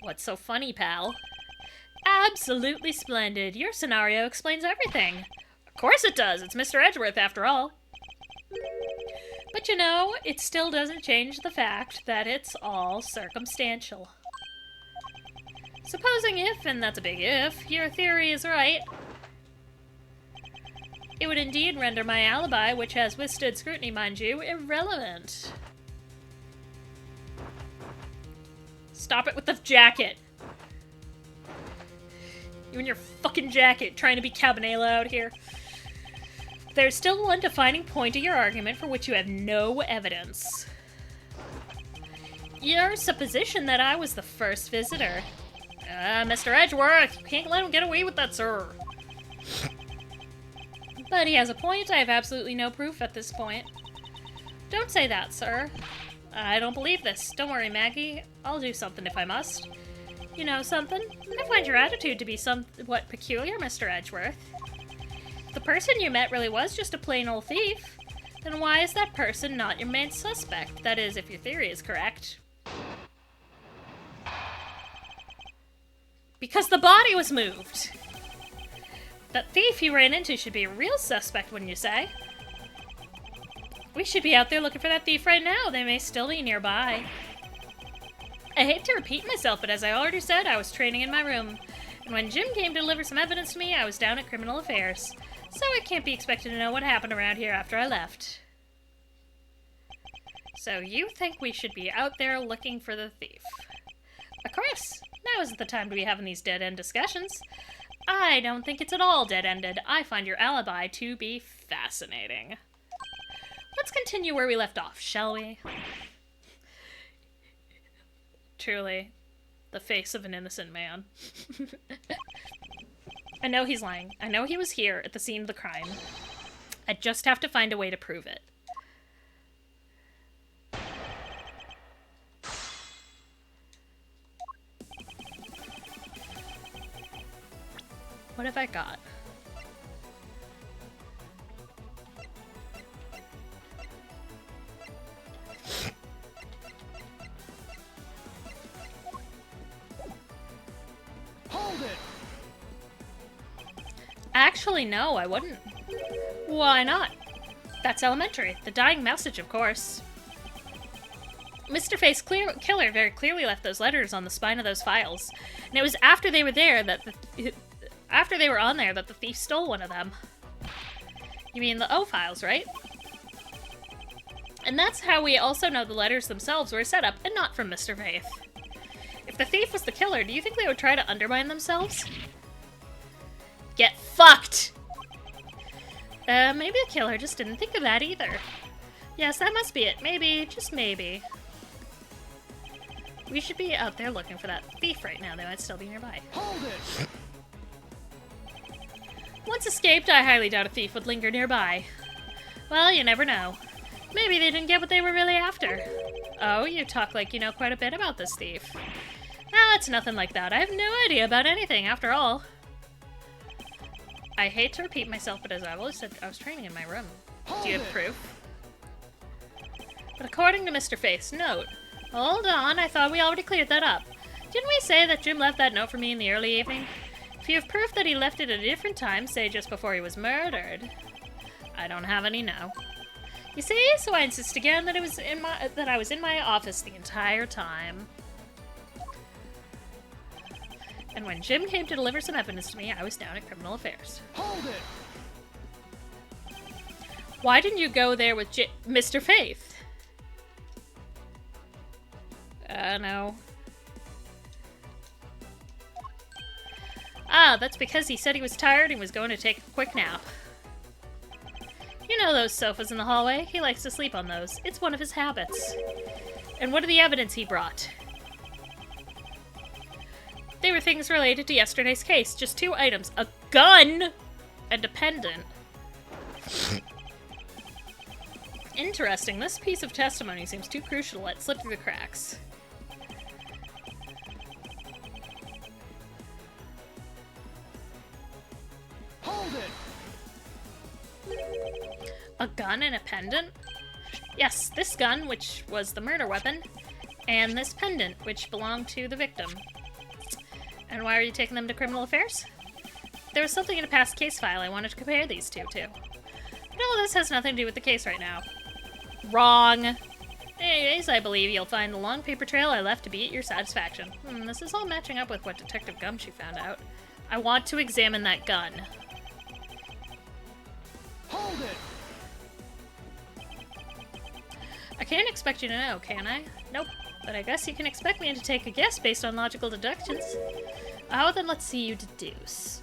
What's so funny, pal? Absolutely splendid. Your scenario explains everything. Of course it does. It's Mr. Edgeworth, after all. But you know, it still doesn't change the fact that it's all circumstantial. Supposing if, and that's a big if, your theory is right, it would indeed render my alibi, which has withstood scrutiny, mind you, irrelevant. Stop it with the jacket! You and your fucking jacket, trying to be Cabanela out here. There's still one defining point of your argument for which you have no evidence. Your supposition that I was the first visitor. Mr. Edgeworth, you can't let him get away with that, sir. But he has a point. I have absolutely no proof at this point. Don't say that, sir. I don't believe this. Don't worry, Maggie. I'll do something if I must. You know something? I find your attitude to be somewhat peculiar, Mr. Edgeworth. If the person you met really was just a plain old thief, then why is that person not your main suspect? That is, if your theory is correct. Because the body was moved. That thief you ran into should be a real suspect, wouldn't you say? We should be out there looking for that thief right now. They may still be nearby. I hate to repeat myself, but as I already said, I was training in my room. And when Jim came to deliver some evidence to me, I was down at Criminal Affairs. So I can't be expected to know what happened around here after I left. So you think we should be out there looking for the thief? Of course. Now isn't the time to be having these dead-end discussions. I don't think it's at all dead-ended. I find your alibi to be fascinating. Let's continue where we left off, shall we? Truly, the face of an innocent man. I know he's lying. I know he was here at the scene of the crime. I just have to find a way to prove it. What have I got? Actually, no, I wouldn't. Why not? That's elementary. The dying message, of course. Mr. Face Killer very clearly left those letters on the spine of those files, and it was after they were there that after they were on there that the thief stole one of them. You mean the O files, right? And that's how we also know the letters themselves were set up and not from Mr. Faith. If the thief was the killer, do you think they would try to undermine themselves? Get fucked! Maybe the killer just didn't think of that either. Yes, that must be it. Maybe, just maybe. We should be out there looking for that thief right now. They might still be nearby. Hold it! Once escaped, I highly doubt a thief would linger nearby. Well, you never know. Maybe they didn't get what they were really after. Oh, you talk like you know quite a bit about this thief. Ah, it's nothing like that. I have no idea about anything, after all. I hate to repeat myself, but as I've always said, I was training in my room. Do you have proof? But according to Mr. Face, note. Hold on, I thought we already cleared that up. Didn't we say that Jim left that note for me in the early evening? If you have proof that he left it at a different time, say just before he was murdered. I don't have any now. You see, so I insist again that I was in my office the entire time. And when Jim came to deliver some evidence to me, I was down at Criminal Affairs. Hold it! Why didn't you go there with Mr. Faith? No. Ah, that's because he said he was tired and was going to take a quick nap. You know those sofas in the hallway? He likes to sleep on those. It's one of his habits. And what are the evidence he brought? They were things related to yesterday's case. Just 2 items. A gun! And a pendant. Interesting. This piece of testimony seems too crucial to let slip through the cracks. Hold it! A gun and a pendant? Yes, this gun, which was the murder weapon, and this pendant, which belonged to the victim. And why are you taking them to Criminal Affairs? There was something in a past case file I wanted to compare these two to. But all this has nothing to do with the case right now. Wrong. Anyways, I believe you'll find the long paper trail I left to be at your satisfaction. This is all matching up with what Detective Gumshoe found out. I want to examine that gun. Hold it! I can't expect you to know, can I? Nope. But I guess you can expect me to take a guess based on logical deductions. Oh, then let's see you deduce.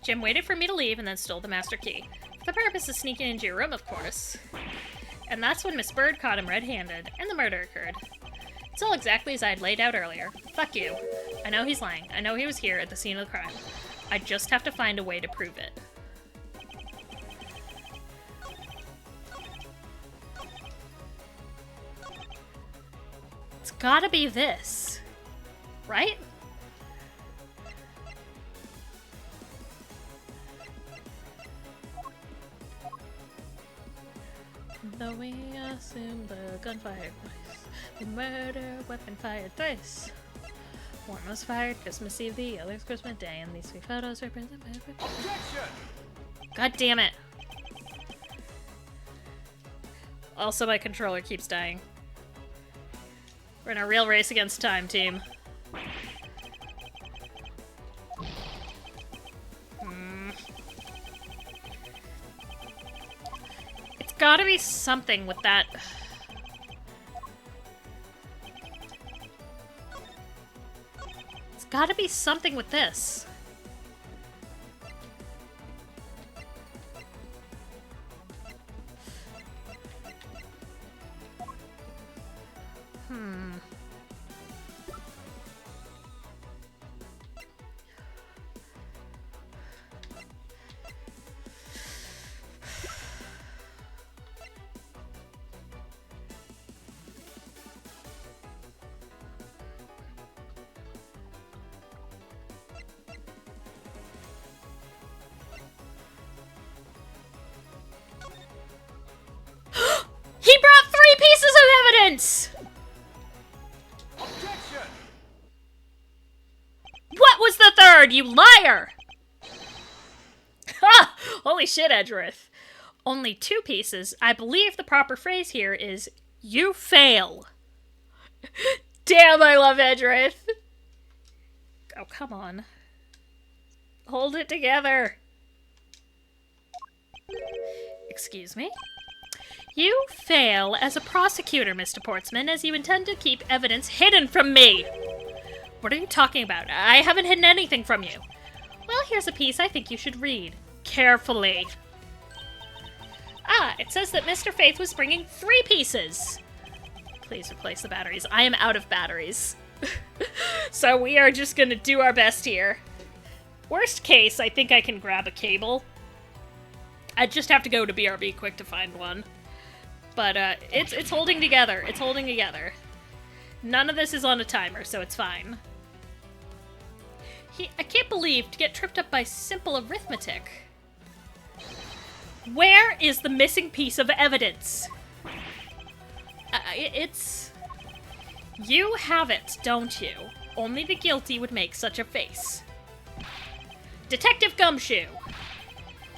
Jim waited for me to leave and then stole the master key. For the purpose of sneaking into your room, of course. And that's when Miss Bird caught him red-handed, and the murder occurred. It's all exactly as I had laid out earlier. Fuck you. I know he's lying. I know he was here at the scene of the crime. I just have to find a way to prove it. It's gotta be this. Right? Though we assume the gun fired twice, the murder weapon fired twice. One was fired Christmas Eve, the other's Christmas Day, and these 3 photos represent my... Objection! God damn it. Also, my controller keeps dying. We're in a real race against time, team. It's gotta be something with that. It's gotta be something with this. He brought 3 pieces of evidence! Objection! What was the 3rd? word, you liar! Ha! Holy shit, Edgeworth. Only 2 pieces. I believe the proper phrase here is, you fail. Damn, I love Edgeworth. Oh, come on. Hold it together. Excuse me? You fail as a prosecutor, Mr. Portsman, as you intend to keep evidence hidden from me. What are you talking about? I haven't hidden anything from you. Well, here's a piece I think you should read. Carefully. Ah, it says that Mr. Faith was bringing 3 pieces. Please replace the batteries. I am out of batteries. So we are just gonna do our best here. Worst case, I think I can grab a cable. I just have to go to BRB quick to find one. But it's holding together. It's holding together. None of this is on a timer, so it's fine. I can't believe to get tripped up by simple arithmetic. Where is the missing piece of evidence? It's... You have it, don't you? Only the guilty would make such a face. Detective Gumshoe!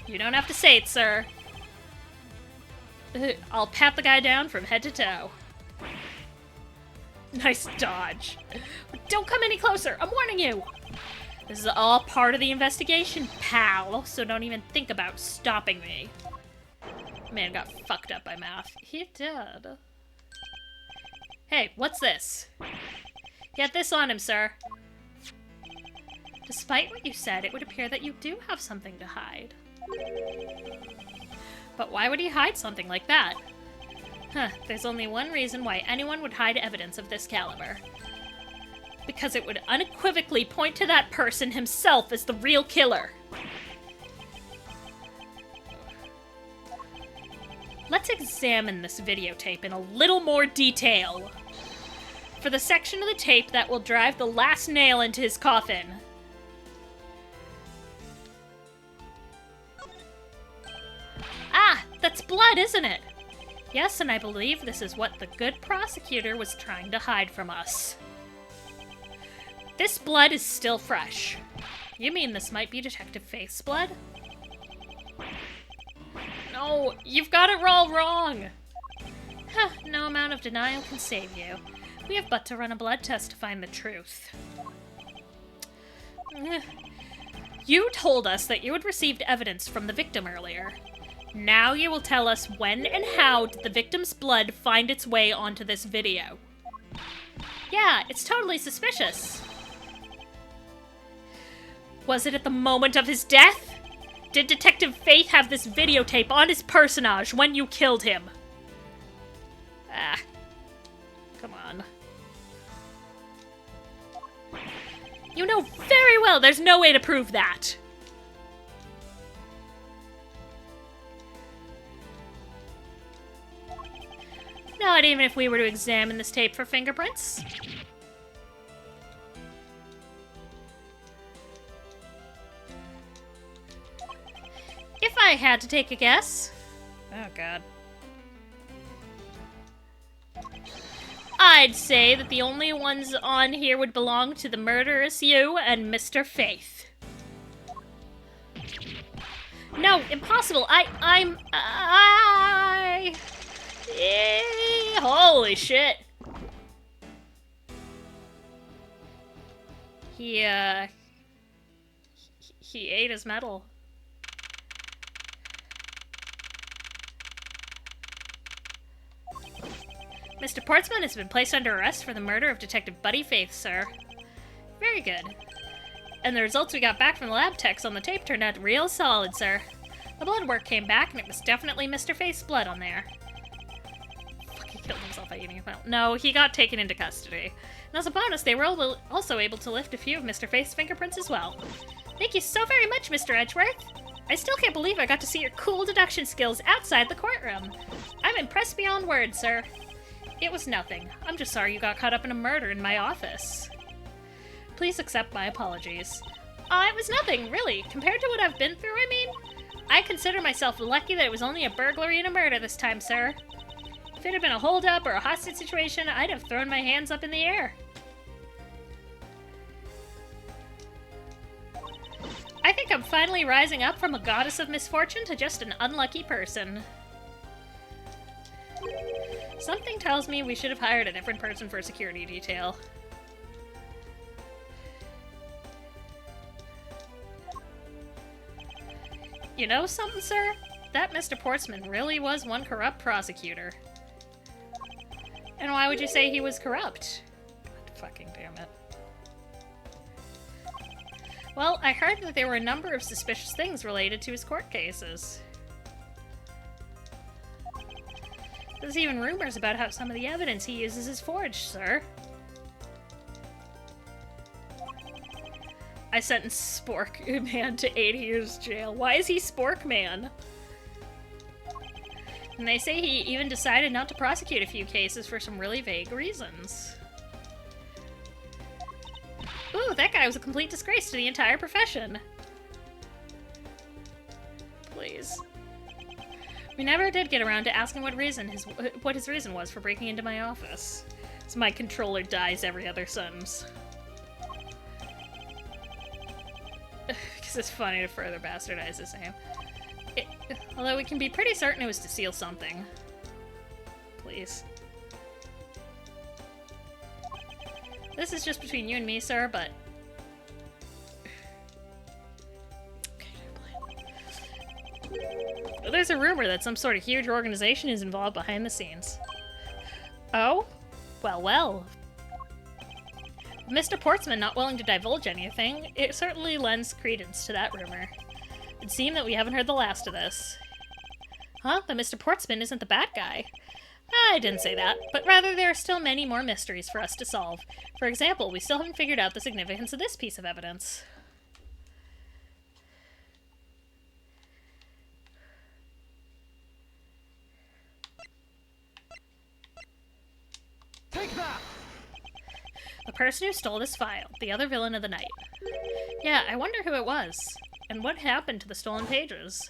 You don't have to say it, sir. I'll pat the guy down from head to toe. Nice dodge. Don't come any closer, I'm warning you! This is all part of the investigation, pal, so don't even think about stopping me. Man got fucked up by math. He did. Hey, what's this? Get this on him, sir. Despite what you said, it would appear that you do have something to hide. But why would he hide something like that? Huh, there's only one reason why anyone would hide evidence of this caliber. Because it would unequivocally point to that person himself as the real killer. Let's examine this videotape in a little more detail. For the section of the tape that will drive the last nail into his coffin. Ah, that's blood, isn't it? Yes, and I believe this is what the good prosecutor was trying to hide from us. This blood is still fresh. You mean this might be Detective Faith's blood? No, you've got it all wrong. Huh, no amount of denial can save you. We have but to run a blood test to find the truth. You told us that you had received evidence from the victim earlier. Now you will tell us when and how did the victim's blood find its way onto this video. Yeah, it's totally suspicious. Was it at the moment of his death? Did Detective Faith have this videotape on his personage when you killed him? Ah. Come on. You know very well there's no way to prove that. Not even if we were to examine this tape for fingerprints. If I had to take a guess... Oh, God. I'd say that the only ones on here would belong to the murderous you and Mr. Faith. No, impossible. Holy shit. He ate his medal. Mr. Portsman has been placed under arrest for the murder of Detective Buddy Faith, sir. Very good. And the results we got back from the lab techs on the tape turned out real solid, sir. The blood work came back, and it was definitely Mr. Faith's blood on there. Fuck, he killed himself by eating his medal. No, he got taken into custody. And as a bonus, they were also able to lift a few of Mr. Faith's fingerprints as well. Thank you so very much, Mr. Edgeworth. I still can't believe I got to see your cool deduction skills outside the courtroom. I'm impressed beyond words, sir. It was nothing. I'm just sorry you got caught up in a murder in my office. Please accept my apologies. It was nothing, really. Compared to what I've been through, I mean, I consider myself lucky that it was only a burglary and a murder this time, sir. If it had been a holdup or a hostage situation, I'd have thrown my hands up in the air. finally rising up from a goddess of misfortune to just an unlucky person. Something tells me we should have hired a different person for security detail. You know something, sir? That Mr. Portsman really was one corrupt prosecutor. And why would you say he was corrupt? God fucking damn it. Well, I heard that there were a number of suspicious things related to his court cases. There's even rumors about how some of the evidence he uses is forged, sir. I sentenced Spork Man to 80 years jail. Why is he Spork Man? And they say he even decided not to prosecute a few cases for some really vague reasons. Ooh, that guy was a complete disgrace to the entire profession. Please. We never did get around to asking what his reason was for breaking into my office. So my controller dies every other sentence. Because it's funny to further bastardize his name. Although we can be pretty certain it was to steal something. Please. This is just between you and me, sir, but... There's a rumor that some sort of huge organization is involved behind the scenes. Oh? Well, well. Mr. Portsman not willing to divulge anything, it certainly lends credence to that rumor. It would seem that we haven't heard the last of this. Huh? That Mr. Portsman isn't the bad guy. I didn't say that, but rather there are still many more mysteries for us to solve. For example, we still haven't figured out the significance of this piece of evidence. Take that! The person who stole this file, the other villain of the night. Yeah, I wonder who it was, and what happened to the stolen pages.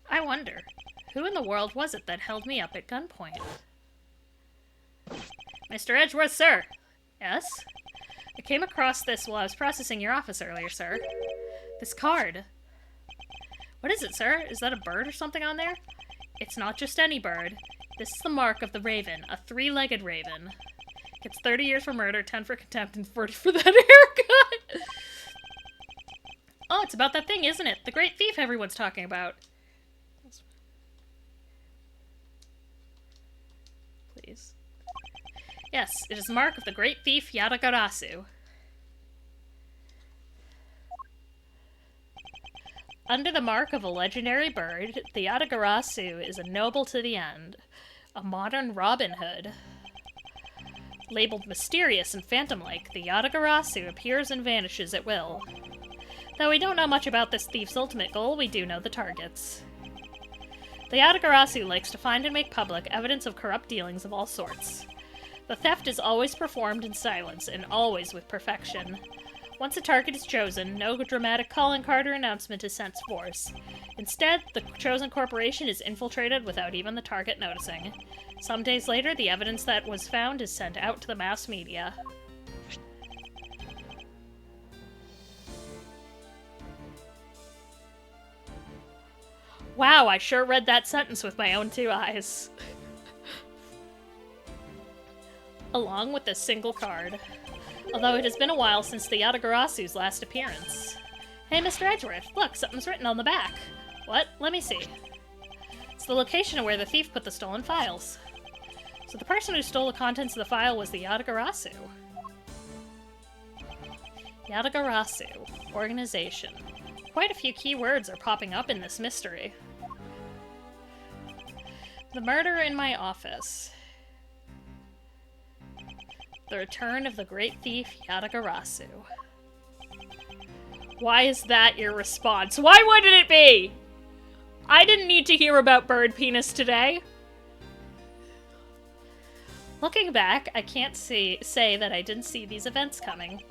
I wonder, who in the world was it that held me up at gunpoint? Mr. Edgeworth, sir! Yes? I came across this while I was processing your office earlier, sir. This card. What is it, sir? Is that a bird or something on there? It's not just any bird. This is the mark of the raven, a three-legged raven. Gets 30 years for murder, 10 for contempt, and 40 for that haircut! Oh, it's about that thing, isn't it? The great thief everyone's talking about. Please. Yes, it is the mark of the great thief Yadagarasu. Under the mark of a legendary bird, the Yadagarasu is a noble to the end. A modern Robin Hood. Labeled mysterious and phantom-like, the Yadagarasu appears and vanishes at will. Though we don't know much about this thief's ultimate goal, we do know the targets. The Yadagarasu likes to find and make public evidence of corrupt dealings of all sorts. The theft is always performed in silence, and always with perfection. Once a target is chosen, no dramatic calling card or announcement is sent forth. Instead, the chosen corporation is infiltrated without even the target noticing. Some days later, the evidence that was found is sent out to the mass media. Wow, I sure read that sentence with my own two eyes. Along with this single card. Although it has been a while since the Yadagarasu's last appearance. Hey, Mr. Edgeworth, look, something's written on the back. What? Let me see. It's the location of where the thief put the stolen files. So the person who stole the contents of the file was the Yadagarasu. Yadagarasu. Organization. Quite a few key words are popping up in this mystery. The murder in my office. The return of the great thief Yadagarasu. Why is that your response? Why wouldn't it be? I didn't need to hear about bird penis today. Looking back, I can't say that I didn't see these events coming.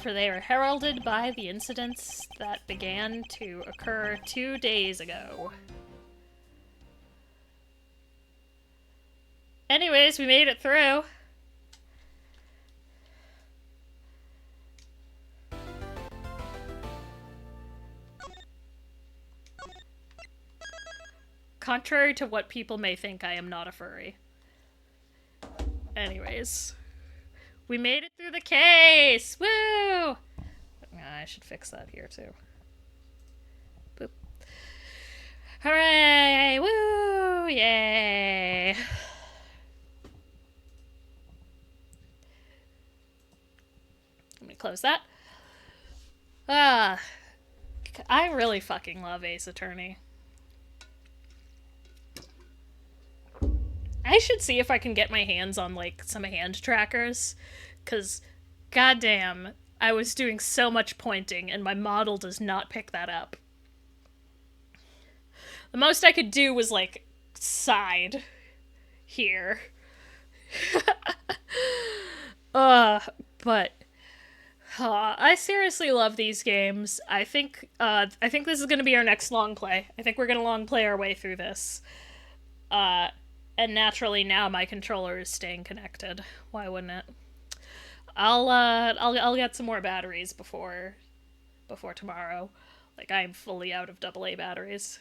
For they are heralded by the incidents that began to occur 2 days ago. Anyways, we made it through. contrary to what people may think, I am not a furry. Anyways, we made it through the case! Woo! I should fix that here too. Boop. Hooray! Woo! Yay! Let me close that. I really fucking love Ace Attorney. I should see if I can get my hands on, like, some hand trackers. Because, goddamn, I was doing so much pointing and my model does not pick that up. The most I could do was, like, side here. But I seriously love these games. I think this is gonna be our next long play. I think we're gonna long play our way through this. And naturally now my controller is staying connected. Why wouldn't it? I'll get some more batteries before tomorrow. Like, I am fully out of AA batteries.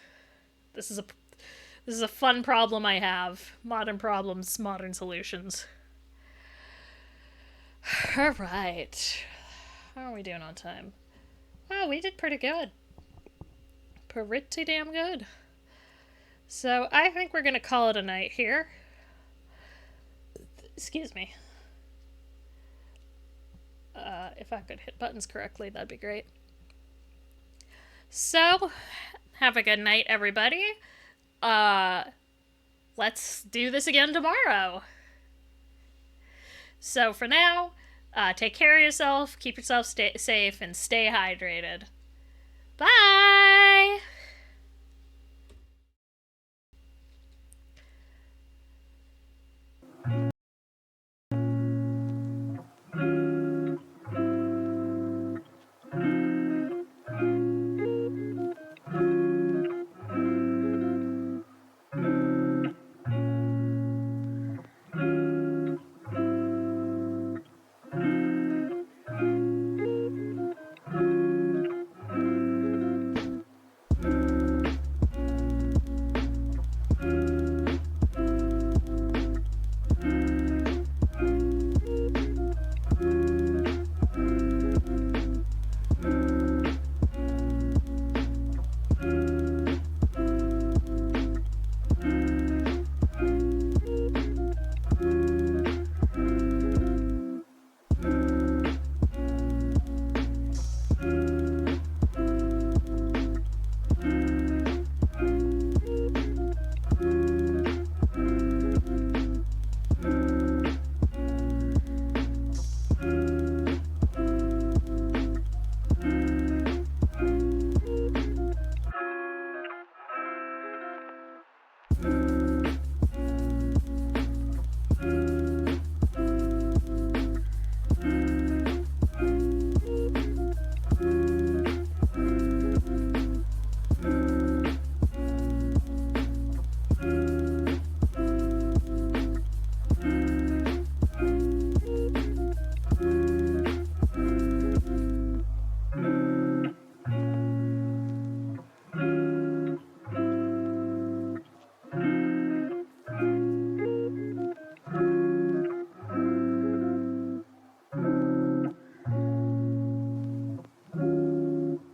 This is a fun problem I have. Modern problems, modern solutions. All right. How are we doing on time? Wow, we did pretty good. Pretty damn good. So I think we're gonna call it a night here. Excuse me. If I could hit buttons correctly, that'd be great. So, have a good night, everybody. Let's do this again tomorrow. So for now, take care of yourself, keep yourself safe, and stay hydrated. Bye!